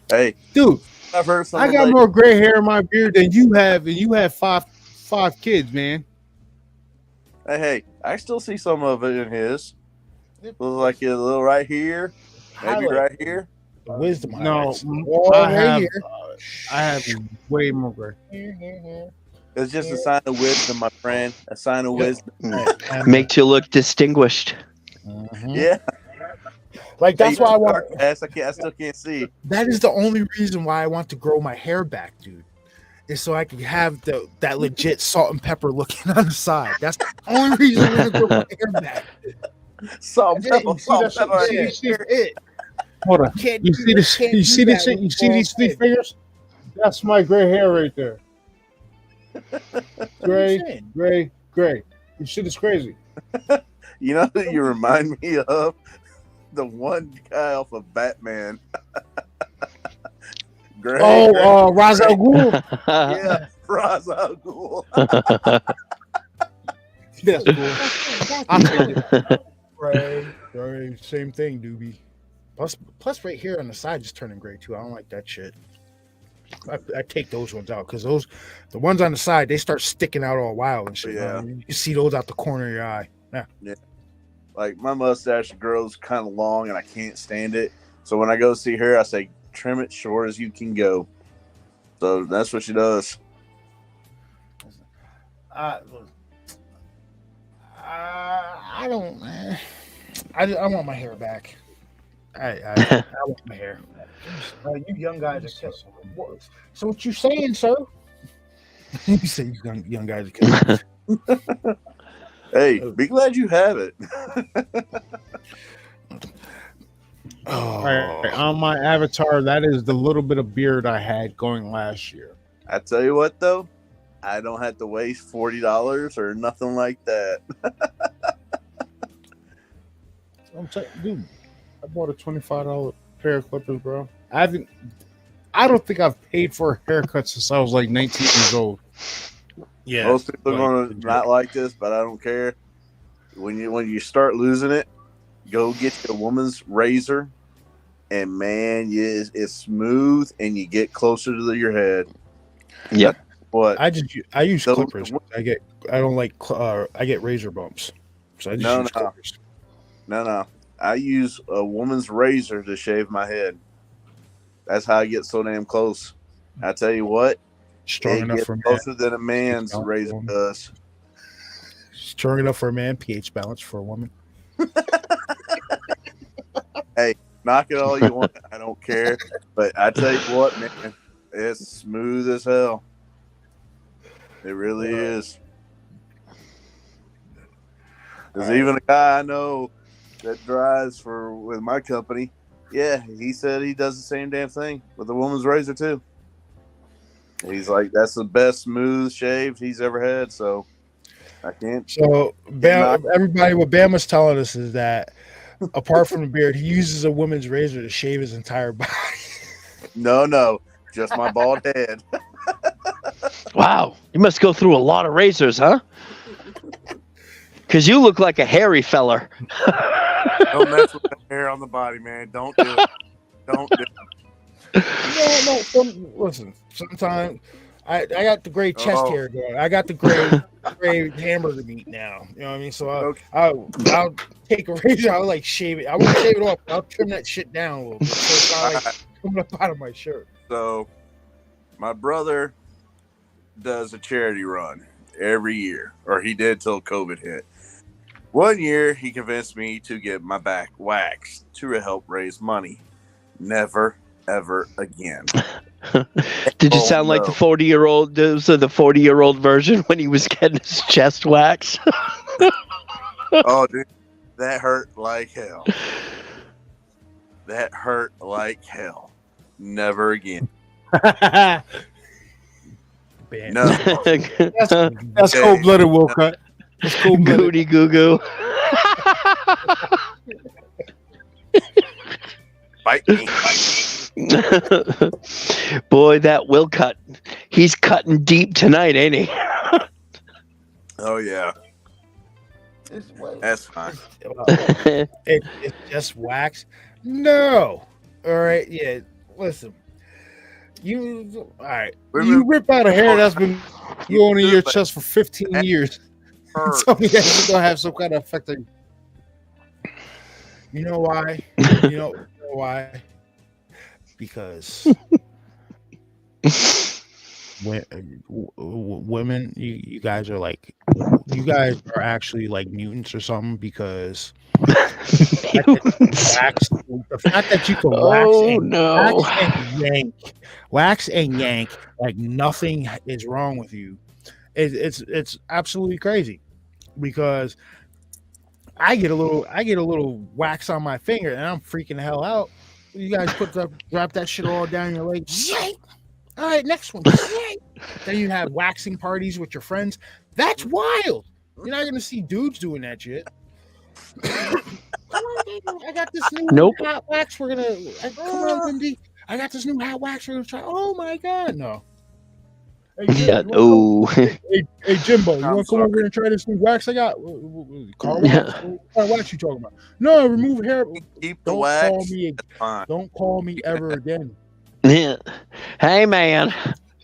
Hey, dude, I've heard I got more gray hair in my beard than you have, and you have five kids, man. Hey, I still see some of it in his. Looks like a little right here, maybe right here. The wisdom. No, I have way more gray. It's just a sign of wisdom, my friend. A sign of wisdom. Makes you look distinguished. Yeah. Like that's why I want. I still can't see. That is the only reason why I want to grow my hair back, dude. Is so I can have that legit salt and pepper looking on the side. That's the only reason I want to grow my hair back. Salt and pepper. Hold on. You see this? You see this shit? You see these three fingers? That's my gray hair right there. Gray. This shit is crazy. You know who you remind me of? The one guy off of Batman. Ra's al Ghul. Yeah, Ra's al Ghul. That's cool. I'll take it. Right. Same thing, doobie. Plus, right here on the side is turning gray too. I don't like that shit. I take those ones out because the ones on the side, they start sticking out all wild and shit. Yeah. You can see those out the corner of your eye. Yeah. Like my mustache grows kind of long and I can't stand it. So when I go see her, I say, trim it short as you can go. So that's what she does. I don't. I want my hair back. I want my hair. You young guys are killing. So what you saying, sir? You say you young guys are killing. Hey, be glad you have it. All right, on my avatar, that is the little bit of beard I had going last year. I tell you what, though, I don't have to waste $40 or nothing like that. I'm saying, dude, I bought a $25 pair of clippers, bro. I don't think I've paid for a haircut since I was like 19 years old. Yeah, Most people are gonna not like this, but I don't care. When you start losing it, go get a woman's razor, and man, it's smooth, and you get closer to your head. Yep. What I use clippers. I get razor bumps, so I just use clippers. No. I use a woman's razor to shave my head. That's how I get so damn close. I tell you what, Strong it enough gets for a man. closer than a man's razor does. Strong enough for a man, pH balance for a woman. Hey, knock it all you want. I don't care. But I tell you what, man, it's smooth as hell. It really is. There's even a guy I know that drives with my company. Yeah, he said he does the same damn thing with a woman's razor too. He's like, that's the best smooth shave he's ever had. So I can't. So everybody, what Bam was telling us is that apart from the beard, he uses a woman's razor to shave his entire body. No, just my bald head. Wow, you must go through a lot of razors, huh? Because you look like a hairy feller. Don't mess with the hair on the body, man. Don't do it. Don't do it. Listen, sometimes I got the gray chest hair going. I got the gray hamburger meat now. You know what I mean? So I'll take a razor. I'll like shave it. I won't shave it off. I'll trim that shit down a little bit. So it's not like coming up out of my shirt. So my brother does a charity run every year, or he did till COVID hit. One year, he convinced me to get my back waxed to help raise money. Never, ever again. Did you sound like the 40-year-old? So the 40-year-old version when he was getting his chest waxed. Oh, dude, that hurt like hell. That hurt like hell. Never again. No. That's cold-blooded, Wilcott. That's cold-blooded. Goody goo goo. Bite me. Boy, that Wilcott. He's cutting deep tonight, ain't he? Oh, yeah. That's fine. It's just wax? No. All right. Yeah. Listen. All right. You rip out a hair that's been going in your chest for 15 years. Tell me that's going to have some kind of effect on you. You know why? You know why? Because women, you guys are like, you guys are actually like mutants or something, because the fact that you can wax and yank like nothing is wrong with you. It's absolutely crazy, because I get a little wax on my finger and I'm freaking the hell out. You guys drop that shit all down your leg. Yank. All right, next one. Yank. Then you have waxing parties with your friends. That's wild. You're not gonna see dudes doing that shit. Come on, baby. I got this new hot wax. Come on, Lindy. I got this new hot wax. We're gonna try. Oh my god, no. Hey, hey Jimbo, you want to come over here and try this new wax I got? Car wax? What wax you talking about? No, remove hair. Keep the wax. Don't call me ever again. Yeah. Hey, man.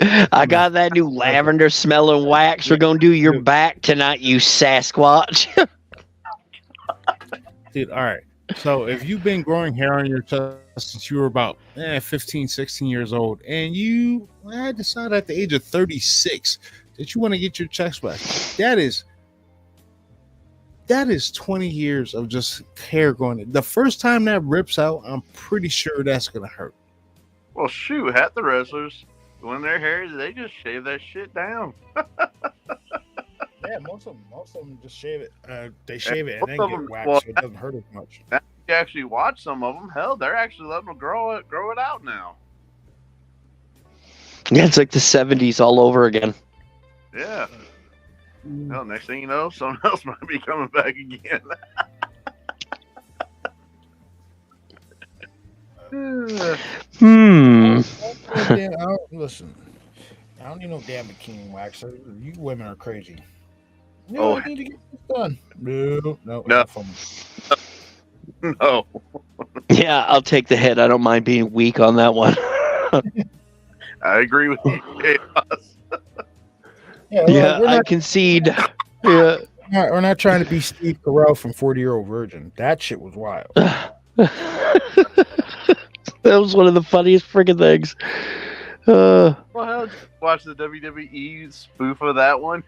I got that new lavender smelling wax. We're going to do your back tonight, you Sasquatch. Dude, all right. So if you've been growing hair on your chest since you were about 15, 16 years old, and you decided at the age of 36 that you want to get your chest waxed, that is that is 20 years of just hair going in. The first time that rips out, I'm pretty sure that's gonna hurt. Well, shoot, half the wrestlers, when their hair, they just shave that shit down. Yeah, most of them just shave it. They shave it and Most then of get them- waxed, well, so it doesn't hurt as much. Now you actually watch some of them. Hell, they're actually letting them grow it out now. Yeah, it's like the 70s all over again. Yeah. Hell, next thing you know, someone else might be coming back again. Listen, I don't need no damn bikini waxer. You women are crazy. No, Oh. I need to get this done. No. No. No. Yeah, I'll take the hit. I don't mind being weak on that one. I agree with you. Chaos. Yeah, I concede. Yeah. We're not trying to be Steve Carell from 40-Year-Old Virgin. That shit was wild. That was one of the funniest freaking things. Well, hell, did you watch the WWE spoof of that one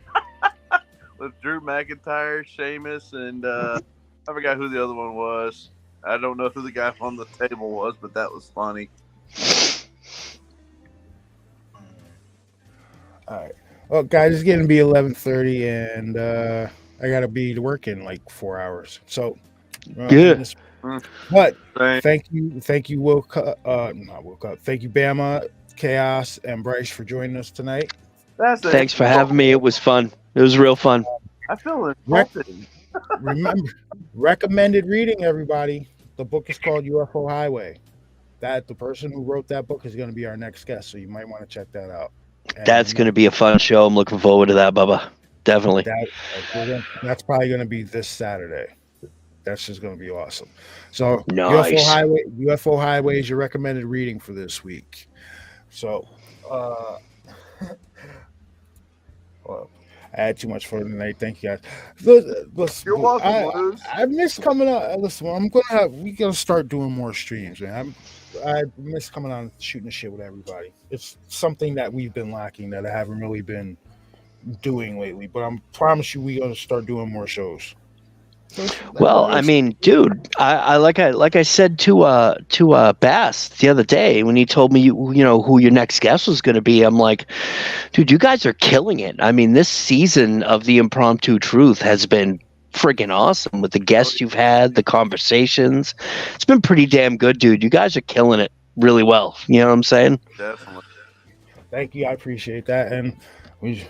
with Drew McIntyre, Sheamus, and I forgot who the other one was. I don't know who the guy on the table was, but that was funny. All right. Well, guys, it's getting to be 11:30, and I gotta be to work in like 4 hours. So, Yeah. But Thanks. thank you, Will. Not Will Cup. Thank you, Bama, Chaos, and Bryce for joining us tonight. That's it. Thanks for having me. It was fun. It was real fun. I feel insulted. Remember, recommended reading, everybody. The book is called UFO Highway. That the person who wrote that book is going to be our next guest, so you might want to check that out. And That's going to be a fun show. I'm looking forward to that, Bubba. Definitely. That's probably going to be this Saturday. That's just going to be awesome. So Nice. UFO Highway is your recommended reading for this week. So, well, I had too much for tonight. Thank you guys. Listen, You're welcome, Luz. I miss coming out. Listen, we're gonna start doing more streams, man. I miss coming on and shooting the shit with everybody. It's something that we've been lacking that I haven't really been doing lately. But I promise you, we're gonna start doing more shows. Well, I mean, dude, I like I said to Bass the other day when he told me you know who your next guest was going to be. I'm like, dude, you guys are killing it. I mean, this season of the Impromptu Truth has been freaking awesome with the guests you've had, the conversations. It's been pretty damn good, dude. You guys are killing it really well. You know what I'm saying? Definitely. Thank you. I appreciate that, and we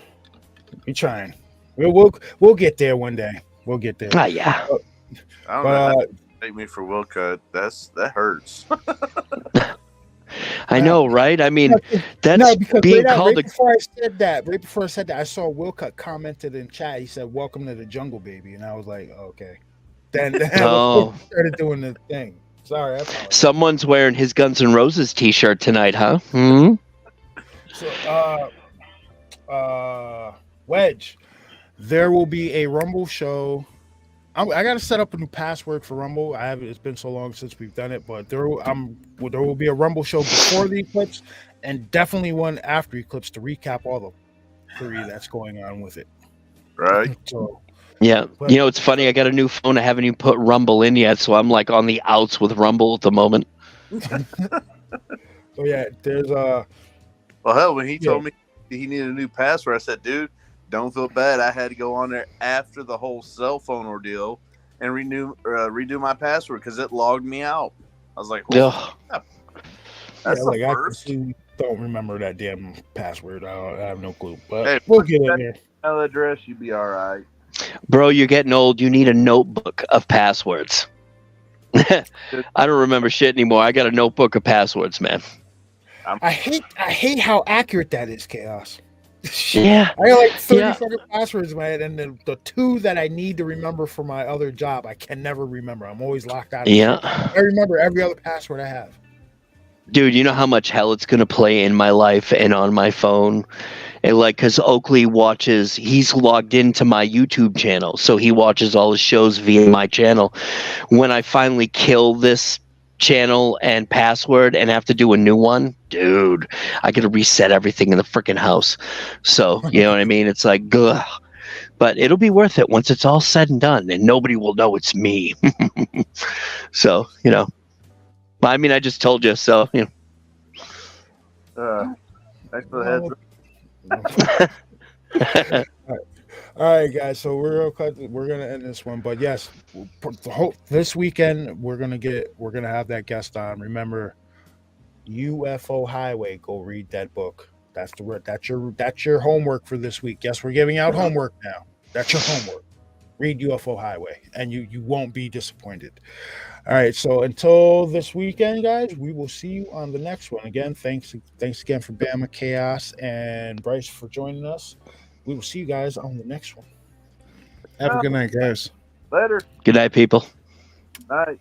trying. We'll get there one day. We'll get there. Ah, yeah. I don't know. How to take me for Will Cut. That hurts. I know, right? I mean, that's No, because being right called before I said that, I saw Wilcott commented in chat. He said, "Welcome to the jungle, baby," and I was like, "Okay." Then Oh. started doing the thing. Sorry, I apologize. Someone's wearing his Guns N' Roses t-shirt tonight, huh? Hmm? So, Wedge, there will be a Rumble show. I got to set up a new password for Rumble. It's been so long since we've done it, but there will be a Rumble show before the eclipse, and definitely one after eclipse to recap all the three that's going on with it. Right. So, Yeah. You know, it's funny. I got a new phone. I haven't even put Rumble in yet, so I'm like on the outs with Rumble at the moment. so yeah, there's Well, hell, when he told me he needed a new password, I said, dude, don't feel bad. I had to go on there after the whole cell phone ordeal and redo my password because it logged me out. I was like, Ugh. that's the I first. completely don't remember that damn password. I have no clue, but Hey, we'll put get in that there. email address, you'd be all right. Bro, you're getting old. You need a notebook of passwords. I don't remember shit anymore. I got a notebook of passwords, man. I hate how accurate that is, Chaos. Yeah. I got like 30 Yeah. fucking passwords, man, and the two that I need to remember for my other job, I can never remember. I'm always locked out of Yeah. shit. I remember every other password I have. Dude, you know how much hell it's going to play in my life and on my phone? And like, because Oakley he's logged into my YouTube channel, so he watches all his shows via my channel. When I finally kill this channel and password and have to do a new one, dude, I got to reset everything in the freaking house. So, you know what I mean? It's like, ugh. but it'll be worth it once it's all said and done, and nobody will know it's me. So, you know, I mean, I just told you, so, you know. Thanks for the heads up. All right, guys. So we're gonna end this one, but yes, this weekend we're gonna have that guest on. Remember, UFO Highway. Go read that book. That's your homework for this week. Yes, we're giving out homework now. That's your homework. Read UFO Highway, and you won't be disappointed. All right. So until this weekend, guys, we will see you on the next one. Again, thanks again for Bama Chaos and Bryce for joining us. We will see you guys on the next one. Have a good night, guys. Later. Good night, people. Night.